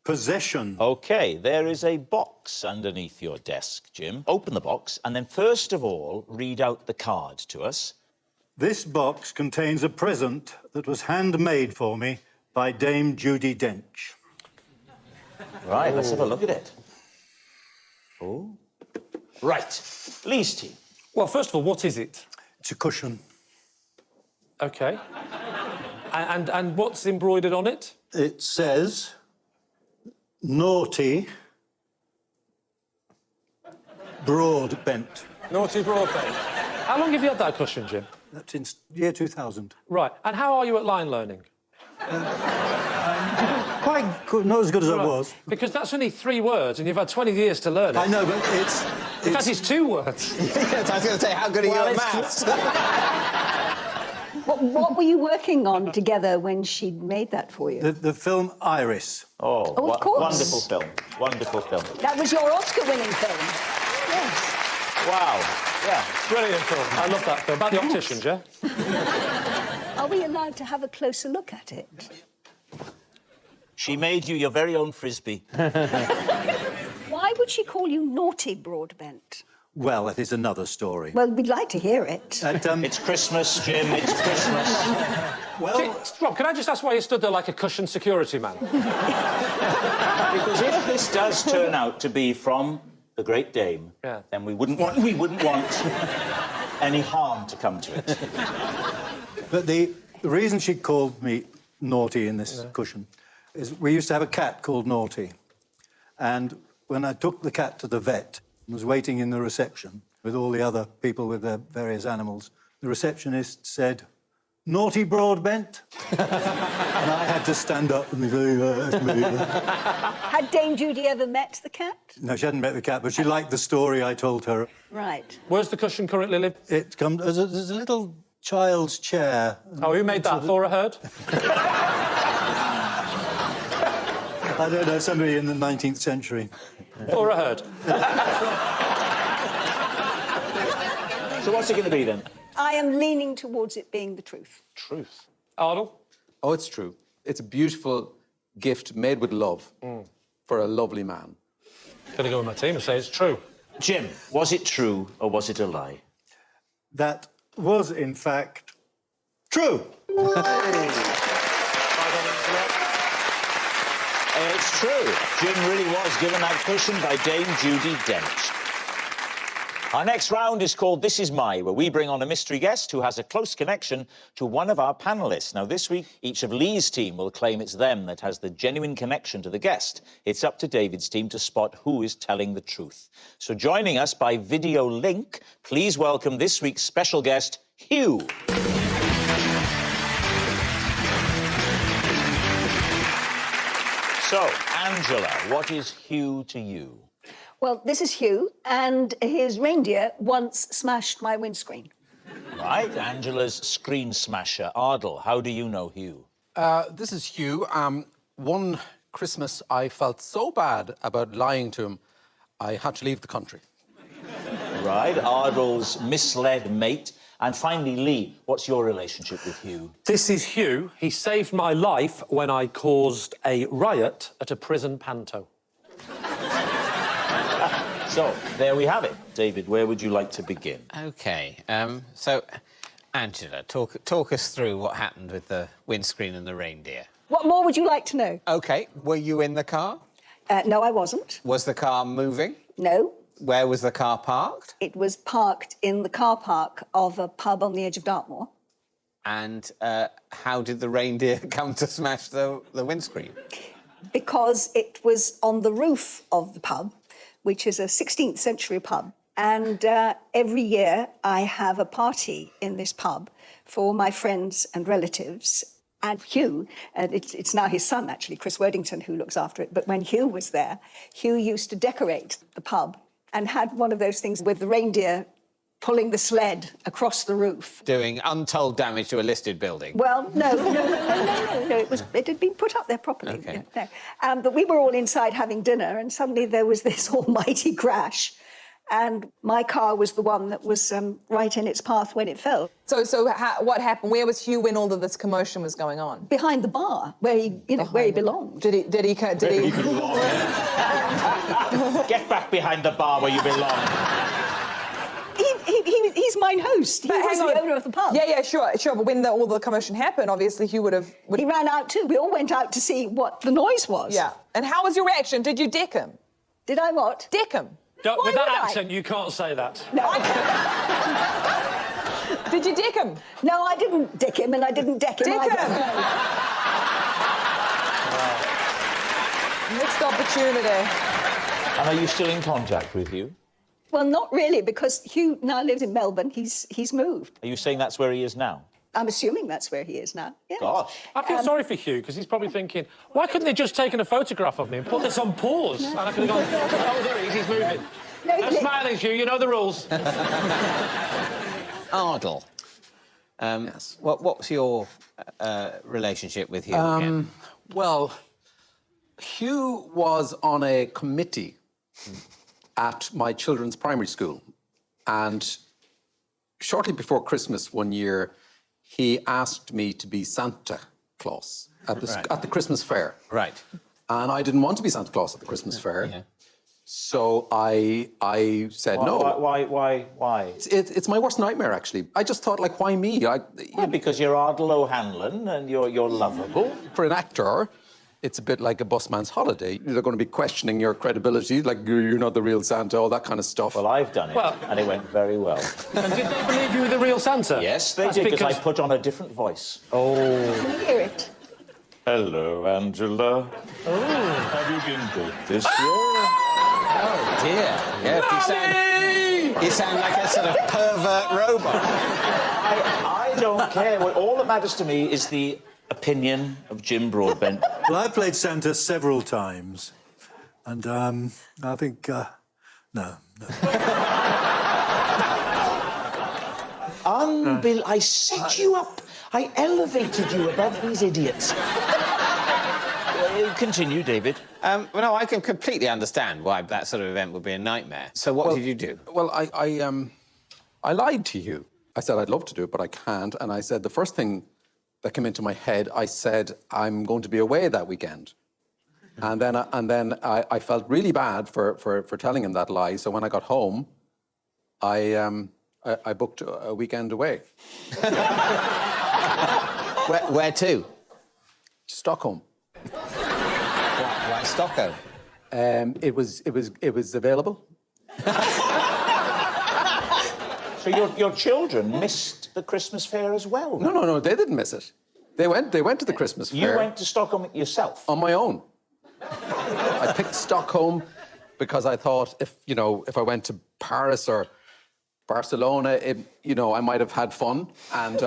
Possession. OK, there is a box underneath your desk, Jim. Open the box and then, first of all, read out the card to us. This box contains a present that was handmade for me by Dame Judi Dench. Right, let's have a look at it. Oh. Right. Lee's team. Well, first of all, what is it? It's a cushion. OK. And what's embroidered on it? It says, naughty, broad-bent. Naughty broadbent. How long have you had that cushion, Jim? That's in year 2000. Right. And how are you at line learning? Quite good, not as good as I was. Because that's only 3 words, and you've had 20 years to learn it. I know, but it's... In fact, it's 2 words. Yes, I was going to say, how good are you at maths? What were you working on together when she made that for you? The film Iris. Oh, of course. Wonderful film. Wonderful film. That was your Oscar-winning film. Yes. Wow. Yeah, brilliant film. I love that film. About the opticians, yeah? Are we allowed to have a closer look at it? She made you your very own frisbee. Why would she call you naughty, Broadbent? Well, that is another story. Well, we'd like to hear it. It's Christmas, Jim, it's Christmas. Well, Rob, can I just ask why you stood there like a cushion security man? Because if this does turn out to be from the Great Dame, then we wouldn't want any harm to come to it. But the reason she called me naughty in this cushion is we used to have a cat called Naughty. And when I took the cat to the vet and was waiting in the reception with all the other people with their various animals, the receptionist said, "Naughty Broadbent?" And I had to stand up and go, "That's me." Had Dame Judy ever met the cat? No, she hadn't met the cat, but she liked the story I told her. Right. Where's the cushion currently live? It comes... There's a little child's chair. Oh, who made that? Thora Hird? I don't know, somebody in the 19th century. Thora Hird. So what's it going to be, then? I am leaning towards it being the truth. Truth. Ardle? Oh, it's true. It's a beautiful gift made with love for a lovely man. Gonna go with my team and say it's true. Jim, was it true or was it a lie? That was, in fact, true. It's true. Jim really was given that cushion by Dame Judi Dench. Our next round is called This Is My, where we bring on a mystery guest who has a close connection to one of our panellists. Now, this week, each of Lee's team will claim it's them that has the genuine connection to the guest. It's up to David's team to spot who is telling the truth. So joining us by video link, please welcome this week's special guest, Hugh. So, Angela, what is Hugh to you? Well, this is Hugh, and his reindeer once smashed my windscreen. Right, Angela's screen smasher. Ardle, how do you know Hugh? This is Hugh. One Christmas, I felt so bad about lying to him, I had to leave the country. Right, Ardle's misled mate. And finally, Lee, what's your relationship with Hugh? This is Hugh. He saved my life when I caused a riot at a prison panto. So, there we have it. David, where would you like to begin? OK, so, Angela, talk us through what happened with the windscreen and the reindeer. What more would you like to know? OK, were you in the car? No, I wasn't. Was the car moving? No. Where was the car parked? It was parked in the car park of a pub on the edge of Dartmoor. And how did the reindeer come to smash the windscreen? Because it was on the roof of the pub, which is a 16th century pub. And every year I have a party in this pub for my friends and relatives. And Hugh, it's now his son, actually, Chris Worthington, who looks after it. But when Hugh was there, Hugh used to decorate the pub and had one of those things with the reindeer pulling the sled across the roof. Doing untold damage to a listed building. Well, no. It had been put up there properly. Okay. No. But we were all inside having dinner, and suddenly there was this almighty crash, and my car was the one that was right in its path when it fell. So what happened? Where was Hugh when all of this commotion was going on? Behind the bar, where he belonged. Did he? Get back behind the bar where you belong. He's mine host. He was the owner of the pub. Yeah, sure. But when all the commotion happened, obviously Hugh would have... He ran out too. We all went out to see what the noise was. Yeah. And how was your reaction? Did you deck him? Did I what? Deck him. With that accent, you can't say that. No, Did you deck him? No, I didn't deck him, and I didn't deck him either. Missed opportunity. And are you still in contact with Hugh? Well, not really, because Hugh now lives in Melbourne. He's moved. Are you saying that's where he is now? I'm assuming that's where he is now. Yes. Gosh. I feel sorry for Hugh, because he's probably thinking, why couldn't they just taken a photograph of me and put this on pause? And I could have gone, oh, there he is, he's moving. I'm smiling, Hugh, you know the rules. Ardle. Yes. What's your relationship with Hugh? Well, Hugh was on a committee at my children's primary school, and shortly before Christmas one year, he asked me to be Santa Claus at the Christmas fair. Right. And I didn't want to be Santa Claus at the Christmas fair. Yeah. So I said no. Why? It's my worst nightmare, actually. I just thought, like, why me? Because you're Ardal O'Hanlon and you're lovable. For an actor, it's a bit like a busman's holiday. They're going to be questioning your credibility, like, you're not the real Santa, all that kind of stuff. Well, I've done it, and it went very well. And did they believe you were the real Santa? Yes, they did, because I put on a different voice. Oh. Can you hear it? Hello, Angela. Oh. Have you been good this year? Oh, dear. Yeah, you sound like a sort of pervert robot. I don't care. Well, all that matters to me is the opinion of Jim Broadbent. Well, I played Santa several times, and I think no. I set you up. I elevated you above these idiots. Continue, David. Well, no, I can completely understand why that sort of event would be a nightmare. So what did you do? Well, I lied to you. I said I'd love to do it, but I can't. And I said the first thing that came into my head, I said I'm going to be away that weekend. And then I felt really bad for telling him that lie. So when I got home, I booked a weekend away. Where to? Stockholm. Why Stockholm? It was available. So your children missed the Christmas fair as well? No, they didn't miss it. They went to the Christmas fair. You went to Stockholm yourself? On my own. I picked Stockholm because I thought if I went to Paris or Barcelona, I might have had fun. And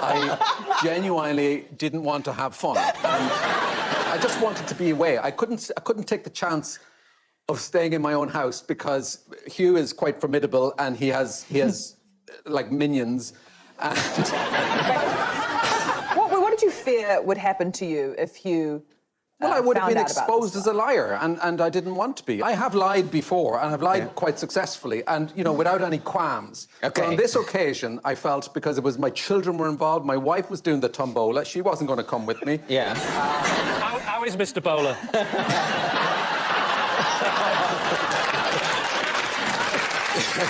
I genuinely didn't want to have fun. And I just wanted to be away. I couldn't take the chance of staying in my own house because Hugh is quite formidable and he has like minions. And what did you fear would happen to you if Hugh? Well, I would have been found out about exposed as a liar, and I didn't want to be. I have lied before, and I've lied quite successfully, and without any qualms. Okay. But on this occasion, I felt because it was my children were involved, my wife was doing the tombola, she wasn't going to come with me. Yeah. How is Mr. Bowler?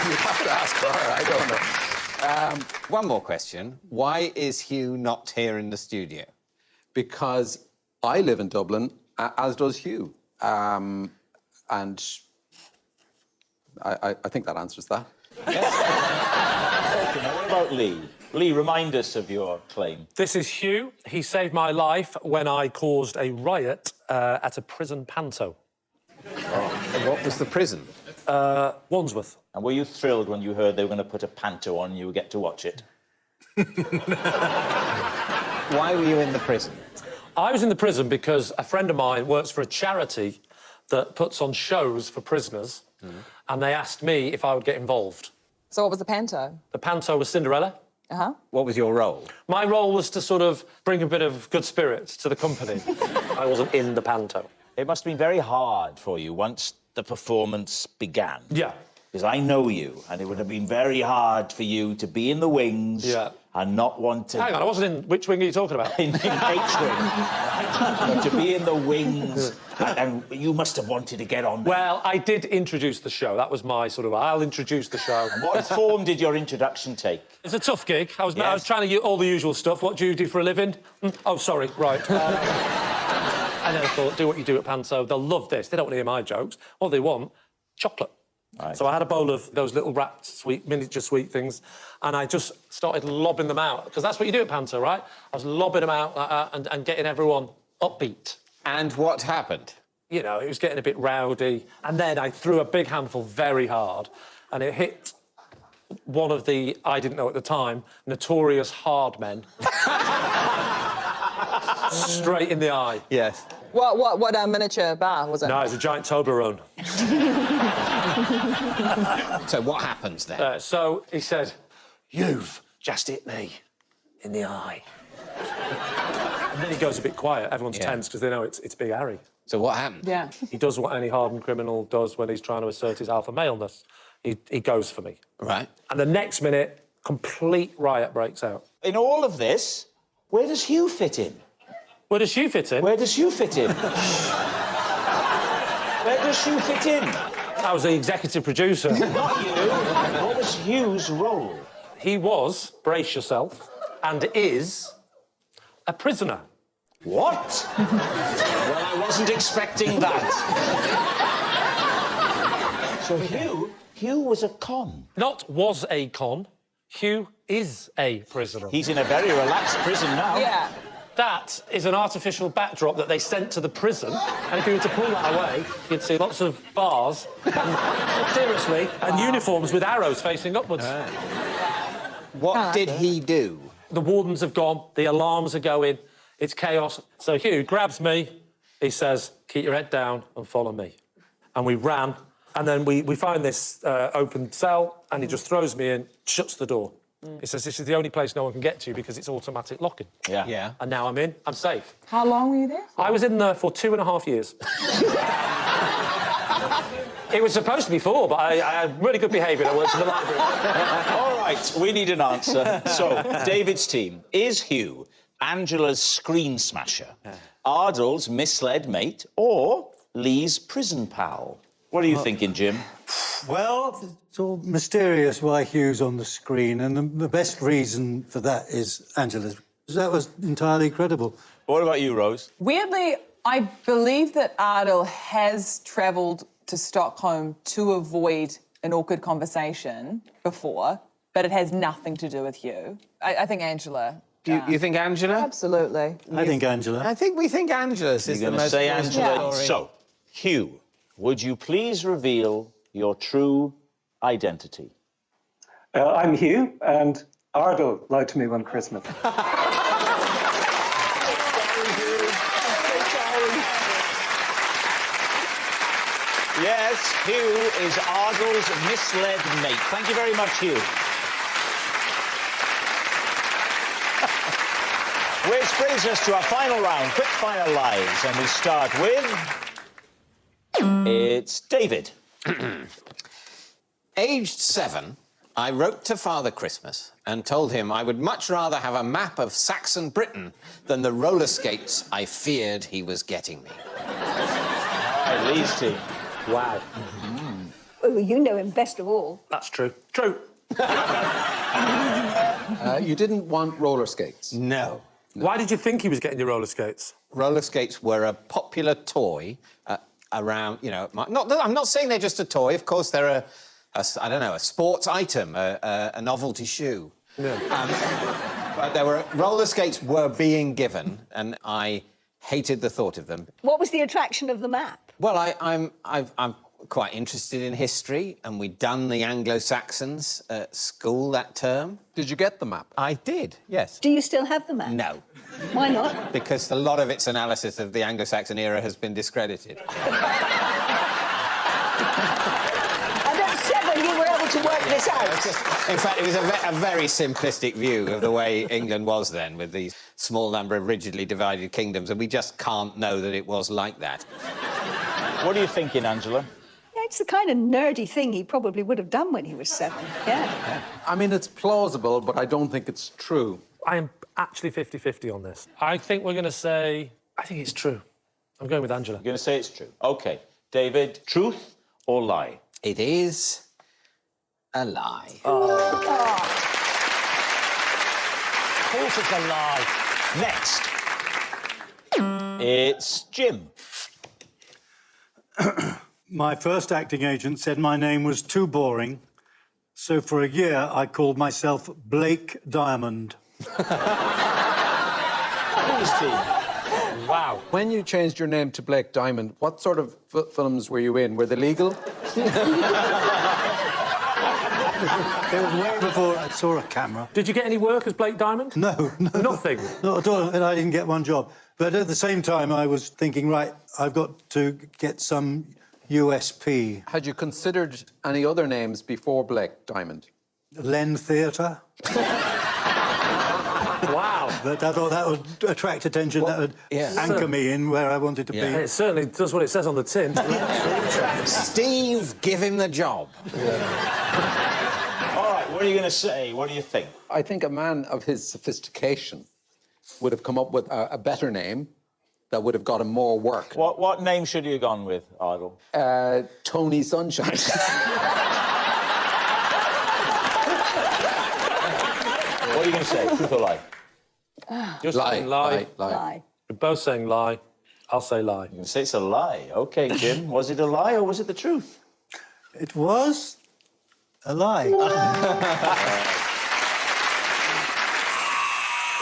You have to ask her. I don't know. One more question. Why is Hugh not here in the studio? Because I live in Dublin, as does Hugh. And I think that answers that. Okay, now what about Lee? Lee, remind us of your claim. This is Hugh. He saved my life when I caused a riot at a prison panto. And what was the prison? Wandsworth. And were you thrilled when you heard they were going to put a panto on and you would get to watch it? Why were you in the prison? I was in the prison because a friend of mine works for a charity that puts on shows for prisoners, and they asked me if I would get involved. So what was the panto? The panto was Cinderella. Uh-huh. What was your role? My role was to sort of bring a bit of good spirits to the company. I wasn't in the panto. It must have been very hard for you once the performance began. Yeah. Because I know you, and it would have been very hard for you to be in the wings and not want to... Hang on, I wasn't in... Which wing are you talking about? in H-wing. But to be in the wings, and you must have wanted to get on there. Well, I did introduce the show. That was my sort of... I'll introduce the show. And what form did your introduction take? It's a tough gig. I was trying to do all the usual stuff. What do you do for a living? Oh, sorry, right. And then I thought, do what you do at Panto. They'll love this. They don't want to hear my jokes. What they want, chocolate. Right. So I had a bowl of those little wrapped miniature sweet things, and I just started lobbing them out, because that's what you do at Panto, right? I was lobbing them out and getting everyone upbeat. And what happened? You know, it was getting a bit rowdy. And then I threw a big handful very hard, and it hit one of the, I didn't know at the time, notorious hard men. Straight in the eye. Yes. What miniature bar was it? No, it was a giant Toblerone. So what happens then? So he said, "You've just hit me in the eye." And then he goes a bit quiet. Everyone's tense because they know it's Big Harry. So what happened? Yeah. He does what any hardened criminal does when he's trying to assert his alpha maleness. he goes for me. Right. And the next minute, complete riot breaks out. In all of this, where does Hugh fit in? Where does Hugh fit in? Where does Hugh fit in? Where does Hugh fit in? I was the executive producer. Not you. What was Hugh's role? He was, brace yourself, and is a prisoner. What? Well, I wasn't expecting that. So Hugh was a con. Not was a con. Hugh is a prisoner. He's in a very relaxed prison now. Yeah. That is an artificial backdrop that they sent to the prison, and if you were to pull that away, you'd see lots of bars, seriously, and uniforms with arrows facing upwards. What did he do? The wardens have gone, the alarms are going, it's chaos. So Hugh grabs me, he says, keep your head down and follow me. And we ran, and then we find this open cell, and he just throws me in, shuts the door. He says, this is the only place no one can get to because it's automatic locking. Yeah. And now I'm in, I'm safe. How long were you there? I was in there for 2.5 years. It was supposed to be 4, but I had really good behaviour. I worked in the library. All right, we need an answer. So, David's team, is Hugh Angela's screen smasher, Ardle's misled mate, or Lee's prison pal? What are you thinking, Jim? Well, it's all mysterious why Hugh's on the screen, and the best reason for that is Angela's. That was entirely credible. What about you, Rose? Weirdly, I believe that Ardle has travelled to Stockholm to avoid an awkward conversation before, but it has nothing to do with Hugh. I think Angela. You think Angela? Absolutely. I think Angela. I think we think Angela's is You're the going to most say plausible Angela. story. So, Hugh, would you please reveal your true identity? I'm Hugh, and Ardle lied to me one Christmas. Yes, Hugh is Ardle's misled mate. Thank you very much, Hugh. Which brings us to our final round, quick fire lives, and we start with... It's David. Aged 7, I wrote to Father Christmas and told him I would much rather have a map of Saxon Britain than the roller skates I feared he was getting me. Right, Lee's team. Wow. Oh, you know him best of all. That's true. True. You didn't want roller skates? No. Why did you think he was getting your roller skates? Roller skates were a popular toy around, you know... I'm not saying they're just a toy. Of course, they're I don't know, a sports item, a novelty shoe. Yeah. But roller skates were being given, and I hated the thought of them. What was the attraction of the map? Well, I'm quite interested in history, and we'd done the Anglo-Saxons at school that term. Did you get the map? I did, yes. Do you still have the map? No. Why not? Because a lot of its analysis of the Anglo-Saxon era has been discredited. And at 7, you were able to work this out. In fact, it was a very simplistic view of the way England was then, with these small number of rigidly divided kingdoms, and we just can't know that it was like that. What are you thinking, Angela? Yeah, it's the kind of nerdy thing he probably would have done when he was 7. Yeah. I mean, it's plausible, but I don't think it's true. I am actually 50-50 on this. I think we're going to say... I think it's true. I'm going with Angela. You're going to say it's true. OK. David, truth or lie? It is a lie. Of course it's a lie. Next. It's Jim. My first acting agent said my name was too boring, so for a year I called myself Blake Diamond. Wow. When you changed your name to Blake Diamond, what sort of films were you in? Were they legal? It was way before I saw a camera. Did you get any work as Blake Diamond? No. Nothing? Not at all, and I didn't get one job. But at the same time, I was thinking, right, I've got to get some USP. Had you considered any other names before Blake Diamond? Len Theatre. Wow. but I thought that would attract attention, that would anchor me in where I wanted to be. It certainly does what it says on the tin. Steve, give him the job. All right, what are you going to say? What do you think? I think a man of his sophistication would have come up with a better name that would have got him more work. What name should you have gone with, Ardle? Tony Sunshine. What are you going to say? Truth or lie? Just saying lie. We're both saying lie. I'll say lie. You can say it's a lie. OK, Jim. Was it a lie or was it the truth? It was a lie.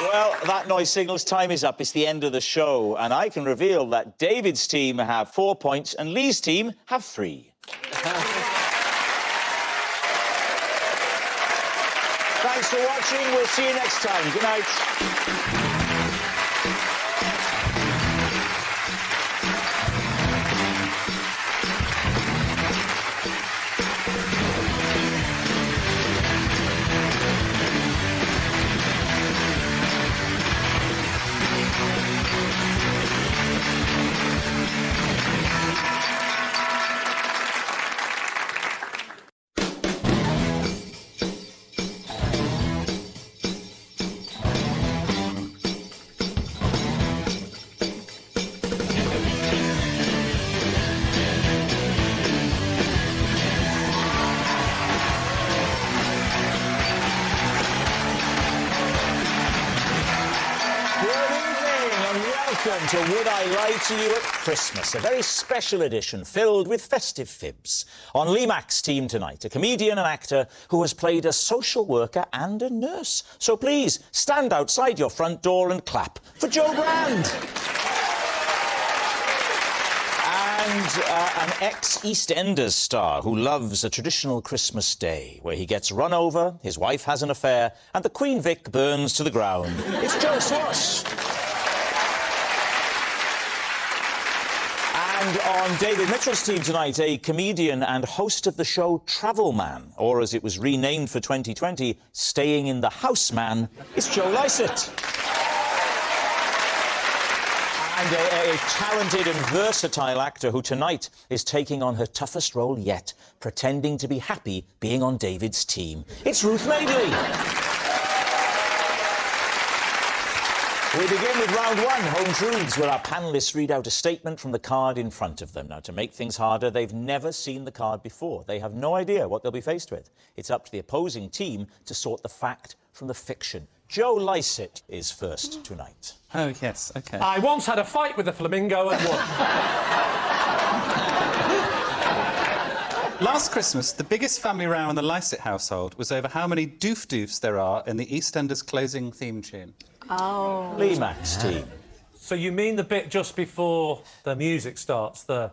Well, that noise signals time is up. It's the end of the show. And I can reveal that David's team have 4 points and Lee's team have 3. Thanks for watching. We'll see you next time. Good night. Welcome to Would I Lie to You at Christmas, a very special edition filled with festive fibs. On Lee Mack's team tonight, a comedian and actor who has played a social worker and a nurse. So please, stand outside your front door and clap for Joe Brand. And an ex-EastEnders star who loves a traditional Christmas day where he gets run over, his wife has an affair, and the Queen Vic burns to the ground. It's Joe Sloss. And on David Mitchell's team tonight, a comedian and host of the show Travel Man, or as it was renamed for 2020, Staying in the House Man, it's Joe Lycett. And a talented and versatile actor who tonight is taking on her toughest role yet, pretending to be happy being on David's team. It's Ruth Madeley. We begin with round 1, Home Truths, where our panellists read out a statement from the card in front of them. Now, to make things harder, they've never seen the card before. They have no idea what they'll be faced with. It's up to the opposing team to sort the fact from the fiction. Joe Lycett is first tonight. Oh, yes, OK. I once had a fight with a flamingo and won. Last Christmas, the biggest family row in the Lycett household was over how many doof-doofs there are in the EastEnders closing theme tune. Oh. Lee Mack's team. So you mean the bit just before the music starts, I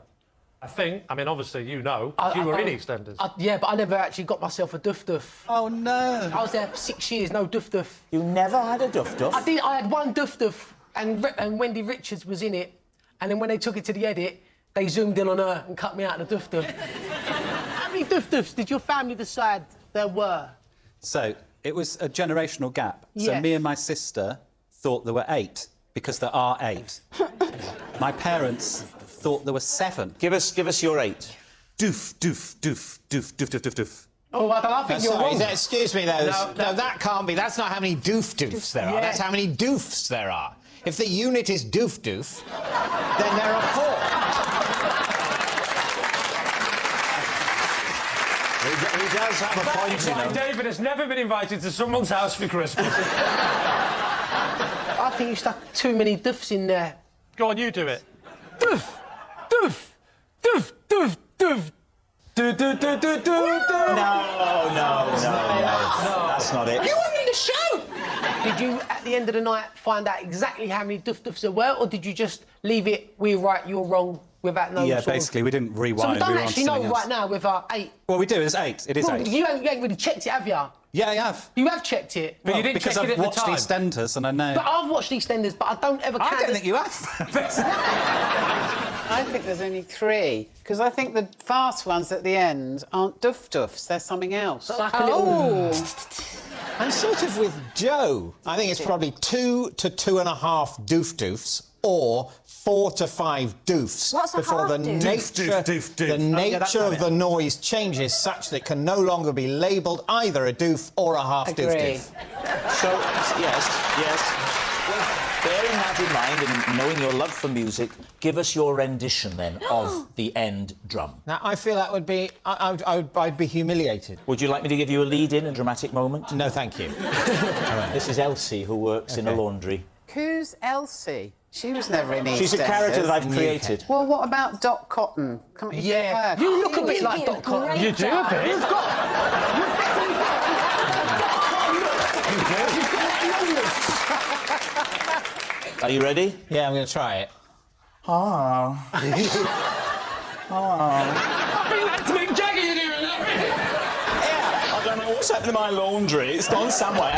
mean, obviously, you know, you were in EastEnders. Yeah, but I never actually got myself a duff-duff. Oh, no. I was there for 6 years, no duff-duff. You never had a duff-duff? I had one duff-duff, and Wendy Richards was in it, and then when they took it to the edit, they zoomed in on her and cut me out of the duff-duff. How many duff-duffs did your family decide there were? So, it was a generational gap. Yeah. So me and my sister thought there were 8, because there are 8. My parents thought there were 7. Give us your 8. Doof, doof, doof, doof, doof, doof, doof, doof. Oh, I think you're wrong. Excuse me, though. No, that can't be. That's not how many doof-doofs there are. That's how many doofs there are. If the unit is doof-doof, then there are 4. He does have a point, you know. David has never been invited to someone's house for Christmas. I think you stuck too many doofs in there. Go on, you do it. Doof, doof, doof, doof, doof. No. That's not it. You weren't in the show! Did you, at the end of the night, find out exactly how many duff-duffs there were, or did you just leave it, we're right, you're wrong, without no Yeah, sort basically, we didn't rewind. So we don't were on actually know something else. right now with our 8. Well, we do, it's 8. It is Well, 8. You ain't really checked it, have you? Yeah, I have. You have checked it? But you didn't because check it I've at the watched time. EastEnders and I know... But I've watched EastEnders, but I don't ever count... I don't think you have. I think there's only 3, because I think the fast ones at the end aren't duff-duffs, they're something else. Like a little... I'm sort of with Joe. I think it's probably 2 to 2.5 doof-doofs or 4 to 5 doofs What's a before the half doof? nature, the nature of the noise changes such that it can no longer be labelled either a doof or a half doof-doof. So, yes. Well, bearing that in mind and knowing your love for music, give us your rendition, then, of the end drum. Now, I feel that would be... I'd be humiliated. Would you like me to give you a lead-in, a dramatic moment? No, thank you. This is Elsie, who works in a laundry. Who's Elsie? She was never in EastEnders. She's a character that I've created. Well, what about Dot Cotton? Come on, Yeah, you look a bit like Dot Cotton. You do a bit. You've got Are you ready? Yeah, I'm going to try it. Ah. I think that's Mick Jagger you're doing that. Yeah, I don't know what's happened to my laundry. It's gone somewhere.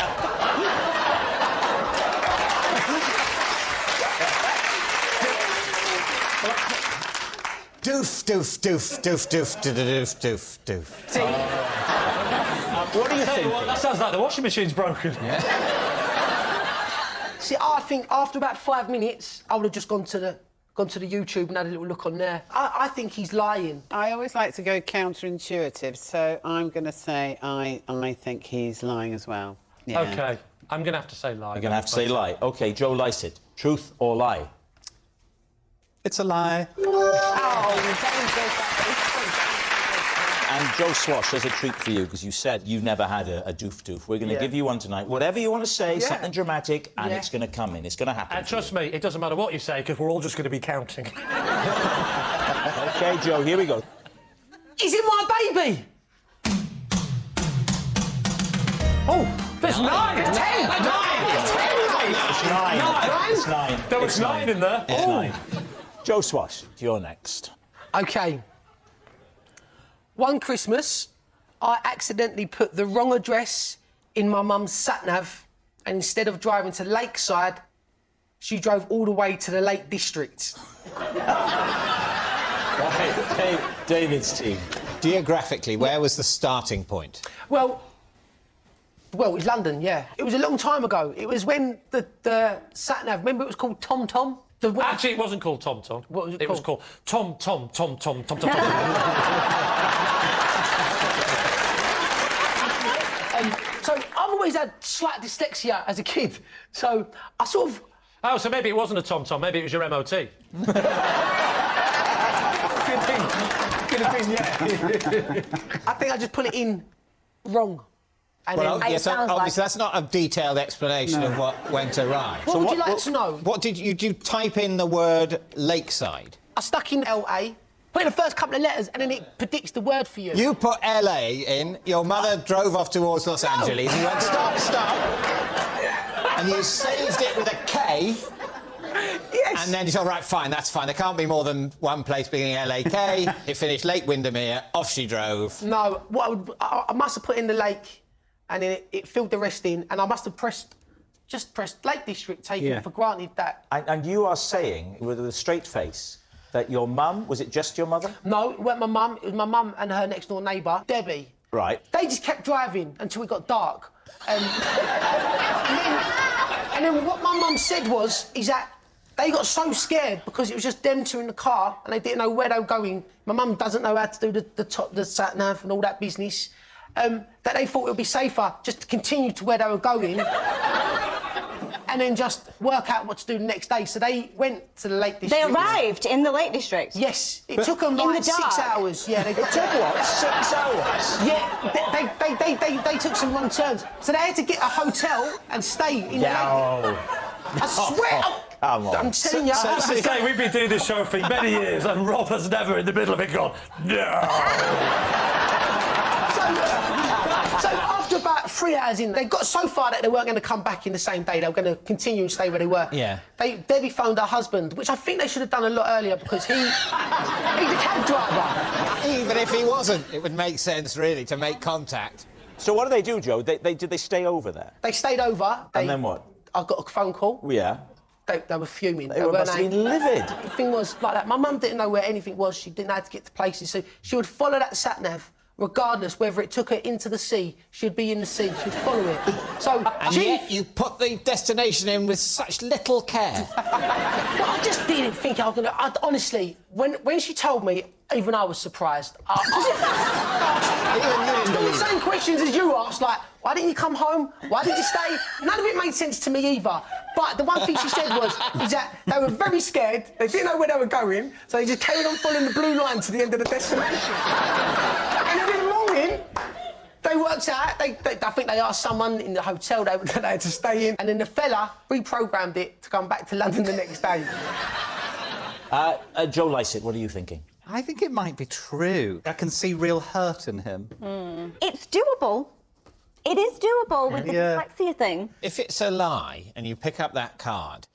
Doof, doof, doof, doof, doof, doof, doof, doof. What do you think? That sounds like the washing machine's broken. See, I think after about 5 minutes, I would have just gone to the YouTube and had a little look on there. I think he's lying. I always like to go counterintuitive, so I'm going to say I think he's lying as well. Yeah. OK, I'm going to have to say lie. You're going to have to say lie. OK, Joe Lycett, truth or lie? It's a lie. And Joe Swash, there's a treat for you, because you said you've never had a doof-doof. We're going to give you one tonight. Whatever you want to say, something dramatic, and it's going to come in. It's going to happen. And trust me, it doesn't matter what you say, because we're all just going to be counting. OK, Joe, here we go. Is it my baby? Oh, there's 9. It's 10. 9. It's 10. It's 9. It's 9. There was 9 in there. It's 9. Joe Swash, you're next. OK. One Christmas, I accidentally put the wrong address in my mum's sat-nav, and instead of driving to Lakeside, she drove all the way to the Lake District. Right, David's team. Geographically, where was the starting point? Well, it was London, yeah. It was a long time ago. It was when the sat-nav, remember it was called Tom Tom? Actually, it wasn't called Tom Tom. What was it called? It was called Tom Tom Tom Tom Tom Tom Tom. So I've always had slight dyslexia as a kid. So I sort of... Oh, so maybe it wasn't a Tom Tom, maybe it was your MOT. Could have been, yeah. I think I just put it in wrong. And Well, then yes, obviously that's not a detailed explanation of what went awry. What would you like to know? What did you type in the word Lakeside? I stuck in LA, put in the first couple of letters, and then it predicts the word for you. You put LA in, your mother drove off towards Los Angeles, you went stop, stop, and you saved it with a K. Yes. And then you thought, right, fine, that's fine. There can't be more than one place beginning LAK. It finished Lake Windermere, off she drove. No, I must have put in the lake, and then it filled the rest in, and I must have pressed Lake District, taking for granted that. And you are saying, with a straight face, that your mum, was it just your mother? No, it wasn't my mum. It was my mum and her next-door neighbour, Debbie. Right. They just kept driving until it got dark. And then what my mum said is that they got so scared because it was just them two in the car and they didn't know where they were going. My mum doesn't know how to do the sat-nav and all that business. That they thought it would be safer just to continue to where they were going and then just work out what to do the next day. So they went to the Lake District. They arrived in the Lake District? Yes. It took them in like the dark. 6 hours. Yeah, they took what? 6 hours? Yeah, they took some wrong turns. So they had to get a hotel and stay in the Lake. I swear. Come on. I'm telling you. I have to say, we've been doing this show for many years, and Rob has never, in the middle of it, gone, no. So after about 3 hours in, they got so far that they weren't going to come back in the same day. They were going to continue and stay where they were. Yeah. Debbie phoned her husband, which I think they should have done a lot earlier because he's a cab driver. Even if he wasn't, it would make sense, really, to make contact. So what do they do, Joe? Did they stay over there? They stayed over. And then what? I got a phone call. Yeah. They were fuming. They must have been livid. The thing was like that. My mum didn't know where anything was. She didn't know how to get to places. So she would follow that sat-nav regardless whether it took her into the sea, she'd be in the sea, she'd follow it. So, And yet you put the destination in with such little care. Well, I just didn't think I was going to... Honestly, when she told me, even I was surprised. I asked all the same questions as you asked, like, why didn't you come home? Why did you stay? None of it made sense to me either. But the one thing she said was that they were very scared, they didn't know where they were going, so they just carried on following the blue line to the end of the destination. And then in the morning, they worked out, I think they asked someone in the hotel that they had to stay in, and then the fella reprogrammed it to come back to London the next day. Joe Lycett, what are you thinking? I think it might be true. I can see real hurt in him. It's doable. It is doable with the dyslexia thing. If it's a lie and you pick up that card,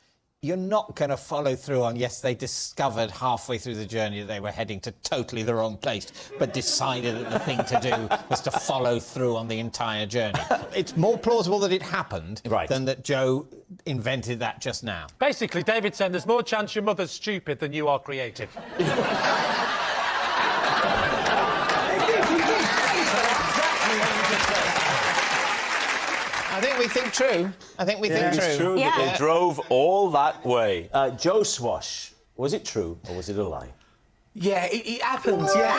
you're not going to follow through on, yes, they discovered halfway through the journey that they were heading to totally the wrong place, but decided that the thing to do was to follow through on the entire journey. It's more plausible that it happened than that Joe invented that just now. Basically, David's saying there's more chance your mother's stupid than you are creative. I think we think true. I think we think true. It's true that they drove all that way. Joe Swash, was it true or was it a lie? Yeah, it happened, yeah.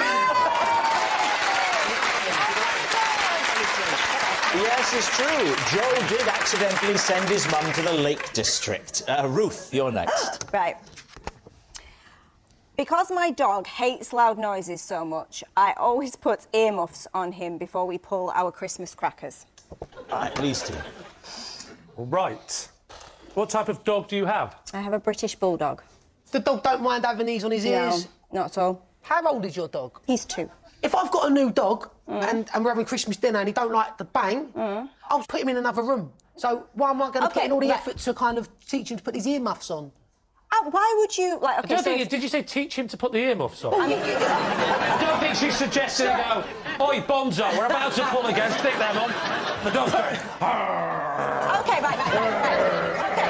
Yes, it's true. Joe did accidentally send his mum to the Lake District. Ruth, you're next. Right. Because my dog hates loud noises so much, I always put earmuffs on him before we pull our Christmas crackers. At least. Right. What type of dog do you have? I have a British bulldog. The dog don't mind having these on his ears? No, not at all. How old is your dog? He's 2. If I've got a new dog and we're having Christmas dinner and he don't like the bang, I'll put him in another room. So why am I going to put in all the effort to kind of teach him to put his earmuffs on? Why would you, like, okay, I don't think, did you say teach him to put the earmuffs on? I mean, I don't think she suggested, no, oi, Bonzo, we're about to pull again, stick them on. The dog's going, Okay, right. Okay.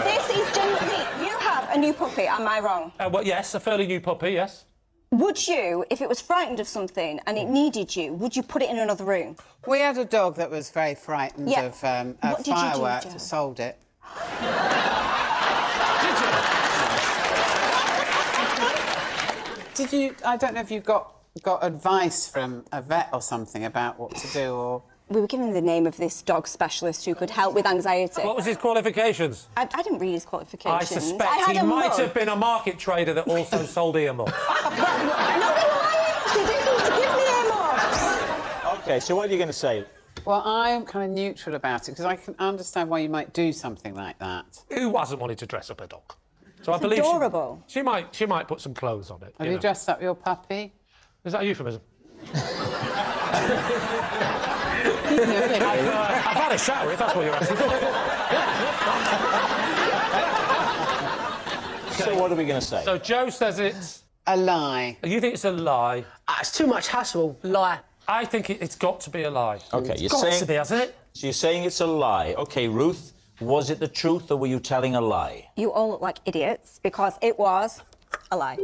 This is genuinely... You have a new puppy, am I wrong? Well, yes, a fairly new puppy, yes. Would you, if it was frightened of something and it needed you, would you put it in another room? We had a dog that was very frightened of What did you do, fireworks. Jo? Sold it. Did you? I don't know if you got advice from a vet or something about what to do, or... We were given the name of this dog specialist who could help with anxiety. What was his qualifications? I didn't read his qualifications. I suspect he might have been a market trader that also sold earmuffs. They didn't need to give me earmuffs. OK, so what are you going to say? Well, I'm kind of neutral about it, because I can understand why you might do something like that. Who hasn't wanted to dress up a dog? So It's adorable. She might put some clothes on it. Have you dressed up your puppy? Is that a euphemism? I've had a shower, if that's what you're asking. So what are we going to say? So Joe says it's... A lie. You think it's a lie? It's too much hassle. Lie. I think it's got to be a lie. OK, It's got to be, hasn't it? So you're saying it's a lie. OK, Ruth, was it the truth or were you telling a lie? You all look like idiots because it was a lie.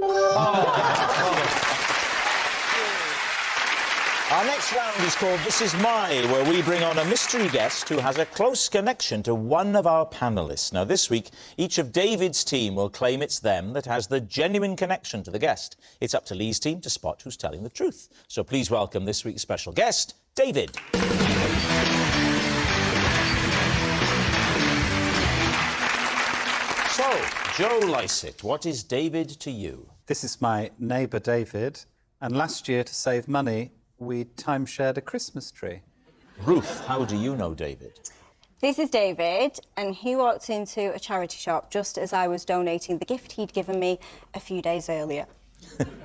Our next round is called This Is My, where we bring on a mystery guest who has a close connection to one of our panellists. Now, this week, each of David's team will claim it's them that has the genuine connection to the guest. It's up to Lee's team to spot who's telling the truth. So please welcome this week's special guest, David. So, Joe Lycett, what is David to you? This is my neighbour David, and last year, to save money, we time-shared a Christmas tree. Ruth, how do you know David? This is David, and he walked into a charity shop just as I was donating the gift he'd given me a few days earlier.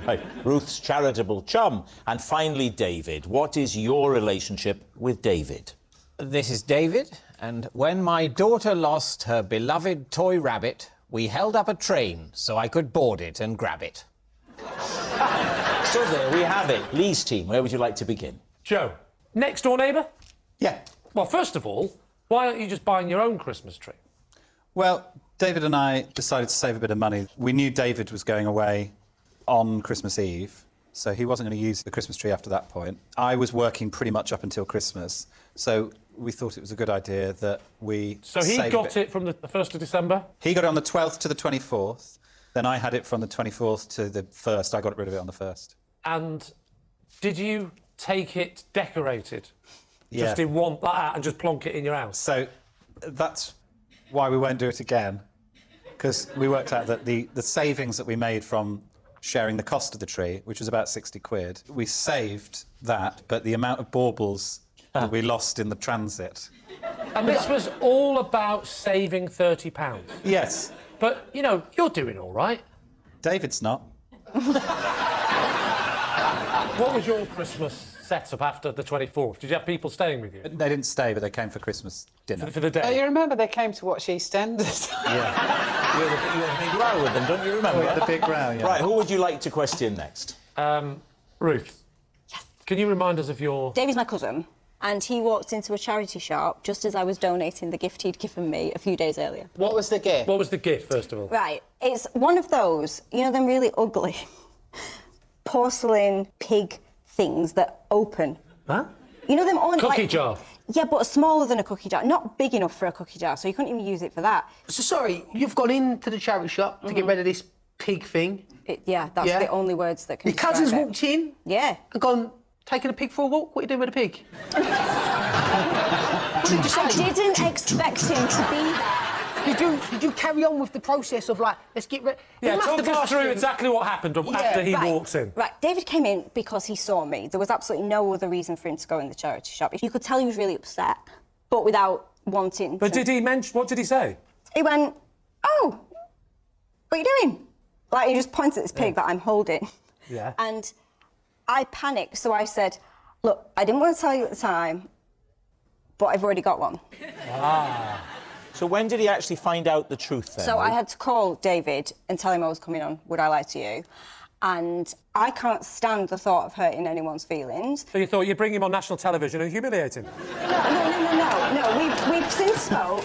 Right, Ruth's charitable chum. And finally, David, what is your relationship with David? This is David, and when my daughter lost her beloved toy rabbit, we held up a train so I could board it and grab it. So there we have it. Lee's team, where would you like to begin? Joe, next door neighbour? Yeah. Well, first of all, why aren't you just buying your own Christmas tree? Well, David and I decided to save a bit of money. We knew David was going away on Christmas Eve, so he wasn't going to use the Christmas tree after that point. I was working pretty much up until Christmas, so we thought it was a good idea that we So he got it from the 1st of December? He got it on the 12th to the 24th. Then I had it from the 24th to the 1st. I got rid of it on the 1st. And did you take it decorated? Yeah. Just in one like that and just plonk it in your house? So that's why we won't do it again, because we worked out that the savings that we made from sharing the cost of the tree, which was about 60 quid, we saved that, but the amount of baubles that we lost in the transit. And this was all about saving £30? Yes. But, you know, you're doing all right. David's not. What was your Christmas setup after the 24th? Did you have people staying with you? They didn't stay, but they came for Christmas dinner. For the day? Oh, you remember they came to watch EastEnders? Yeah. You had a big row with them, don't you remember? We had a big row, yeah. Right, who would you like to question next? Ruth. Yes. Can you remind us of your... Davy's my cousin, and he walked into a charity shop just as I was donating the gift he'd given me a few days earlier. What was the gift? What was the gift, first of all? Right, it's one of those, you know, them really ugly porcelain pig things that open. Huh? You know them on Cookie jar? Yeah, but smaller than a cookie jar. Not big enough for a cookie jar, so you couldn't even use it for that. So, sorry, you've gone into the charity shop to get rid of this pig thing? Yeah, that's the only words that can Your cousin's describe it. walked in? Yeah. And gone, taking a pig for a walk? What are you doing with a pig? I didn't expect him to be there. Did you carry on with the process of, like, let's get rid... Yeah, talk us through exactly what happened after he walks in. Right, David came in because he saw me. There was absolutely no other reason for him to go in the charity shop. You could tell he was really upset, but without wanting But to... did he mention... What did he say? He went, oh, what are you doing? Like, he just pointed at this pig that I'm holding. Yeah. And I panicked, so I said, look, I didn't want to tell you at the time, but I've already got one. Ah. So when did he actually find out the truth then? So I had to call David and tell him I was coming on Would I Lie to You? And I can't stand the thought of hurting anyone's feelings. So you thought you'd bring him on national television and humiliate him? No, we've since spoke,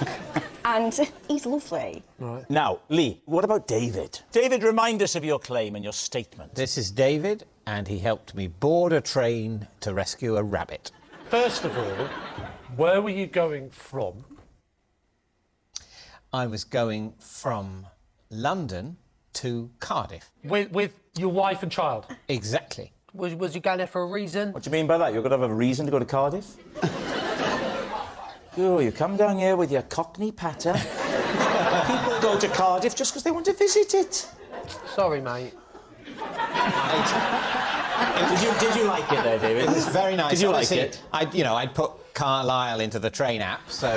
and he's lovely. Right. Now, Lee, what about David? David, remind us of your claim and your statement. This is David, and he helped me board a train to rescue a rabbit. First of all, where were you going from? I was going from London to Cardiff. With your wife and child? Exactly. Was you going there for a reason? What do you mean by that? You're going to have a reason to go to Cardiff? Oh, you come down here with your Cockney patter. People go to Cardiff just because they want to visit it. Sorry, mate. Did you like it there, David? It was very nice. Did you Obviously, like it? I'd put Carlisle into the train app, so...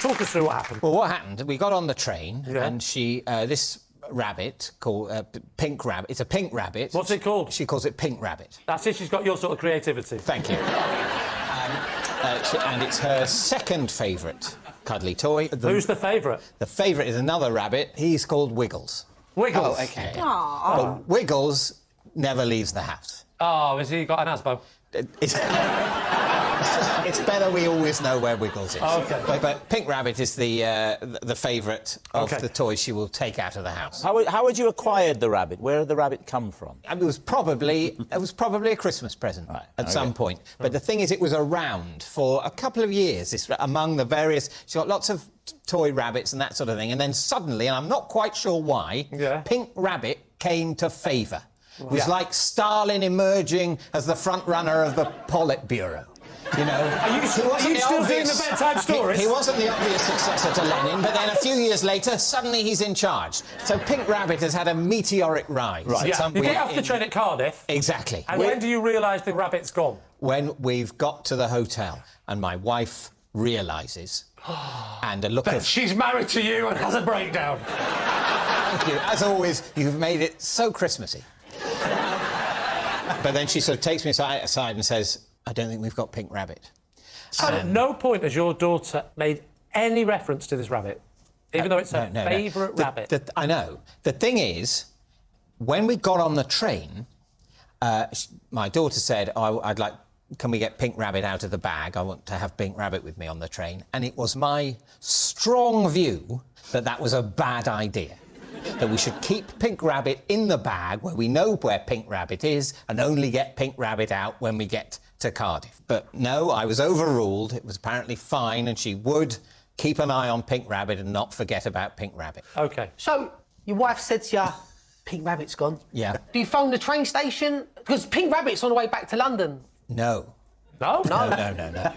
Talk us through what happened. Well, what happened? We got on the train, and this rabbit called Pink Rabbit. It's a pink rabbit. What's it called? She calls it Pink Rabbit. That's it. She's got your sort of creativity. Thank you. And it's her second favourite cuddly toy. Who's the favourite? The favourite is another rabbit. He's called Wiggles. Wiggles? Oh, OK. Aww. But Wiggles never leaves the house. Oh, has he got an asbo? It's better we always know where Wiggles is. Oh, OK. But Pink Rabbit is the favourite of the toys she will take out of the house. How had you acquired the rabbit? Where did the rabbit come from? It was probably a Christmas present at some point. But the thing is, it was around for a couple of years. It's among the various... She got lots of toy rabbits and that sort of thing. And then suddenly, and I'm not quite sure why, Pink Rabbit came to favour. It was like Stalin emerging as the front runner of the Politburo. You know, Are you still doing the bedtime stories? He wasn't the obvious successor to Lenin, but then a few years later, suddenly he's in charge. So Pink Rabbit has had a meteoric rise. Right. Yeah. You get off the train at Cardiff. Exactly. And when do you realise the rabbit's gone? When we've got to the hotel and my wife realises, and a look that of... she's married to you and has a breakdown. Thank you. As always, you've made it so Christmassy. But then she sort of takes me aside and says, I don't think we've got Pink Rabbit. So at no point has your daughter made any reference to this rabbit, even though it's her favourite rabbit. I know. The thing is, when we got on the train, my daughter said, I'd like can we get Pink Rabbit out of the bag? I want to have Pink Rabbit with me on the train. And it was my strong view that that was a bad idea. That we should keep Pink Rabbit in the bag where we know where Pink Rabbit is and only get Pink Rabbit out when we get to Cardiff. But no, I was overruled. It was apparently fine, and she would keep an eye on Pink Rabbit and not forget about Pink Rabbit. OK. So, your wife said to you, Pink Rabbit's gone. Yeah. Do you phone the train station? Because Pink Rabbit's on the way back to London. No. No? No.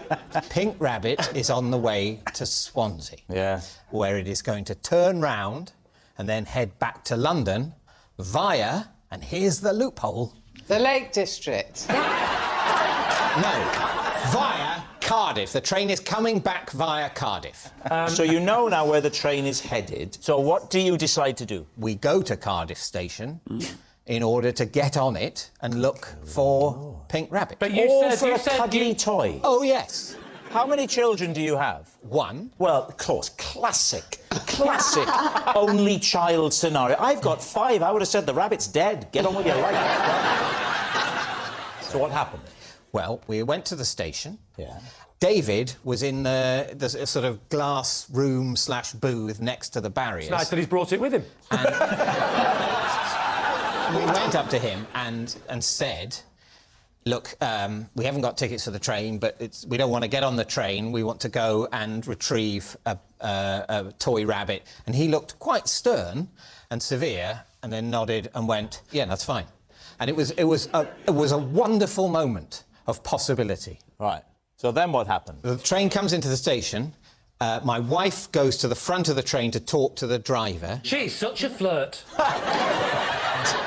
Pink Rabbit is on the way to Swansea. Yeah. Where it is going to turn round and then head back to London via, and here's the loophole... The Lake District. No, via Cardiff. The train is coming back via Cardiff. So you know now where the train is headed. So what do you decide to do? We go to Cardiff station in order to get on it and look for Pink Rabbit. But you said a cuddly toy. Oh, yes. How many children do you have? One. Well, of course, classic only child scenario. I've got 5. I would have said the rabbit's dead. Get on with your life. So what happened? Well, we went to the station. Yeah. David was in the sort of glass room / booth next to the barriers. It's nice that he's brought it with him. We went up to him and said, look, we haven't got tickets for the train, but we don't want to get on the train. We want to go and retrieve a toy rabbit. And he looked quite stern and severe and then nodded and went, yeah, that's fine. And it was a wonderful moment of possibility. Right. So then what happened? The train comes into the station. My wife goes to the front of the train to talk to the driver. She's such a flirt.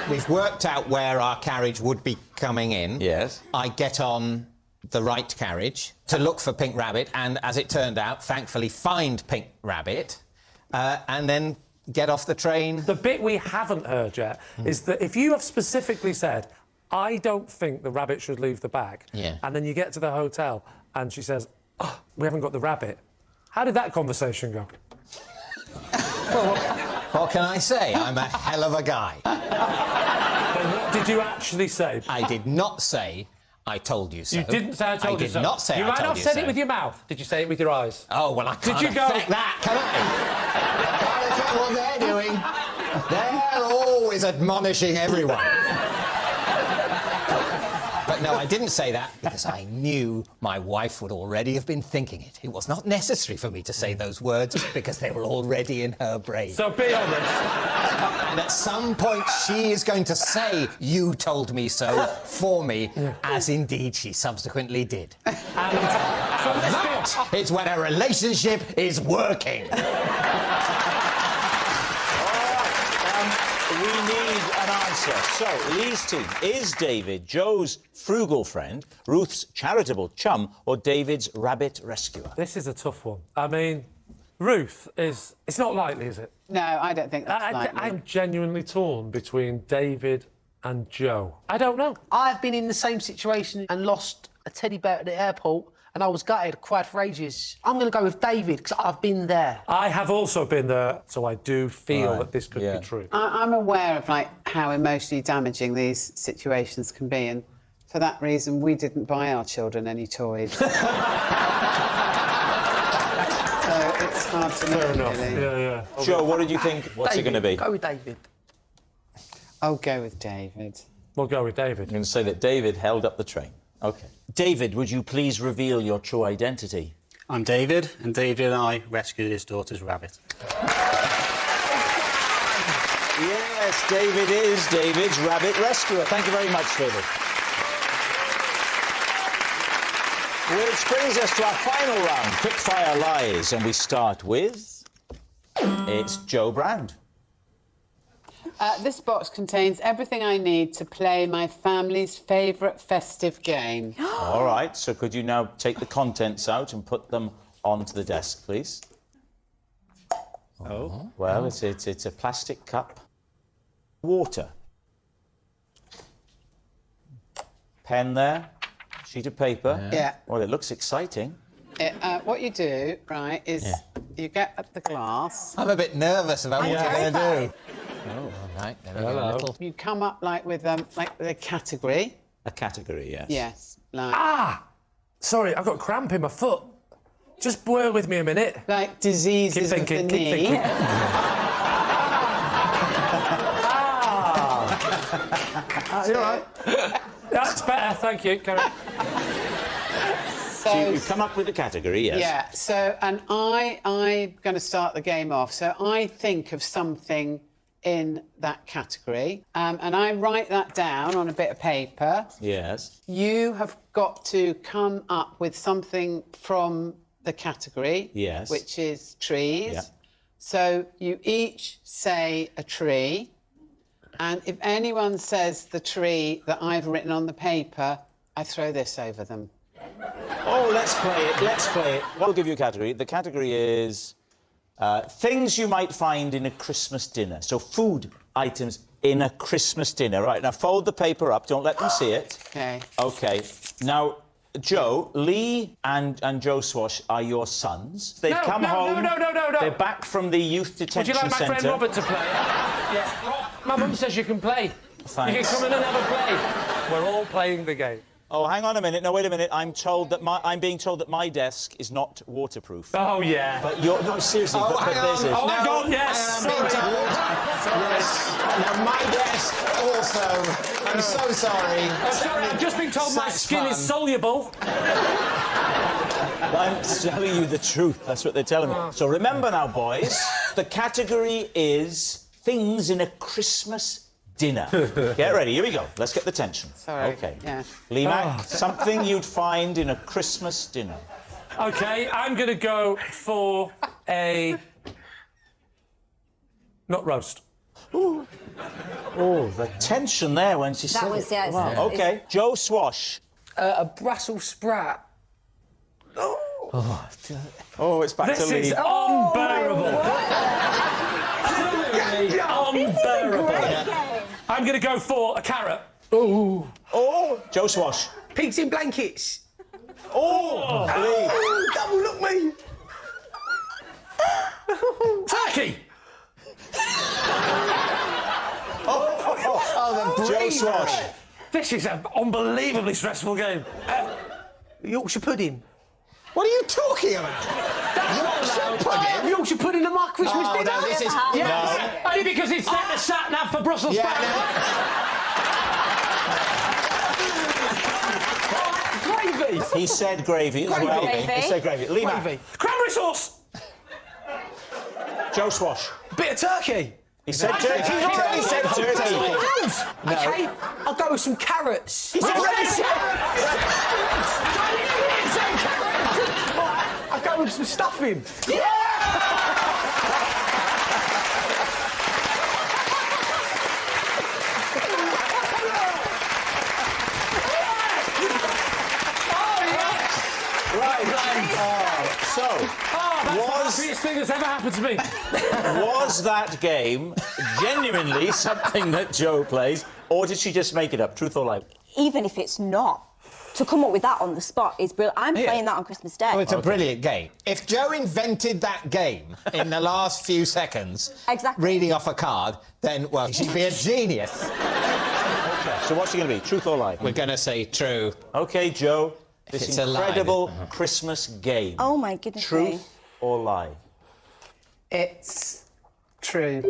We've worked out where our carriage would be coming in. Yes. I get on the right carriage to look for Pink Rabbit, and as it turned out, thankfully find Pink Rabbit, and then get off the train. The bit we haven't heard yet is that if you have specifically said, I don't think the rabbit should leave the bag, Yeah. and then you get to the hotel and she says, oh, we haven't got the rabbit, how did that conversation go? Well, what can I say? I'm a hell of a guy. Then what did you actually say? I did not say, I told you so. You didn't say I told you so. I did not say you I told you so. might not have said it with your mouth. Did you say it with your eyes? Oh, well, I can't Did you go? affect that, can I? What they're doing. They're always admonishing everyone. But no, I didn't say that because I knew my wife would already have been thinking it. It was not necessary for me to say those words because they were already in her brain. So be honest. And at some point she is going to say, you told me so, for me, as indeed she subsequently did. And so That is when a relationship is working. We need an answer. So, Lee's team, is David Joe's frugal friend, Ruth's charitable chum, or David's rabbit rescuer? This is a tough one. I mean, Ruth is... It's not likely, is it? No, I don't think that's likely. I'm genuinely torn between David and Joe. I don't know. I've been in the same situation and lost a teddy bear at the airport, and I was gutted, cried for ages. I'm going to go with David, because I've been there. I have also been there, so I do feel that this could be true. I'm aware of, like, how emotionally damaging these situations can be, and for that reason, we didn't buy our children any toys. So it's hard to know, Fair enough. really. Yeah. Joe, what did you think? What's it going to be? Go with David. I'll go with David. We'll go with David. I'm going to say that David held up the train. OK. David, would you please reveal your true identity? I'm David, and David and I rescued his daughter's rabbit. Yes, David is David's rabbit rescuer. Thank you very much, David. Which brings us to our final round, Quickfire Lies, and we start with... It's Joe Brand. This box contains everything I need to play my family's favourite festive game. All right, so could you now take the contents out and put them onto the desk, please? Oh. Well, it's a plastic cup. Water. Pen there. Sheet of paper. Yeah. Well, it looks exciting. What you do, right, is you get up the glass. I'm a bit nervous about what you're going to do. Oh, all right. There we go. You come up, like, with a category. A category, yes. Yes. Like, Sorry, I've got cramp in my foot. Just bear with me a minute. like diseases of the knee. You all right? That's better, thank you. Carry on. So you've come up with a category, yes? Yeah, so, and I'm going to start the game off. So I think of something in that category, and I write that down on a bit of paper. Yes. You have got to come up with something from the category, Yes. which is trees. Yeah. So you each say a tree, and if anyone says the tree that I've written on the paper, I throw this over them. Oh, let's play it. Let's play it. I'll give you a category. The category is things you might find in a Christmas dinner. So food items in a Christmas dinner. Right, now fold the paper up. Don't let them see it. Okay. OK. Now, Joe, Lee and Joe Swash are your sons. They've come home. No. They're back from the youth Would detention you like my centre. friend Robert to play? Yeah. My mum says you can play. Thanks. You can come in and have a play. We're all playing the game. Oh, hang on a minute. No, wait a minute. I'm being told that my desk is not waterproof. Oh, yeah. But you're... No, seriously, but theirs is. Oh, my God, yes! Yes. Now, my desk also. I'm so sorry. Sorry, I've just been told my skin is soluble. I'm telling you the truth. That's what they're telling me. So remember now, boys, the category is things in a Christmas dinner. Get ready. Here we go. Let's get the tension. Sorry. OK. Yeah. Lee Mack, something you'd find in a Christmas dinner. OK, I'm going to go for a... nut roast. Ooh. Oh, the tension there when she said was, it. yeah, Wow. OK. Joe Swash. A Brussels sprout. Oh, it's back to Lee. This is unbearable. Unbearable. I'm going to go for a carrot. Ooh. Oh, Joe Swash. Pigs in blankets. Oh, Lee. Double look me. Turkey. Joe Swash. This is an unbelievably stressful game. Yorkshire pudding. What are you talking about? Yorkshire pudding? Yorkshire pudding in my Christmas dinner? No, this is... Yes. No. Only because it's set the sat nav for Brussels sprouts. Gravy. He said gravy as well. Gravy. He said gravy. Lee Mack. Cranberry sauce. Joe Swash. Bit of turkey. He said turkey. He's already said turkey. No. OK, I'll go with some carrots. He's already said I'll go with some stuffing. That's the happiest thing that's ever happened to me. Was that game genuinely something that Joe plays, or did she just make it up? Truth or lie? Even if it's not, to come up with that on the spot is brilliant. I'm playing that on Christmas Day. Oh, it's a brilliant game. If Joe invented that game in the last few seconds, reading off a card, then, well, she'd be a genius. OK, so what's it going to be? Truth or lie? We're going to say true. OK, Joe, this it's a lie, incredible Christmas game. Oh, my goodness. Truth or lie? It's true.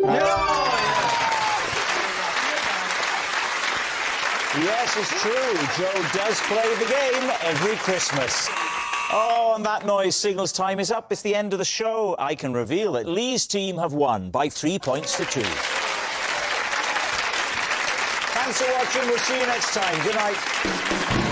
Yes, it's true. Joe does play the game every Christmas. Oh, and that noise signals time is up. It's the end of the show. I can reveal that Lee's team have won by 3 points to 2. Thanks for watching. We'll see you next time. Good night.